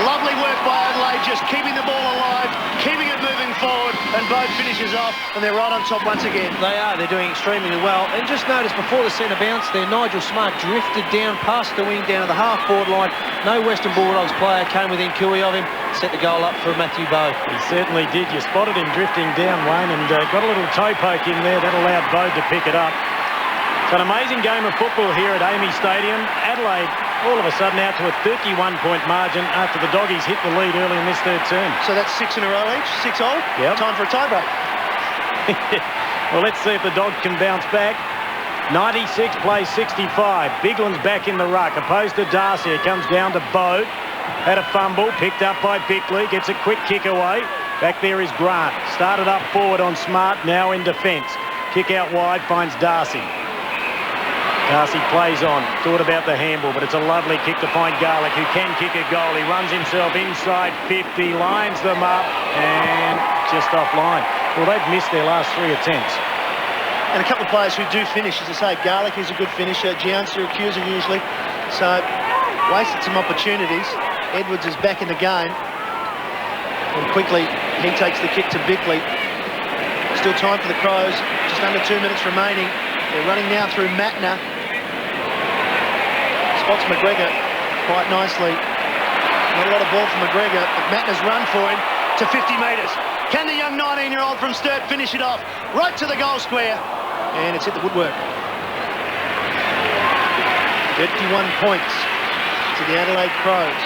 Lovely work by Adelaide, just keeping the ball alive, keeping it moving forward, and Bode finishes off, and they're right on top once again. They are. They're doing extremely well. And just notice before the centre bounce there, Nigel Smart drifted down past the wing down to the half-forward line. No Western Bulldogs player came within cooey of him. Set the goal up for Matthew Bode. He certainly did. You spotted him drifting down, Wayne, and got a little toe poke in there. That allowed Bode to pick it up. It's an amazing game of football here at Amy Stadium. Adelaide all of a sudden out to a 31-point margin after the Doggies hit the lead early in this third term. So that's 6 in a row each, 6 all? Yep. Time for a tiebreak. Well, let's see if the Dogs can bounce back. 96 plays 65. Bigland's back in the ruck. Opposed to Darcy. It comes down to Bowe. Had a fumble. Picked up by Bickley. Gets a quick kick away. Back there is Grant. Started up forward on Smart. Now in defence. Kick out wide. Finds Darcy. Darcy plays on. Thought about the handball, but it's a lovely kick to find Garlick, who can kick a goal. He runs himself inside 50. Lines them up. And just offline. Well, they've missed their last 3 attempts. And a couple of players who do finish, as I say, Garlick is a good finisher, Giannis accuser usually, so wasted some opportunities. Edwards is back in the game, and quickly he takes the kick to Bickley. Still time for the Crows, just under 2 minutes remaining. They're running now through Matner. Spots McGregor quite nicely. Not a lot of ball from McGregor, but Matner's run for him to 50 metres. Can the young 19-year-old from Sturt finish it off? Right to the goal square. And it's hit the woodwork. 51 points to the Adelaide Crows.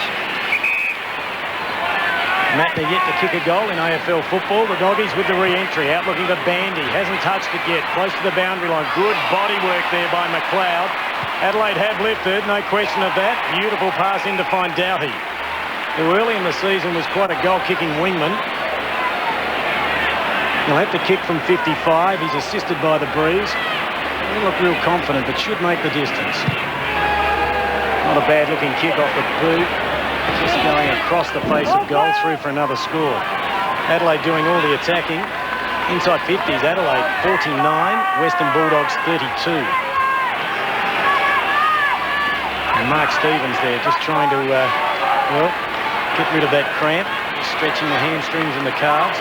Matner yet to kick a goal in AFL football. The Doggies with the re-entry. Out looking for Bandy. Hasn't touched it yet. Close to the boundary line. Good body work there by McLeod. Adelaide have lifted, no question of that. Beautiful pass in to find Doughty, who early in the season was quite a goal-kicking wingman. He'll have to kick from 55. He's assisted by the breeze. Doesn't look real confident, but should make the distance. Not a bad-looking kick off the boot. Just going across the face of goal, through for another score. Adelaide doing all the attacking. Inside 50s, Adelaide 49, Western Bulldogs 32. And Mark Stevens there just trying to, well, get rid of that cramp, stretching the hamstrings and the calves.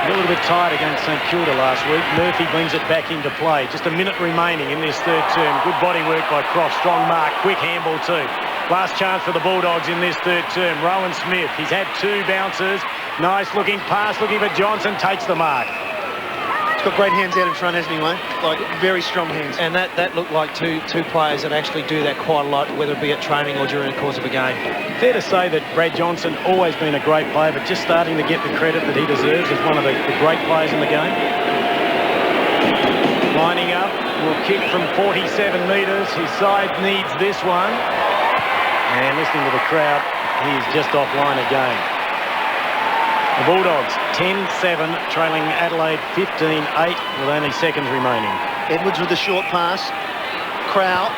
A little bit tired against St Kilda last week. Murphy brings it back into play. Just a minute remaining in this third term. Good body work by Croft. Strong mark. Quick handball too. Last chance for the Bulldogs in this third term. Rowan Smith. He's had 2 bounces. Nice looking pass. Looking for Johnson. Takes the mark. He's got great hands out in front, hasn't he, Wayne? Like, very strong hands. And that looked like two players that actually do that quite a lot, whether it be at training or during the course of a game. Fair to say that Brad Johnson always been a great player, but just starting to get the credit that he deserves as one of the great players in the game. Lining up, will kick from 47 metres. His side needs this one. And listening to the crowd, he is just offline again. The Bulldogs 10-7, trailing Adelaide 15-8 with only seconds remaining. Edwards with the short pass. Crow.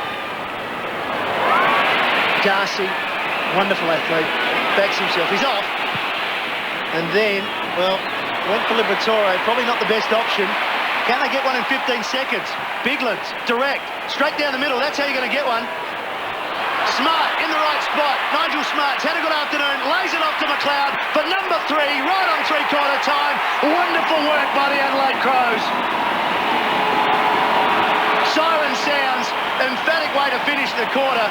Darcy. Wonderful athlete. Backs himself. He's off. And then, well, went for Liberatore. Probably not the best option. Can they get one in 15 seconds? Biglands, direct. Straight down the middle. That's how you're going to get one. Smart in the right spot. Nigel Smart's had a good afternoon. Lays it off to McLeod for number 3. Right on 3/4 time. Wonderful work by the Adelaide Crows. Siren sounds. Emphatic way to finish the quarter.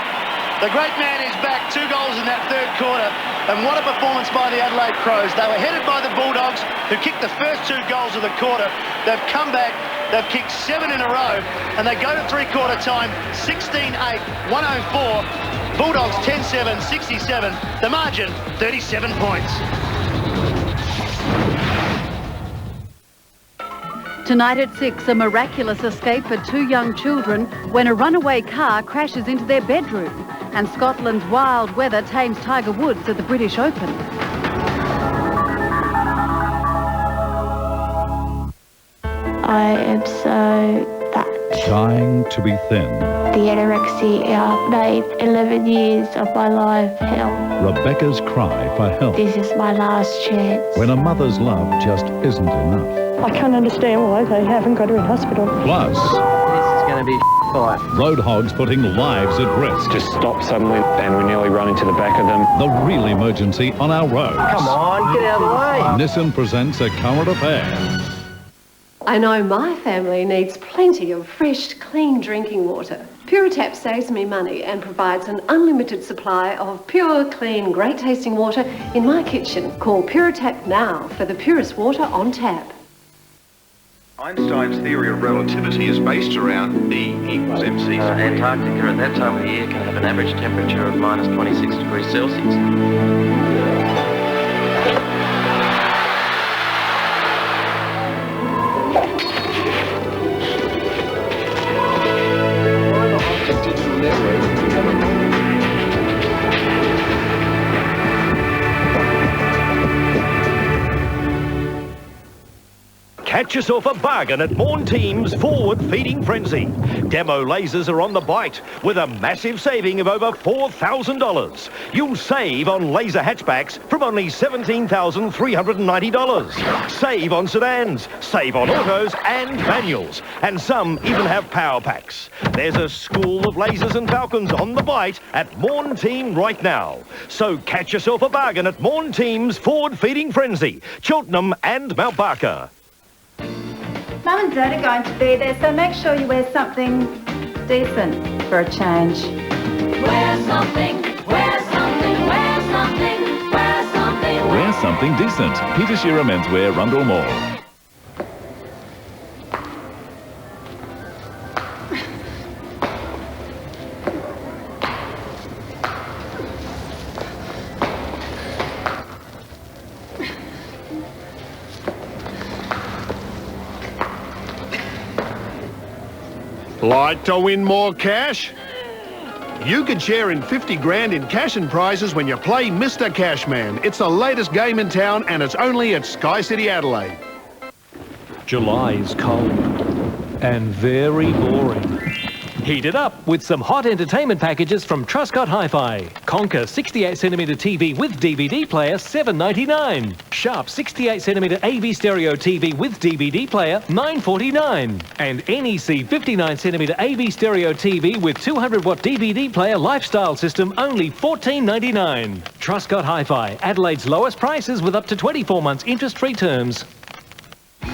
The great man is back. 2 goals in that third quarter. And what a performance by the Adelaide Crows. They were headed by the Bulldogs, who kicked the first 2 goals of the quarter. They've come back. They've kicked 7 in a row. And they go to 3/4 time. 16-8, 104. Bulldogs 10-7, 67. The margin, 37 points. Tonight at 6, a miraculous escape for 2 young children when a runaway car crashes into their bedroom. And Scotland's wild weather tames Tiger Woods at the British Open. I am so fat. Trying to be thin. The anorexia made 11 years of my life hell. Rebecca's cry for help. This is my last chance. When a mother's love just isn't enough. I can't understand why they haven't got her in hospital. Plus, this is going to be fight. Road hogs putting lives at risk. Just stopped suddenly and we nearly run into the back of them. The real emergency on our roads. Come on, get out of the way. Nissan presents A Current Affair. I know my family needs plenty of fresh, clean drinking water. Puretap saves me money and provides an unlimited supply of pure, clean, great-tasting water in my kitchen. Call Puretap now for the purest water on tap. Einstein's theory of relativity is based around E equals mc squared. Antarctica at that time of the year can have an average temperature of minus 26 degrees Celsius. Catch yourself a bargain at Morn Team's Forward Feeding Frenzy. Demo lasers are on the bite with a massive saving of over $4,000. You'll save on laser hatchbacks from only $17,390. Save on sedans, save on autos and manuals. And some even have power packs. There's a school of lasers and Falcons on the bite at Morn Team right now. So catch yourself a bargain at Morn Team's Forward Feeding Frenzy, Cheltenham and Mount Barker. Mum and Dad are going to be there, so make sure you wear something decent for a change. Wear something, wear something, wear something, wear something. Wear something decent. Peter Shearer Menswear, Rundle Mall. Like to win more cash? You could share in 50 grand in cash and prizes when you play Mr. Cashman. It's the latest game in town and it's only at Sky City Adelaide. July is cold and very boring. Heat it up with some hot entertainment packages from Truscott Hi-Fi. Conquer 68cm TV with DVD player, $7.99. Sharp 68cm AV stereo TV with DVD player, $9.49. And NEC 59cm AV stereo TV with 200-watt DVD player lifestyle system, only $14.99. Truscott Hi-Fi, Adelaide's lowest prices with up to 24 months interest-free terms.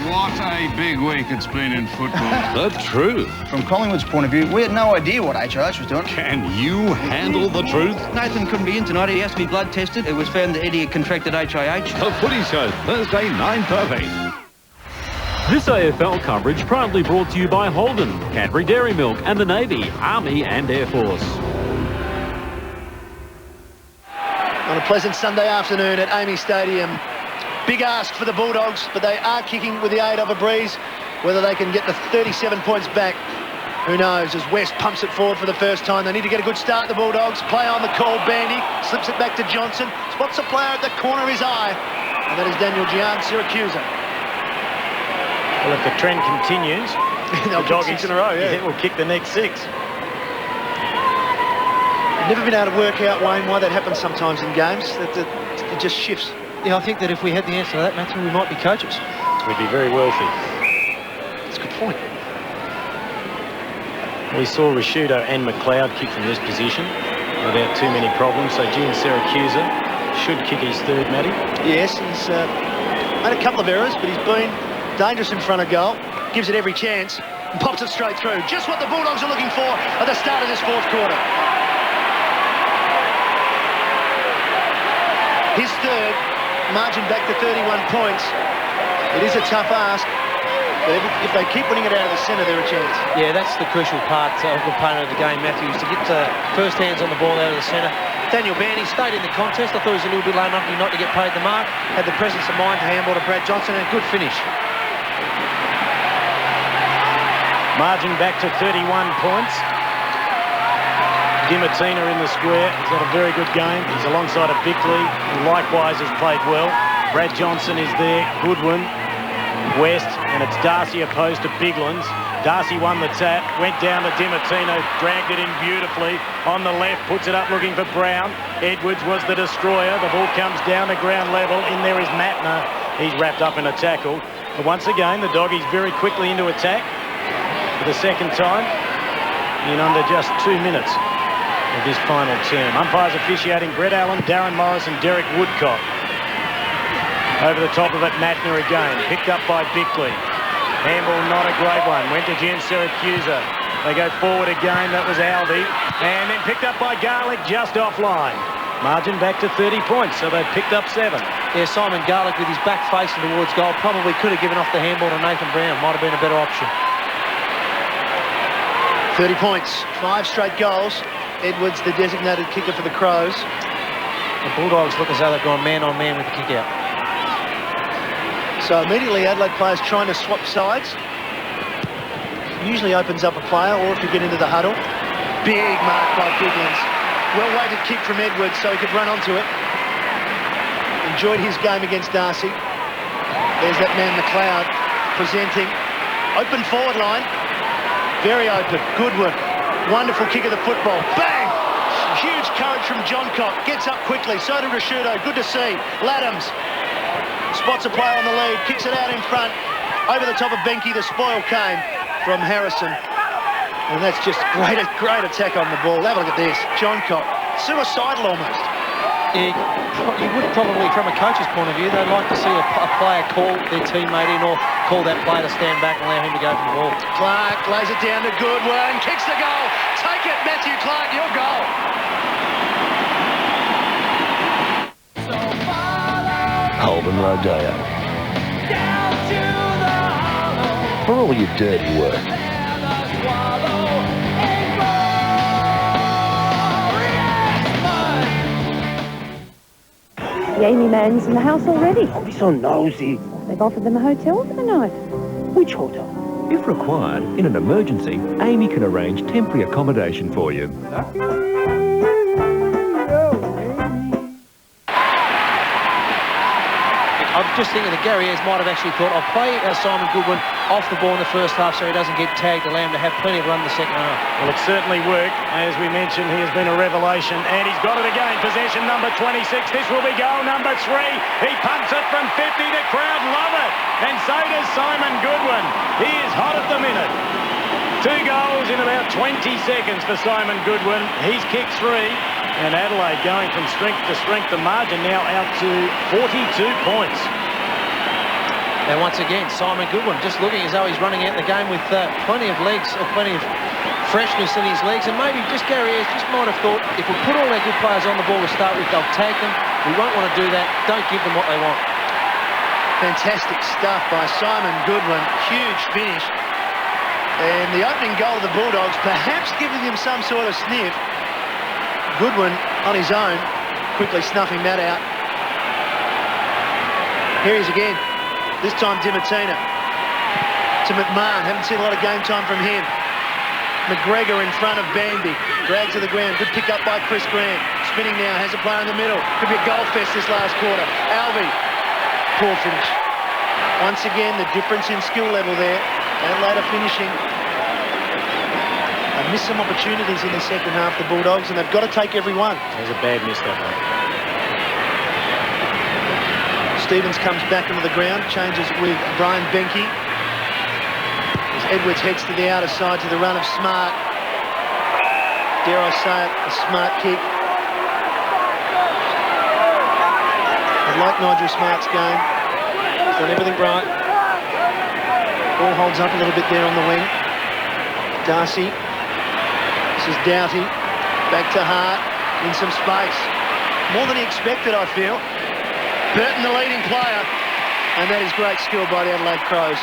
What a big week it's been in football. The truth. From Collingwood's point of view, we had no idea what HIH was doing. Can you handle the truth? Nathan couldn't be in tonight. He has to be blood tested. It was found that Eddie had contracted HIH. The Footy Show, Thursday, 9:30. This AFL coverage proudly brought to you by Holden, Cadbury Dairy Milk and the Navy, Army and Air Force. On a pleasant Sunday afternoon at Amy Stadium. Big ask for the Bulldogs, but they are kicking with the aid of a breeze. Whether they can get the 37 points back, who knows, as West pumps it forward for the first time. They need to get a good start, the Bulldogs. Play on the call, Bandy, slips it back to Johnson, spots a player at the corner of his eye, and that is Daniel Gian, Syracusa. Well, if the trend continues, they'll kick 6 in a row, yeah. We'll kick the next 6. I've never been able to work out, Wayne, why that happens sometimes in games. It just shifts. Yeah, I think that if we had the answer to that, Matthew, we might be coaches. We'd be very wealthy. That's a good point. We saw Rashudo and McLeod kick from this position without too many problems, so Gian Syracusa should kick his third, Matty. Yes, he's made a couple of errors, but he's been dangerous in front of goal, gives it every chance, and pops it straight through. Just what the Bulldogs are looking for at the start of this fourth quarter. His third. Margin back to 31 points. It is a tough ask, but if they keep winning it out of the centre, they're a chance. Yeah, that's the crucial part of the component of the game, Matthews, to get first hands on the ball out of the centre. Daniel Bandy stayed in the contest. I thought he was a little bit low enough not to get paid the mark. Had the presence of mind to handball to Brad Johnson, and a good finish. Margin back to 31 points. Dimatina in the square. He's had a very good game. He's alongside of Bickley, who likewise has played well. Brad Johnson is there. Goodwin, West, and it's Darcy opposed to Biglands. Darcy won the tap, went down to Dimatina, dragged it in beautifully. On the left, puts it up looking for Brown. Edwards was the destroyer. The ball comes down to ground level. In there is Matner. He's wrapped up in a tackle. But once again, the Doggies very quickly into attack for the second time in under just 2 minutes of this final term. Umpires officiating Brett Allen, Darren Morris and Derek Woodcock. Over the top of it, Matner again, picked up by Bickley. Handball not a great one, went to Gian Syracusa. They go forward again, that was Alvey. And then picked up by Garlick just offline. Margin back to 30 points, so they've picked up 7. Yeah, Simon Garlick with his back facing towards goal probably could have given off the handball to Nathan Brown. Might have been a better option. 30 points, 5 straight goals. Edwards, the designated kicker for the Crows. The Bulldogs look as though they've gone man-on-man with the kick-out. So immediately Adelaide players trying to swap sides. Usually opens up a player, or if you get into the huddle. Big mark by Biglands. Well-weighted kick from Edwards so he could run onto it. Enjoyed his game against Darcy. There's that man McLeod. presenting. Open forward line. Very open. Goodwin. Wonderful kick of the football. Bang! Huge courage from Johncock. Gets up quickly. So to Rashudo. Good to see. Laddams spots a player on the lead. Kicks it out in front. Over the top of Benke. The spoil came from Harrison. And that's just great attack on the ball. Have a look at this. Johncock. Suicidal almost. You would probably, from a coach's point of view, they'd like to see a player call their teammate in or call that player to stand back and allow him to go for the ball. Clark lays it down to Goodwin, kicks the goal. Take it, Matthew Clark, your goal. Holden Rodeo. For all your dirty work. The Amy man's in the house already. Don't be so nosy. They've offered them a hotel for the night. Which hotel? If required, in an emergency, Amy can arrange temporary accommodation for you. I'm just thinking that Gary Ayres might have actually thought, I'll play Simon Goodwin off the ball in the first half so he doesn't get tagged, allow him to have plenty of run in the second half. Well, it certainly worked. As we mentioned, he has been a revelation, and he's got it again. Possession number 26. This will be goal number 3. He pumps it from 50. The crowd love it. And so does Simon Goodwin. He is hot at the minute. 2 goals in about 20 seconds for Simon Goodwin. He's kicked 3. And Adelaide going from strength to strength. The margin now out to 42 points. And once again, Simon Goodwin just looking as though he's running out the game with plenty of legs, plenty of freshness in his legs. And maybe just Gary Ayres just might have thought, if we put all our good players on the ball to start with, they'll tag them. We won't want to do that. Don't give them what they want. Fantastic stuff by Simon Goodwin. Huge finish. And the opening goal of the Bulldogs, perhaps giving them some sort of sniff. Goodwin on his own, quickly snuffing that out. Here he is again. This time Dimatina to McMahon. Haven't seen a lot of game time from him. McGregor in front of Bambi. Dragged to the ground. Good pick up by Chris Grant. Spinning now. Has a player in the middle. Could be a goal fest this last quarter. Alvey. Poor finish. Once again, the difference in skill level there. Adelaide are finishing. They missed some opportunities in the second half, the Bulldogs, and they've got to take every one. There's a bad miss that one. Stevens comes back onto the ground, changes with Brian Benke. As Edwards heads to the outer side to the run of Smart. Dare I say it, a smart kick. I like Nigel Smart's game. He's done everything right. Ball holds up a little bit there on the wing. Darcy. This is Doughty. Back to Hart. In some space. More than he expected, I feel. Burton, the leading player. And that is great skill by the Adelaide Crows.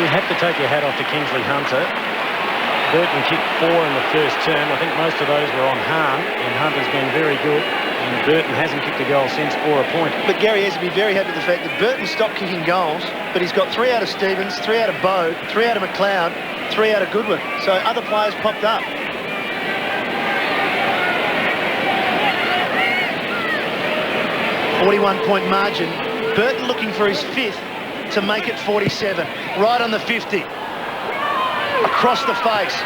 You have to take your hat off to Kingsley Hunter. Burton kicked 4 in the first term. I think most of those were on Hahn, and Hunter's been very good. And Burton hasn't kicked a goal since or a point. But Gary has to be very happy with the fact that Burton stopped kicking goals, but he's got 3 out of Stevens, 3 out of Bowe, 3 out of McLeod, 3 out of Goodwin. So other players popped up. .41 margin. Burton looking for his 5th to make it 47. Right on the 50. Across the face.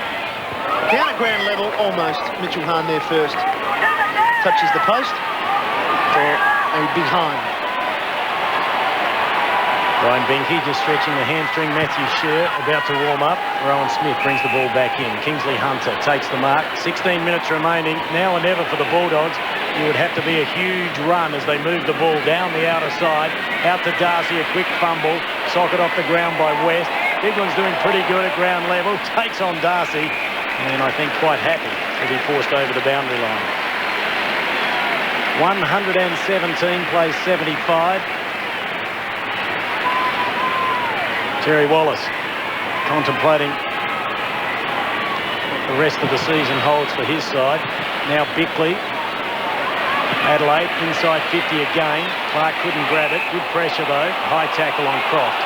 Down at ground level, almost. Mitchell Hahn there first. Touches the post. For a behind. Brian Benke just stretching the hamstring. Matthew Sher about to warm up. Rowan Smith brings the ball back in. Kingsley Hunter takes the mark. 16 minutes remaining. Now or never for the Bulldogs. It would have to be a huge run as they move the ball down the outer side. Out to Darcy, a quick fumble. Socket off the ground by West. Bigland's doing pretty good at ground level. Takes on Darcy. And I think quite happy as he forced over the boundary line. 117 plays 75. Terry Wallace contemplating what the rest of the season holds for his side. Now Bickley. Adelaide inside 50 again. Clark couldn't grab it. Good pressure though. High tackle on Croft.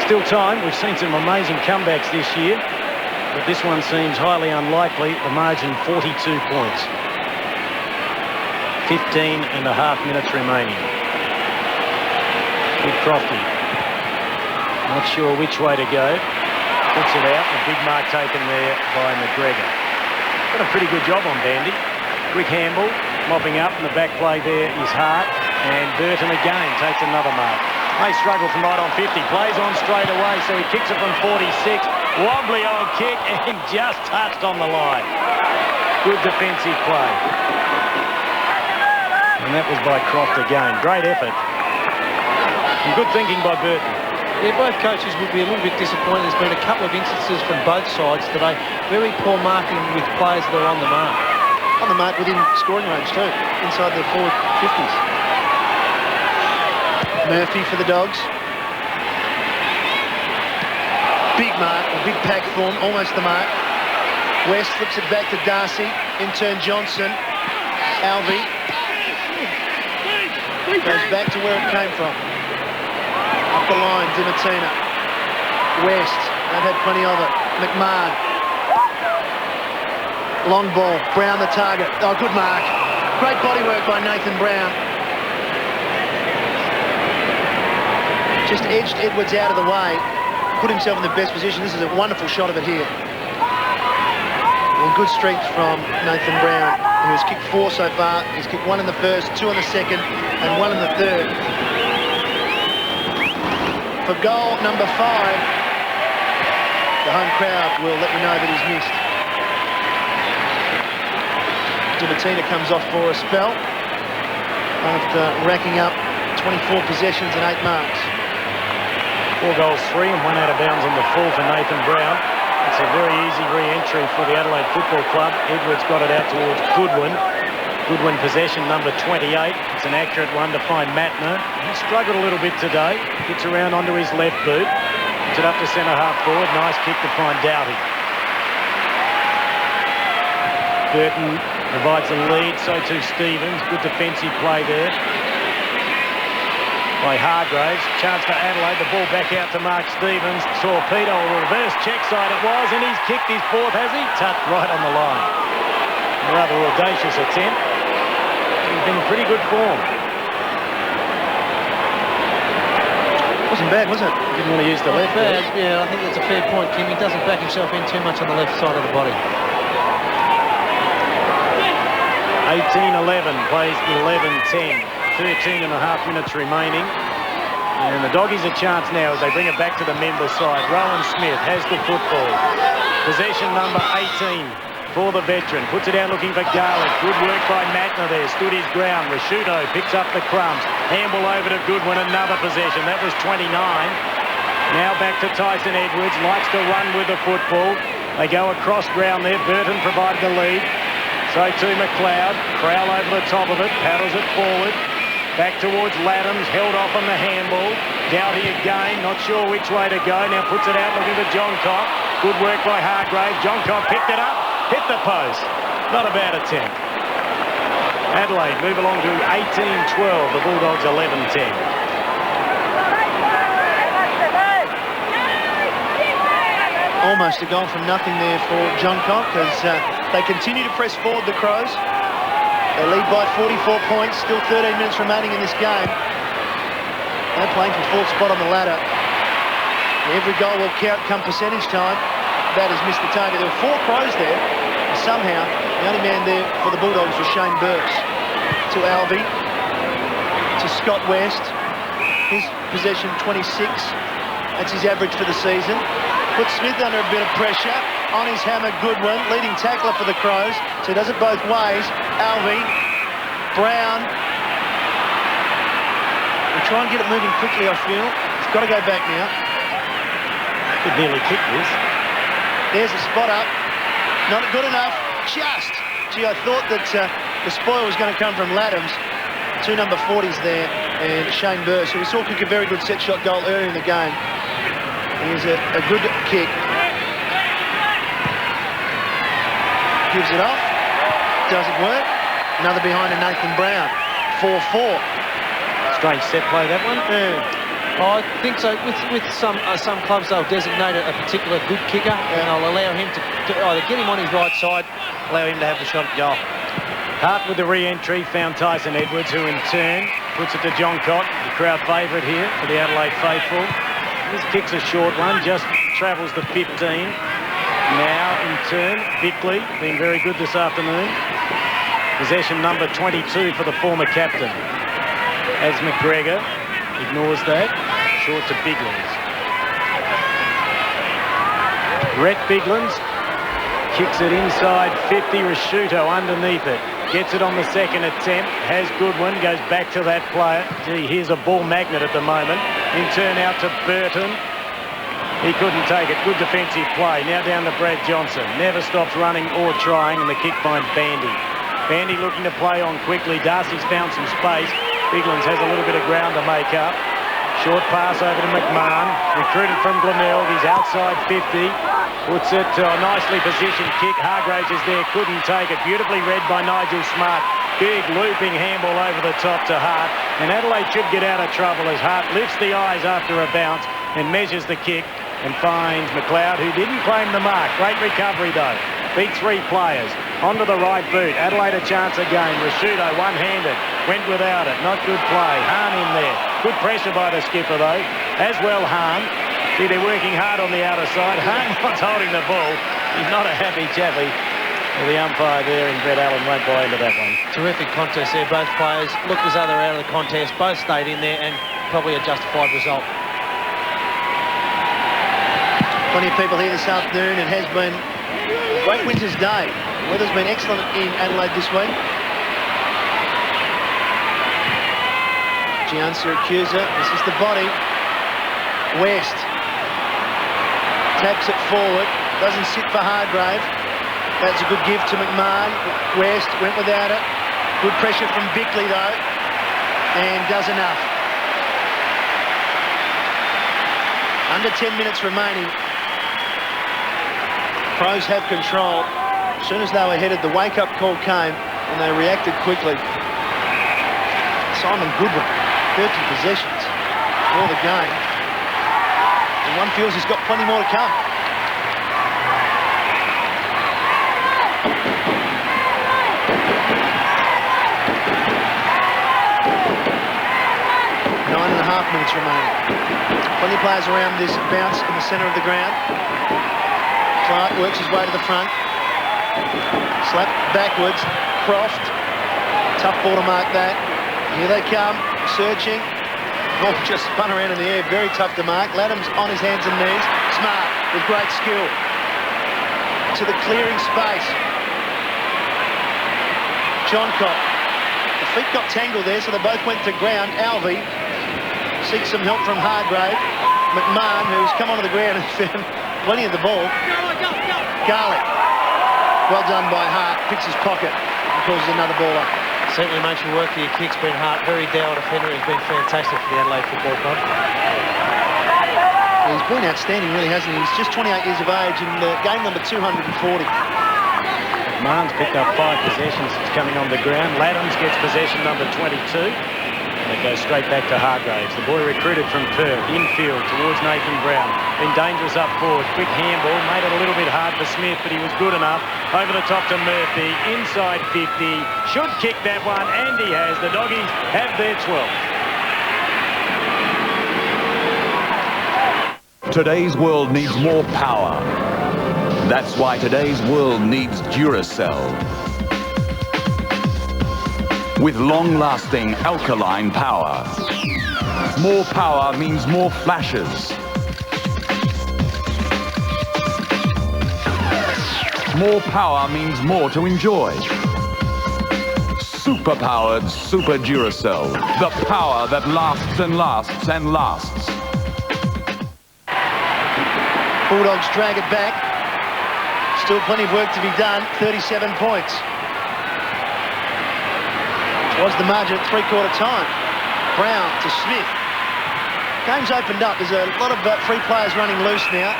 Still time. We've seen some amazing comebacks this year, but this one seems highly unlikely. The margin 42 points. 15 and a half minutes remaining. Big Crofty. Not sure which way to go. Puts it out. A big mark taken there by McGregor. Got a pretty good job on Bandy. Quick handball. Mopping up in the back play there is Hart. And Burton again takes another mark. May struggle from right on 50. Plays on straight away, so he kicks it from 46. Wobbly old kick and just touched on the line. Good defensive play. And that was by Croft again. Great effort. And good thinking by Burton. Yeah, both coaches would be a little bit disappointed. There's been a couple of instances from both sides today. Very poor marking with players that are on the mark. On the mark within scoring range too, inside their forward 50s. Murphy for the Dogs. Big mark, a big pack form, almost the mark. West flips it back to Darcy. In turn Johnson. Alvey. Goes back to where it came from. Up the line, Dimatina. West, they've had plenty of it. McMahon. Long ball, Brown the target. Oh, good mark. Great body work by Nathan Brown. Just edged Edwards out of the way. Put himself in the best position. This is a wonderful shot of it here. And good strength from Nathan Brown, who has kicked 4 so far. He's kicked 1 in the first, 2 in the second, and 1 in the third. For goal number 5, the home crowd will let me know that he's missed. Dimatina comes off for a spell after racking up 24 possessions and 8 marks. 4 goals, 3 and 1 out of bounds on the full for Nathan Brown. It's a very easy re-entry for the Adelaide Football Club. Edwards got it out towards Goodwin. Goodwin possession number 28. It's an accurate one to find Matner. He struggled a little bit today. Gets around onto his left boot. Puts it up to centre half forward. Nice kick to find Doughty. Burton provides the lead, so too Stevens. Good defensive play there by Hargraves. Chance for Adelaide. The ball back out to Mark Stevens. Torpedo, a reverse check side it was, and he's kicked his 4th, has he? Touched right on the line. A rather audacious attempt. He's been in pretty good form. Wasn't bad, was it? Didn't want to use the left. Bad, yeah, I think that's a fair point, Kim. He doesn't back himself in too much on the left side of the body. 18-11, plays 11-10. 13 and a half minutes remaining. And the Doggies a chance now as they bring it back to the member side. Rowan Smith has the football. Possession number 18 for the veteran. Puts it out looking for Garlick. Good work by Matner there. Stood his ground. Rashuto picks up the crumbs. Handball over to Goodwin. Another possession. That was 29. Now back to Tyson Edwards. Likes to run with the football. They go across ground there. Burton provided the lead. So too McLeod. Crowell over the top of it. Paddles it forward. Back towards Laddams, held off on the handball. Doughty again, not sure which way to go. Now puts it out looking for Johncock. Good work by Hargrave. Johncock picked it up, hit the post. Not a bad attempt. Adelaide move along to 18-12. The Bulldogs 11-10. Almost a goal from nothing there for Johncock as they continue to press forward, the Crows. They lead by 44 points, still 13 minutes remaining in this game. They're playing for 4th spot on the ladder. Every goal will count come percentage time. That has missed the target. There were 4 Crows there. And somehow, the only man there for the Bulldogs was Shane Burks. To Alvey. To Scott West. His possession 26. That's his average for the season. Puts Smith under a bit of pressure. On his hammer, Goodwin, leading tackler for the Crows. So he does it both ways. Alvey, Brown. We'll try and get it moving quickly, I feel. It's got to go back now. Could nearly kick this. There's the spot up. Not good enough. Just. Gee, I thought that the spoil was going to come from Laddams. 2 number 40s there. And Shane Burrs, who we saw kick a very good set shot goal earlier in the game. Here's a good kick. Gives it off. Doesn't work. Another behind to Nathan Brown. 4-4. Strange set play, that one. Yeah. Oh, I think so. With some clubs, they'll designate a particular good kicker, and they'll allow him to either get him on his right side, allow him to have the shot at goal. Hart with the re-entry found Tyson Edwards, who in turn puts it to John Cott, the crowd favourite here for the Adelaide faithful. This kicks a short one, just travels the 15. Now in turn, Bickley being very good this afternoon. Possession number 22 for the former captain. As McGregor ignores that, short to Biglins. Rhett Biglins kicks it inside 50. Rasciuto underneath it. Gets it on the second attempt. Has Goodwin. Goes back to that player. Gee, here's a ball magnet at the moment. In turn out to Burton. He couldn't take it. Good defensive play. Now down to Brad Johnson. Never stops running or trying. And the kick finds Bandy. Bandy looking to play on quickly. Darcy's found some space. Biglins has a little bit of ground to make up. Short pass over to McMahon. Recruited from Glenelg. He's outside 50. Puts it to a nicely positioned kick. Hargraves is there. Couldn't take it. Beautifully read by Nigel Smart. Big looping handball over the top to Hart. And Adelaide should get out of trouble as Hart lifts the eyes after a bounce and measures the kick and finds McLeod, who didn't claim the mark. Great recovery though. Beat 3 players. Onto the right boot. Adelaide a chance again. Rasciuto one-handed. Went without it. Not good play. Hahn in there. Good pressure by the skipper though. As well Hahn. See, they're working hard on the outer side. Hahn wants holding the ball. He's not a happy chappy. Well, the umpire there and Brett Allen won't buy into that one. Terrific contest there. Both players looked as though they're out of the contest. Both stayed in there and probably a justified result. Plenty of people here this afternoon. It has been a great winter's day. The weather's been excellent in Adelaide this week. Gian Siracusa, this is the body. West taps it forward, doesn't sit for Hargrave. That's a good give to McMahon. West went without it. Good pressure from Bickley though, and does enough. Under 10 minutes remaining. Pros have control. As soon as they were headed, the wake-up call came and they reacted quickly. Simon Goodwin, 30 possessions for the game. And one feels he's got plenty more to come. Nine and a half minutes remaining. Plenty of players around this bounce in the centre of the ground. Clark works his way to the front. Slap backwards. Croft. Tough ball to mark that. Here they come. Searching. Oh, just spun around in the air. Very tough to mark. Laddam's on his hands and knees. Smart with great skill. To the clearing space. John Cott. The feet got tangled there, so they both went to ground. Alvey seeks some help from Hargrave. McMahon, who's come onto the ground and found plenty of the ball. Garlick. Well done by Hart. Picks his pocket and causes another ball up. Certainly makes you work for your kicks. Ben Hart, very dour defender. He's been fantastic for the Adelaide Football Club. He's been outstanding, really, hasn't he? He's just 28 years of age in game number 240. McMahon's picked up 5 possessions. It's coming on the ground. Laddams gets possession number 22. And it goes straight back to Hargraves. The boy recruited from Perth, infield towards Nathan Brown. Been dangerous up forward. Quick handball, made it a little bit hard for Smith, but he was good enough. Over the top to Murphy, inside 50. Should kick that one, and he has. The Doggies have their 12th. Today's world needs more power. That's why today's world needs Duracell. With long-lasting alkaline power. More power means more flashes. More power means more to enjoy. Super-powered Super Duracell. The power that lasts and lasts and lasts. Bulldogs drag it back. Still plenty of work to be done. 37 points. Was the margin at three-quarter time. Brown to Smith. Game's opened up. There's a lot of free players running loose now.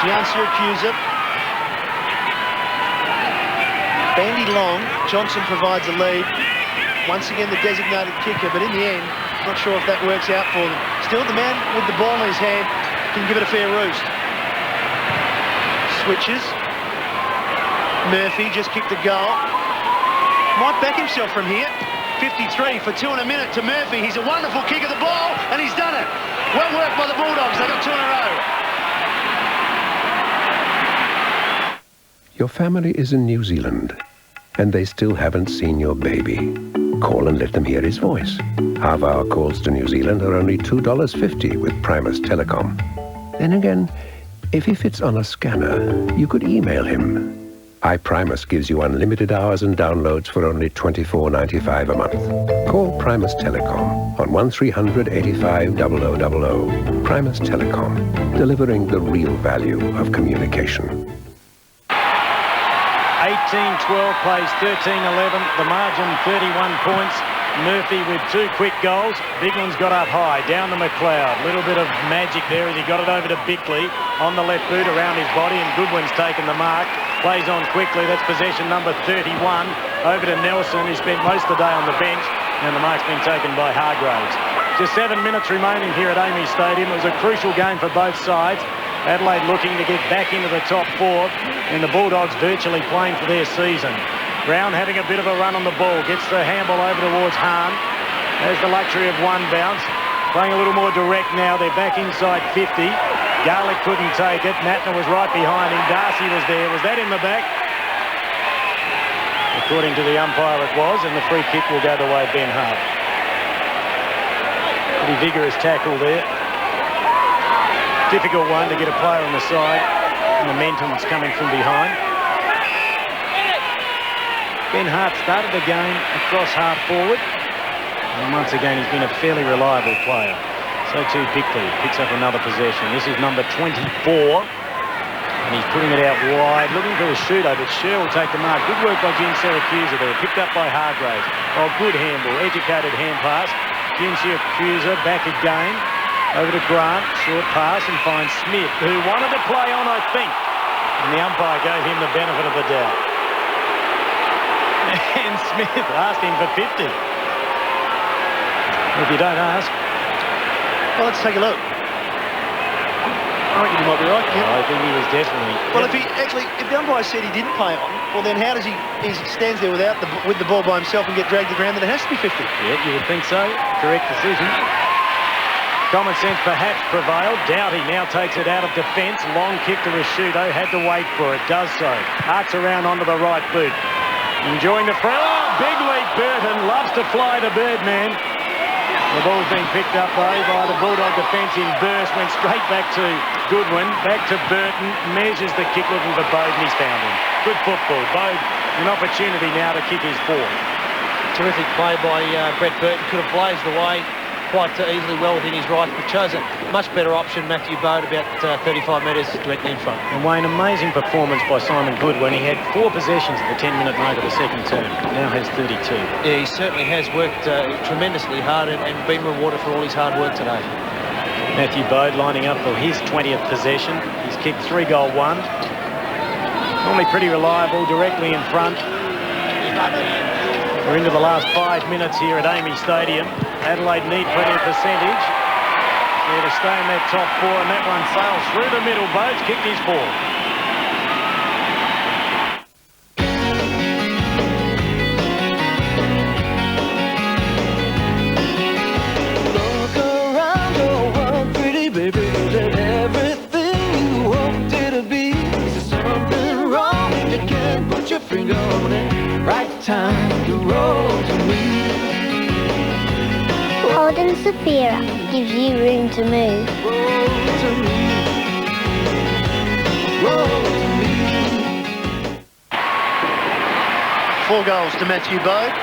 Gian Siracusa. Bandy long. Johnson provides a lead. Once again, the designated kicker, but in the end, not sure if that works out for them. Still, the man with the ball in his hand can give it a fair roost. Switches. Murphy just kicked a goal. Might back himself from here. 53 for 2 in a minute to Murphy. He's a wonderful kick of the ball, and he's done it. Well worked by the Bulldogs. They got 2 in a row. Your family is in New Zealand, and they still haven't seen your baby. Call and let them hear his voice. Half-hour calls to New Zealand are only $2.50 with Primus Telecom. Then again, if he fits on a scanner, you could email him. iPrimus gives you unlimited hours and downloads for only $24.95 a month. Call Primus Telecom on 1300 85 0000. Primus Telecom, delivering the real value of communication. 18-12 plays 13-11. The margin 31 points. Murphy with 2 quick goals. Big one's got up high, down to McLeod. Little bit of magic there as he got it over to Bickley on the left boot around his body, and Goodwin's taken the mark. Plays on quickly. That's possession number 31. Over to Nelson, who spent most of the day on the bench, and the mark's been taken by Hargraves. Just 7 minutes remaining here at Amy Stadium. It was a crucial game for both sides. Adelaide looking to get back into the top 4, and the Bulldogs virtually playing for their season. Brown having a bit of a run on the ball, gets the handball over towards Hahn. Has the luxury of 1 bounce. Playing a little more direct now. They're back inside 50. Garlick couldn't take it. Natner was right behind him. Darcy was there. Was that in the back? According to the umpire it was, and the free kick will go the way of Ben Hart. Pretty vigorous tackle there. Difficult one to get a player on the side. Momentum's coming from behind. Ben Hart started the game across half forward. And once again, he's been a fairly reliable player. So too Bickley picks up another possession. This is number 24. And he's putting it out wide, looking for a shooter, but Sher will take the mark. Good work by Jim Syracuse there. Picked up by Hargraves. Oh, good handball. Educated hand pass. Jim Syracuse back again. Over to Grant. Short pass and finds Smith, who wanted to play on, I think. And the umpire gave him the benefit of the doubt. And Smith asking for 50. If you don't ask. Well, let's take a look. I reckon you might be right. Yeah. I think he was definitely. Well, if the umpire said he didn't play on, well then how does he stands there with the ball by himself and get dragged to the ground? Then it has to be 50. Yeah, you would think so. Correct decision. Common sense perhaps prevailed. Doughty now takes it out of defence. Long kick to Rashudo. Had to wait for it. Does so. Arcs around onto the right boot. Enjoying the front. Oh, big leap Burton. Loves to fly the Birdman. The ball's been picked up though by the Bulldog defence in burst. Went straight back to Goodwin. Back to Burton. Measures the kick looking for Bode, and he's found him. Good football. Bode, an opportunity now to kick his fourth. Terrific play by Brett Burton. Could have blazed away quite easily well within his right, but chose a much better option, Matthew Bode, about 35 metres directly in front. And Wayne, amazing performance by Simon Goodwin. He had 4 possessions at the 10-minute mark of the second term. Now has 32. Yeah, he certainly has worked tremendously hard and been rewarded for all his hard work today. Matthew Bode lining up for his 20th possession. He's kicked 3-goal 1. Normally pretty reliable, directly in front. We're into the last 5 minutes here at Amy Stadium. Adelaide need plenty of percentage there to stay in that top 4, and that one sails through the middle. Bode's kicked his ball. Look around your world, pretty baby, there's everything you hoped it'd be. Is there something wrong? You can't put your finger on it. Right time to roll to me. Holden Saphira gives you room to move. Roll to me. Roll to me. 4 goals to Matthew Bode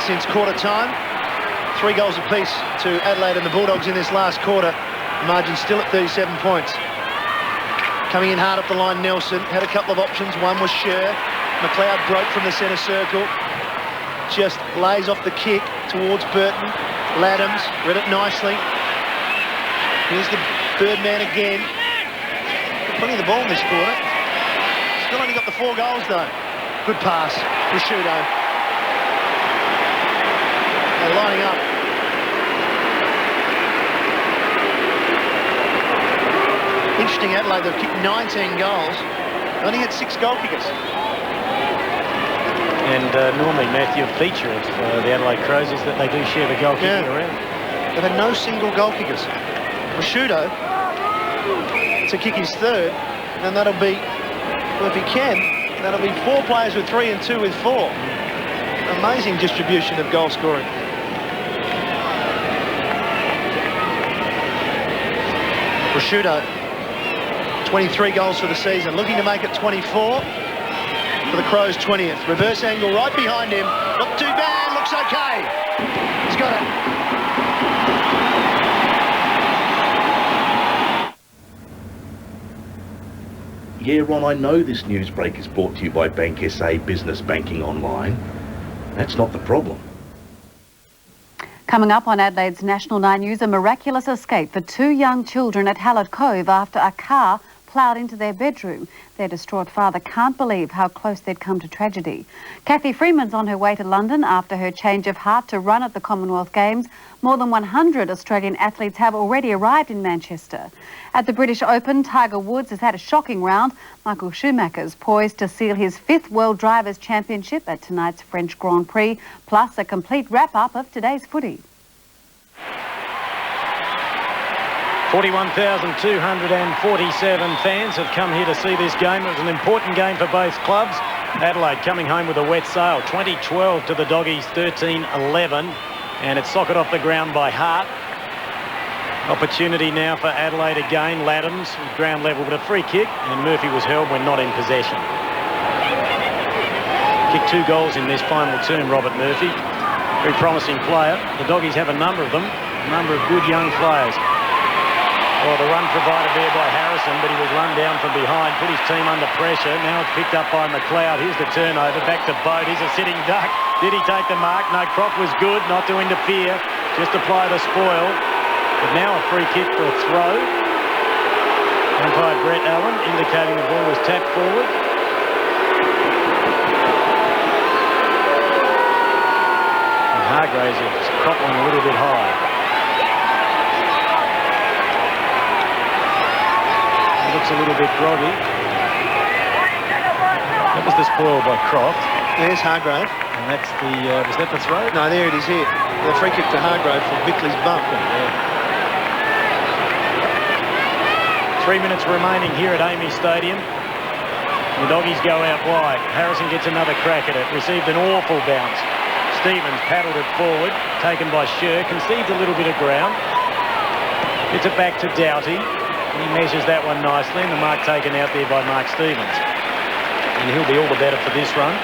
since quarter time. 3 goals apiece to Adelaide and the Bulldogs in this last quarter. The margin still at 37 points. Coming in hard up the line, Nelson had a couple of options. One was Sher. McLeod broke from the centre circle. Just lays off the kick towards Burton. Laddams read it nicely. Here's the Birdman again. Plenty of the ball in this quarter. Still only got the 4 goals though. Good pass. Rashudo. They're lining up. Interesting, Adelaide, they've kicked 19 goals. Only had 6 goal kickers. And normally, Matthew, a feature of the Adelaide Crows is that they do share the goal kicking around. They've had no single goal kickers. Prosciutto to kick his third, and that'll be, well, if he can, that'll be 4 players with 3 and 2 with 4. Amazing distribution of goal scoring. Prosciutto, 23 goals for the season, looking to make it 24 for the Crows' 20th. Reverse angle right behind him. Not too bad, looks okay. He's got it. Yeah, Ron, I know this news break is brought to you by Bank SA Business Banking Online. That's not the problem. Coming up on Adelaide's National 9 News, a miraculous escape for 2 young children at Hallett Cove after a car ploughed into their bedroom. Their distraught father can't believe how close they'd come to tragedy. Kathy Freeman's on her way to London after her change of heart to run at the Commonwealth Games. More than 100 Australian athletes have already arrived in Manchester. At the British Open, Tiger Woods has had a shocking round. Michael Schumacher's poised to seal his 5th World Drivers' Championship at tonight's French Grand Prix, plus a complete wrap-up of today's footy. 41,247 fans have come here to see this game. It was an important game for both clubs. Adelaide coming home with a wet sail, 20-12 to the Doggies, 13-11, and it's socket off the ground by Hart. Opportunity now for Adelaide again. Laddams with ground level with a free kick, and Murphy was held when not in possession. Kicked 2 goals in this final term, Robert Murphy. Very promising player. The Doggies have a number of them, a number of good young players. Well, the run provided there by Harrison, but he was run down from behind, put his team under pressure. Now it's picked up by McLeod. Here's the turnover, back to Boat. He's a sitting duck. Did he take the mark? No, Croft was good, not to interfere, just apply the spoil. But now a free kick for a throw. Umpire Brett Allen indicating the ball was tapped forward. And Hargraves has caught one a little bit high. Looks a little bit groggy. That was the spoil by Croft. There's Hargrave. And that's the, was that the throw? No, there it is here. The free kick to Hargrave from Bickley's bump. Yeah. 3 minutes remaining here at Amy Stadium. The Doggies go out wide. Harrison gets another crack at it. Received an awful bounce. Stevens paddled it forward. Taken by Scher. Concedes a little bit of ground. Gets it back to Doughty. He measures that one nicely, and the mark taken out there by Mark Stevens. And he'll be all the better for this run.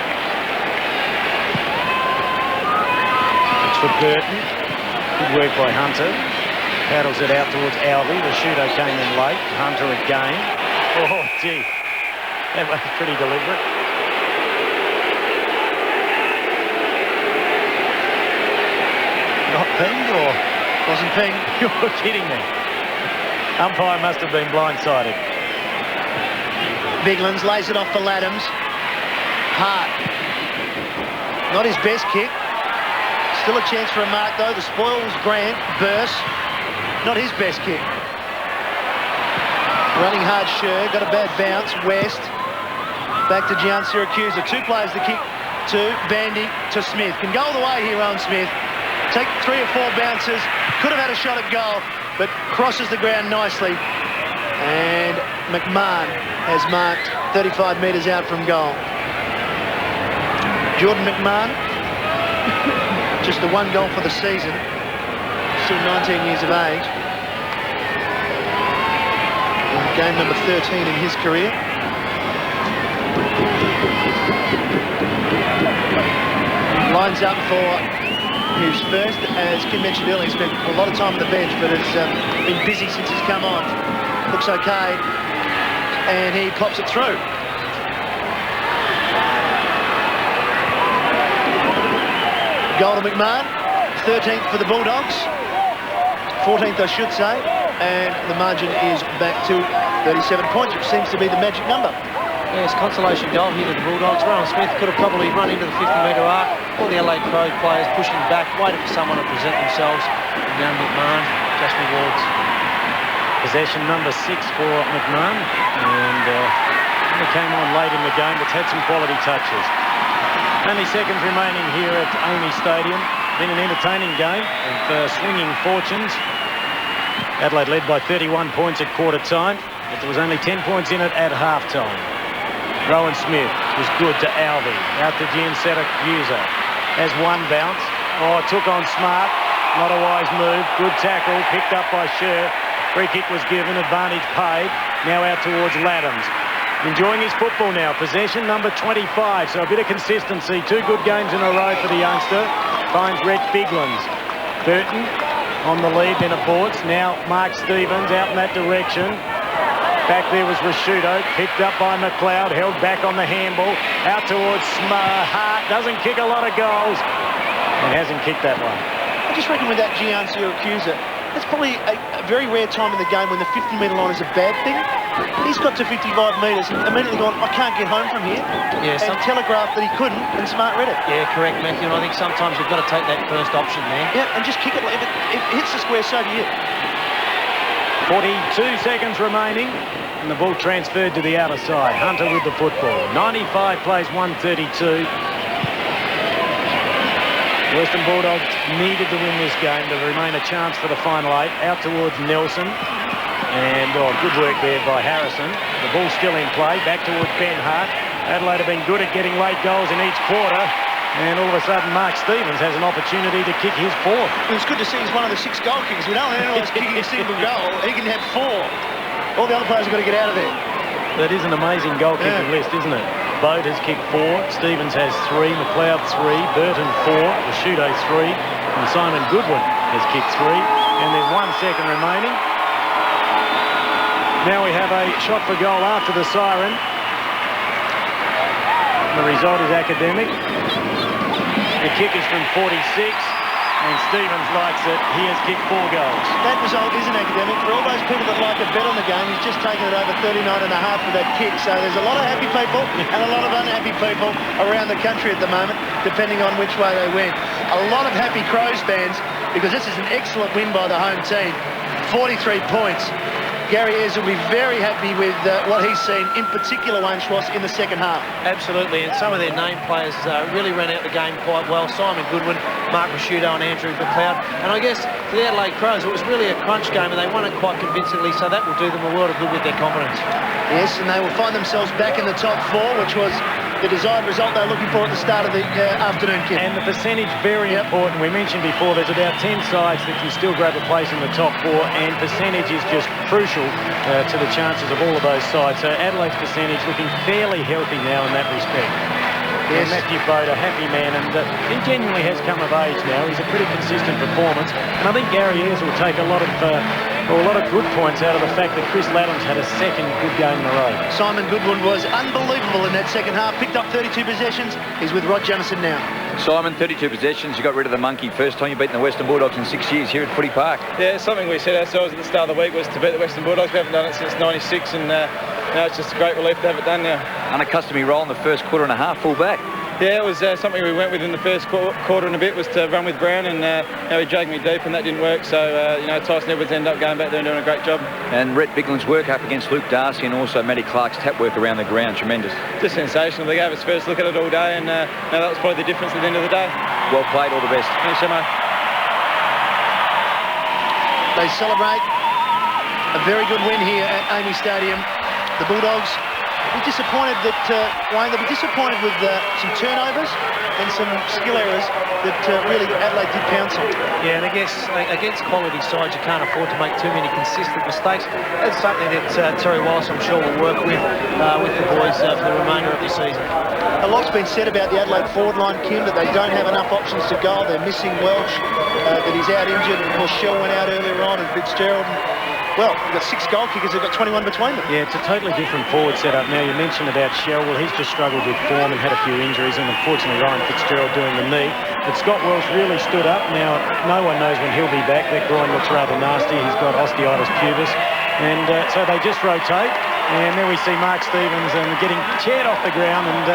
It's for Burton. Good work by Hunter. Paddles it out towards Alvey. Prosciutto came in late. Hunter again. Oh, gee. That was pretty deliberate. Not pinged, or wasn't pinged? You're kidding me. Umpire must have been blindsided. Biglands lays it off for Laddams. Hart. Not his best kick. Still a chance for a mark though. The spoil was Grant. Burst. Not his best kick. Running hard Scher. Got a bad bounce. West. Back to Gian Siracusa. 2 players to kick to. Bandy to Smith. Can go all the way here, Owen Smith. Take 3 or 4 bounces. Could have had a shot at goal, but crosses the ground nicely. And McMahon has marked 35 metres out from goal. Jordan McMahon, just the 1 goal for the season. Still 19 years of age. Game number 13 in his career. Lines up for his first. As Kim mentioned earlier, he spent a lot of time on the bench, but has been busy since he's come on. Looks okay, and he pops it through. Goal to McMahon, 13th for the Bulldogs, 14th I should say, and the margin is back to 37 points, which seems to be the magic number. Yes, consolation goal here to the Bulldogs. Rowan Smith could have probably run into the 50-metre arc. All the Adelaide Crows players pushing back, waiting for someone to present themselves. And now McMahon just rewards. Possession number 6 for McMahon. And he came on late in the game, but had some quality touches. Only seconds remaining here at Amy Stadium. Been an entertaining game with swinging fortunes. Adelaide led by 31 points at quarter time, but there was only 10 points in it at half time. Rowan Smith was good to Alvey. Out to Giansetta user. Has one bounce. Oh, took on Smart. Not a wise move. Good tackle. Picked up by Sher. Free kick was given. Advantage paid. Now out towards Laddams. Enjoying his football now. Possession number 25. So a bit of consistency. 2 good games in a row for the youngster. Finds Rhett Biglands. Burton on the lead, then aborts. Now Mark Stevens out in that direction. Back there was Rashudo, picked up by McLeod, held back on the handball. Out towards Hart, doesn't kick a lot of goals. And hasn't kicked that one. I just reckon with that Giancio accuser, that's probably a very rare time in the game when the 50-metre line is a bad thing. He's got to 55 metres and immediately gone, I can't get home from here. Yeah, and telegraphed that he couldn't, and Smart read it. Yeah, correct, Matthew. And I think sometimes you've got to take that first option there. Yeah, and just kick it. If it hits the square, so be it. 42 seconds remaining, and the ball transferred to the outer side. Hunter with the football. 95 plays 132. Western Bulldogs needed to win this game to remain a chance for the final 8. Out towards Nelson. And good work there by Harrison. The ball's still in play. Back towards Ben Hart. Adelaide have been good at getting late goals in each quarter. And all of a sudden, Mark Stevens has an opportunity to kick his 4th. It's good to see he's one of the 6 goal kickers. We don't want anyone kicking a single goal. He can have 4. All the other players have got to get out of there. That is an amazing goal-kicking list, isn't it? Bode has kicked 4. Stevens has 3. McLeod 3. Burton 4. Rashudo 3. And Simon Goodwin has kicked 3. And there's 1 second remaining. Now we have a shot for goal after the siren. The result is academic. The kick is from 46, and Stevens likes it. He has kicked 4 goals. That result isn't academic. For all those people that like to bet on the game, he's just taken it over 39.5 for that kick. So there's a lot of happy people and a lot of unhappy people around the country at the moment, depending on which way they win. A lot of happy Crows fans, because this is an excellent win by the home team. 43 points. Gary Ayres will be very happy with what he's seen, in particular Wayne Schwass, in the second half. Absolutely, and some of their name players really ran out the game quite well. Simon Goodwin, Mark Rashudo and Andrew McLeod. And I guess for the Adelaide Crows, it was really a crunch game and they won it quite convincingly, so that will do them a world of good with their confidence. Yes, and they will find themselves back in the top 4, which was the desired result they were looking for at the start of the afternoon kick. And the percentage very important. We mentioned before there's about 10 sides that can still grab a place in the top 4, and percentage is just crucial to the chances of all of those sides. So Adelaide's percentage looking fairly healthy now in that respect. Yes. Matthew Bode, a happy man, and he genuinely has come of age now. He's a pretty consistent performance, and I think Gary Ayres will take a lot of good points out of the fact that Chris Laddams had a second good game in a row. Simon Goodwin was unbelievable in that second half. Picked up 32 possessions. He's with Rod Jamison now. Simon, 32 possessions. You got rid of the monkey. First time you've beaten the Western Bulldogs in 6 years here at Footy Park. Yeah, something we set ourselves at the start of the week was to beat the Western Bulldogs. We haven't done it since 96, and now it's just a great relief to have it done now. Unaccustomed role in the first quarter and a half, full back. Yeah, it was something we went with in the first quarter and a bit, was to run with Brown, and he dragged me deep, and that didn't work. So, Tyson Edwards ended up going back there and doing a great job. And Rhett Bigland's work up against Luke Darcy, and also Matty Clark's tap work around the ground, tremendous. Just sensational. They gave us first look at it all day, and that was probably the difference at the end of the day. Well played, all the best. Thanks, Shemo. They celebrate a very good win here at Amy Stadium. The Bulldogs will be disappointed that, Wayne, they'll be disappointed with some turnovers and some skill errors that really Adelaide did pounce on. Yeah, and I guess against quality sides, you can't afford to make too many consistent mistakes. That's something that Terry Wallace, I'm sure, will work with the boys for the remainder of the season. A lot's been said about the Adelaide forward line, Kim, that they don't have enough options to goal. They're missing Welsh, that he's out injured, and of course Shell went out earlier on, and Fitzgerald. Well, we've got 6 goal kickers, they've got 21 between them. Yeah, it's a totally different forward setup now. You mentioned about Shell. Well, he's just struggled with form and had a few injuries, and unfortunately Ryan Fitzgerald doing the knee. But Scott Welsh really stood up. Now, no one knows when he'll be back. That groin looks rather nasty. He's got osteitis pubis. And so they just rotate. And there we see Mark Stevens getting chaired off the ground, and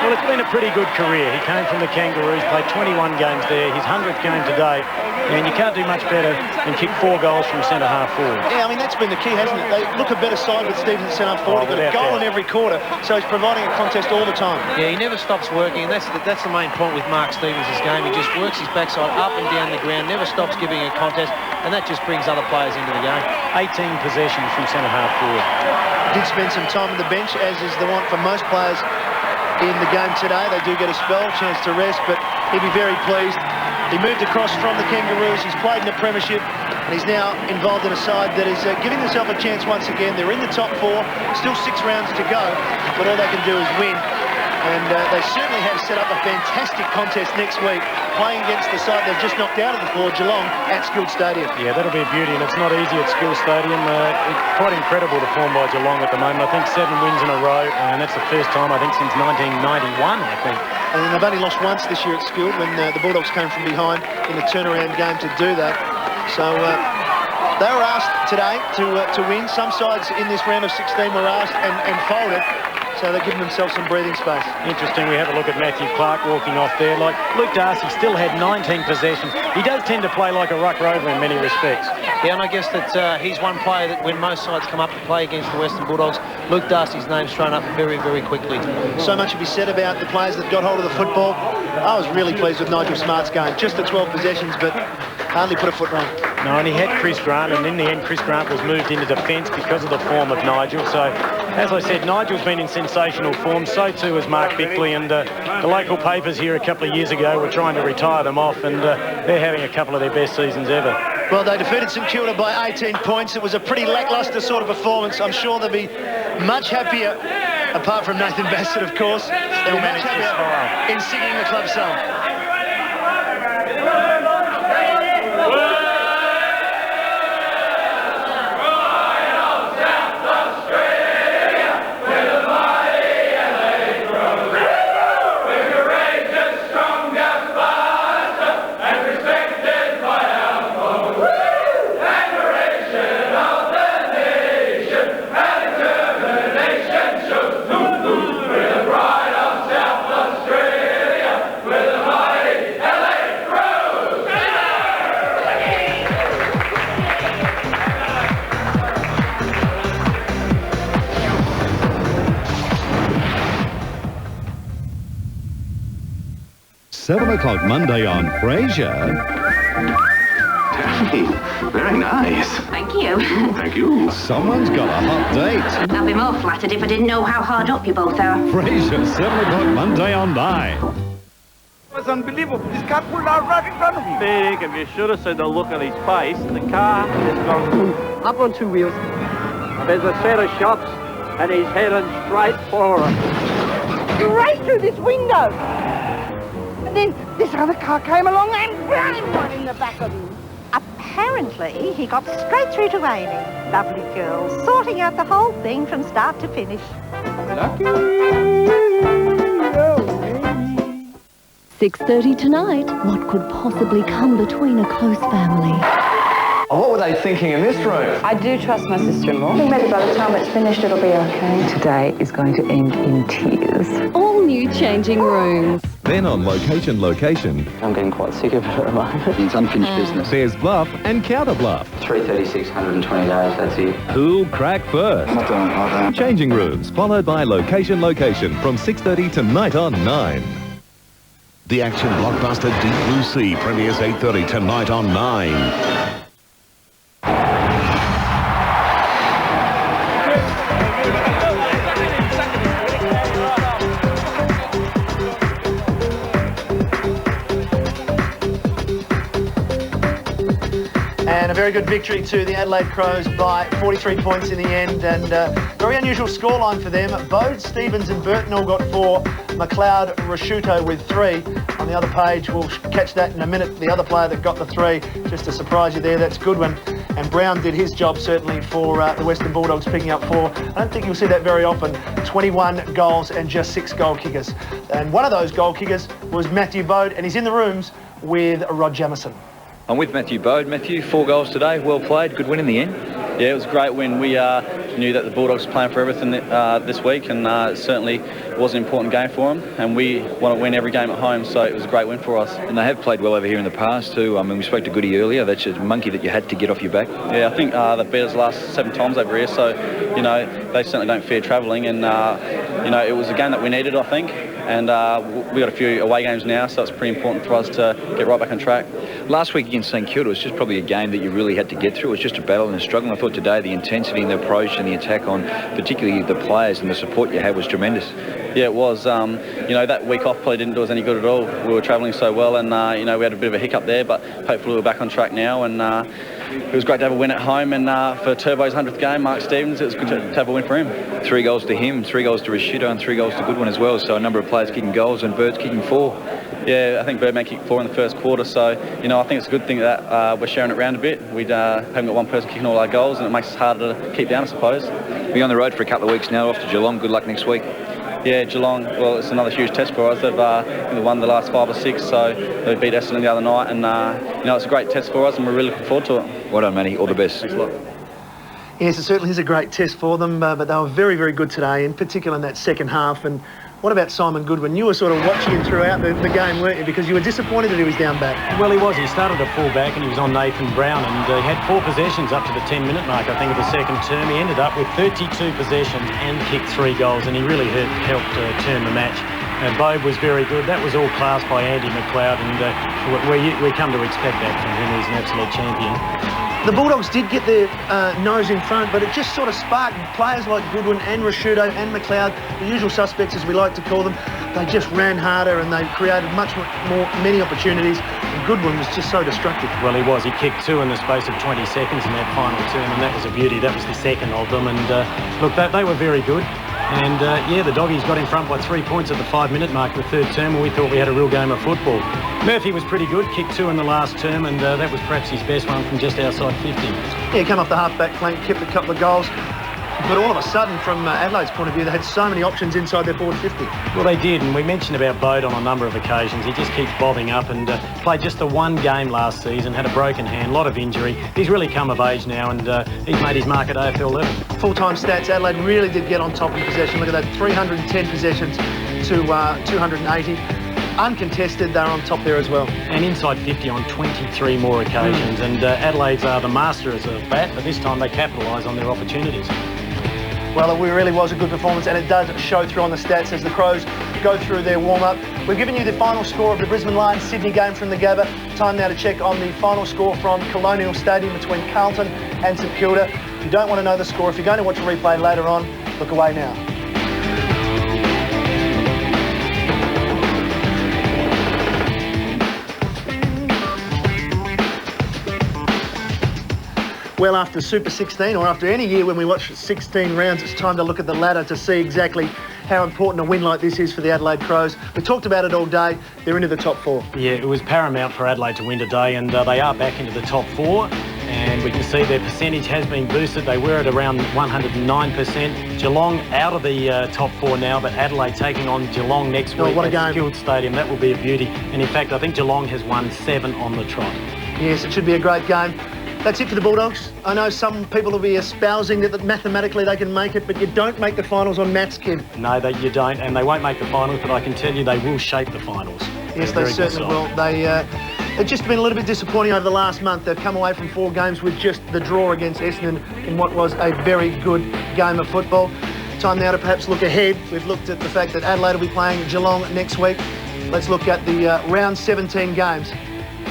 Well, it's been a pretty good career. He came from the Kangaroos, played 21 games there, his 100th game today, and you can't do much better than kick 4 goals from centre-half forward. Yeah, I mean, that's been the key, hasn't it? They look a better side with Stevens at centre-half forward. He's got a goal in every quarter, so he's providing a contest all the time. Yeah, he never stops working, and that's the main point with Mark Stevens' game. He just works his backside up and down the ground, never stops giving a contest, and that just brings other players into the game. 18 possessions from centre-half forward. Did spend some time on the bench, as is the want for most players in the game today. They do get a spell, chance to rest, but he'd be very pleased. He moved across from the Kangaroos, he's played in the Premiership, and he's now involved in a side that is giving themselves a chance once again. They're in the top 4, still 6 rounds to go, but all they can do is win. And they certainly have set up a fantastic contest next week, playing against the side they've just knocked out of the 4, Geelong, at Skilled Stadium. Yeah, that'll be a beauty, and it's not easy at Skilled Stadium. It's quite incredible the form by Geelong at the moment. I think 7 wins in a row, and that's the first time, I think, since 1991, I think. And they've only lost once this year at Skilled, when the Bulldogs came from behind in a turnaround game to do that. So they were asked today to win. Some sides in this round of 16 were asked and folded. So they're giving themselves some breathing space. Interesting, we have a look at Matthew Clark walking off there. Like Luke Darcy still had 19 possessions. He does tend to play like a ruck rover in many respects. Yeah, and I guess that he's one player that when most sides come up to play against the Western Bulldogs, Luke Darcy's name's thrown up very, very quickly. So much to be said about the players that got hold of the football. I was really pleased with Nigel Smart's game. Just the 12 possessions, but hardly put a foot wrong. No, and he had Chris Grant, and in the end, Chris Grant was moved into defence because of the form of Nigel. So, as I said, Nigel's been in sensational form. So too has Mark Bickley, and the local papers here a couple of years ago were trying to retire them off, and they're having a couple of their best seasons ever. Well, they defeated St Kilda by 18 points. It was a pretty lacklustre sort of performance. I'm sure they'll be much happier, apart from Nathan Bassett, of course. They'll be much happier in singing the club song. $7 Monday on Frasier. Daphne, very nice. Thank you. Thank you. Someone's got a hot date. I'd be more flattered if I didn't know how hard up you both are. Frasier, $7 Monday on 9. It was unbelievable. This car pulled out right in front of me. Big, and you should have seen the look on his face. The car has gone up on 2 wheels. There's a set of shots, and he's heading straight for it. He raced through this window. And then this other car came along and ran right in the back of him. Apparently, he got straight through to Amy. Lovely girl, sorting out the whole thing from start to finish. Lucky. 6:30 tonight. What could possibly come between a close family? What were they thinking in this room? I do trust my sister-in-law. I think maybe by the time it's finished, it'll be okay. Today is going to end in tears. All new changing rooms. Then on Location. I'm getting quite sick of it at the moment. It's unfinished business. There's Bluff and Counter Bluff. 336, 120 days, that's it. Who'll crack first? I don't. Changing Rooms, followed by Location from 6:30 tonight on 9. The action blockbuster Deep Blue Sea premieres 8:30 tonight on 9. And a very good victory to the Adelaide Crows by 43 points in the end, and very unusual scoreline for them. Bode, Stevens and Burton all got 4, McLeod, Rasciuto with 3. On the other page, we'll catch that in a minute, the other player that got the 3, just to surprise you there, that's Goodwin. And Brown did his job certainly for the Western Bulldogs, picking up 4. I don't think you'll see that very often. 21 goals and just 6 goal kickers. And one of those goal kickers was Matthew Bode, and he's in the rooms with Rod Jamieson. I'm with Matthew Bode. Matthew, 4 goals today, well played, good win in the end. Yeah, it was a great win. We knew that the Bulldogs were playing for everything this week, and it certainly was an important game for them, and we want to win every game at home, so it was a great win for us. And they have played well over here in the past too. I mean, we spoke to Goody earlier. That's a monkey that you had to get off your back. Yeah, I think they've beat us the last 7 times over here, so, you know, they certainly don't fear travelling, and, you know, it was a game that we needed, I think, and we got a few away games now, so it's pretty important for us to get right back on track. Last week against St Kilda was just probably a game that you really had to get through. It was just a battle and a struggle. And I thought today the intensity and the approach and the attack on particularly the players and the support you had was tremendous. Yeah, it was. You know, that week off probably didn't do us any good at all. We were travelling so well, and, you know, we had a bit of a hiccup there, but hopefully we're back on track now, and it was great to have a win at home, and for Turbo's 100th game, Mark Stevens, it was good to have a win for him. 3 goals to him, 3 goals to Rashido, and 3 goals to Goodwin as well, so a number of players kicking goals and Bird's kicking 4. Yeah, I think Birdman kicked 4 in the first quarter, so, you know, I think it's a good thing that we're sharing it around a bit. We haven't got one person kicking all our goals, and it makes us harder to keep down, I suppose. Be on the road for a couple of weeks now, off to Geelong. Good luck next week. Yeah, Geelong, well, it's another huge test for us. They've won the last 5 or 6, so they beat Essendon the other night, and, you know, it's a great test for us, and we're really looking forward to it. Well done, Manny. All the best. Thanks a lot. Yes, it certainly is a great test for them, but they were very, very good today, in particular in that second half. And what about Simon Goodwin? You were sort of watching him throughout the game, weren't you? Because you were disappointed that he was down back. Well, he was. He started at full-back and he was on Nathan Brown, and he had 4 possessions up to the 10-minute mark, I think, of the second term. He ended up with 32 possessions and kicked 3 goals, and he really helped turn the match. Bobe was very good. That was all class by Andy McLeod, and we come to expect that from him. He's an absolute champion. The Bulldogs did get their nose in front, but it just sort of sparked players like Goodwin and Rashido and McLeod, the usual suspects as we like to call them. They just ran harder and they created many opportunities. And Goodwin was just so destructive. Well, he was. He kicked 2 in the space of 20 seconds in that final term, and that was a beauty. That was the second of them. And look, they were very good. And yeah, the Doggies got in front by 3 points at the 5-minute mark of the third term, and we thought we had a real game of football. Murphy was pretty good, kicked 2 in the last term, and that was perhaps his best one from just outside 50. Yeah, he came off the half-back flank, kept a couple of goals. But all of a sudden, from Adelaide's point of view, they had so many options inside their forward 50. Well, they did, and we mentioned about Bode on a number of occasions. He just keeps bobbing up, and played just the 1 game last season, had a broken hand, a lot of injury. He's really come of age now, and he's made his mark at AFL level. Full-time stats, Adelaide really did get on top in possession. Look at that, 310 possessions to 280. Uncontested, they're on top there as well. And inside 50 on 23 more occasions, and Adelaide's are the masters of that, but this time they capitalise on their opportunities. Well, it really was a good performance, and it does show through on the stats as the Crows go through their warm-up. We've given you the final score of the Brisbane Lions Sydney game from the Gabba. Time now to check on the final score from Colonial Stadium between Carlton and St Kilda. If you don't want to know the score, if you're going to watch a replay later on, look away now. Well, after Super 16, or after any year when we watch 16 rounds, it's time to look at the ladder to see exactly how important a win like this is for the Adelaide Crows. We talked about it all day. They're into the top 4. Yeah, it was paramount for Adelaide to win today, and they are back into the top 4. And we can see their percentage has been boosted. They were at around 109%. Geelong out of the top 4 now, but Adelaide taking on Geelong next week at Skilled Stadium. That will be a beauty. And in fact, I think Geelong has won 7 on the trot. Yes, it should be a great game. That's it for the Bulldogs. I know some people will be espousing that mathematically they can make it, but you don't make the finals on maths, kid. No, you don't, and they won't make the finals, but I can tell you they will shape the finals. Yes, they certainly will. They've just been a little bit disappointing over the last month. They've come away from 4 games with just the draw against Essendon in what was a very good game of football. Time now to perhaps look ahead. We've looked at the fact that Adelaide will be playing Geelong next week. Let's look at the round 17 games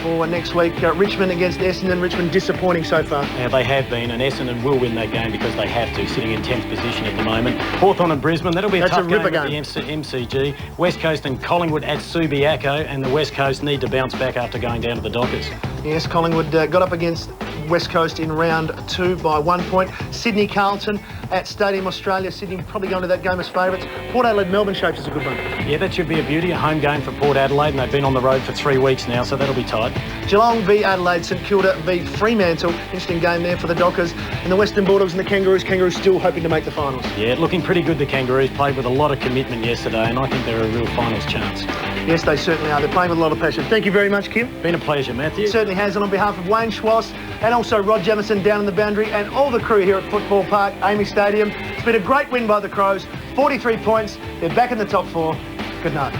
for next week. Richmond against Essendon. Richmond disappointing so far. Yeah, they have been, and Essendon will win that game because they have to, sitting in 10th position at the moment. Hawthorn and Brisbane, that'll be a tough game at the MCG. West Coast and Collingwood at Subiaco, and the West Coast need to bounce back after going down to the Dockers. Yes, Collingwood got up against West Coast in round 2 by 1 point. Sydney Carlton at Stadium Australia. Sydney probably going to that game as favourites. Port Adelaide Melbourne shapes is a good one. Yeah, that should be a beauty. A home game for Port Adelaide, and they've been on the road for 3 weeks now, so that'll be tight. Geelong v Adelaide, St Kilda v Fremantle. Interesting game there for the Dockers. And the Western Bulldogs and the Kangaroos. Kangaroos still hoping to make the finals. Yeah, looking pretty good, the Kangaroos. Played with a lot of commitment yesterday, and I think they're a real finals chance. Yes, they certainly are. They're playing with a lot of passion. Thank you very much, Kim. Been a pleasure, Matthew. It certainly has. And on behalf of Wayne Schwass and also Rod Jamison down in the boundary and all the crew here at Football Park, Amy Stadium, it's been a great win by the Crows. 43 points. They're back in the top 4. Good night.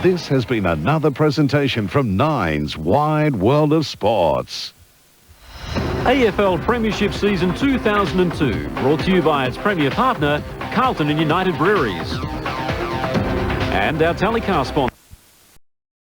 This has been another presentation from Nine's Wide World of Sports. AFL Premiership Season 2002, brought to you by its premier partner, Carlton and United Breweries. And our telecast sponsor.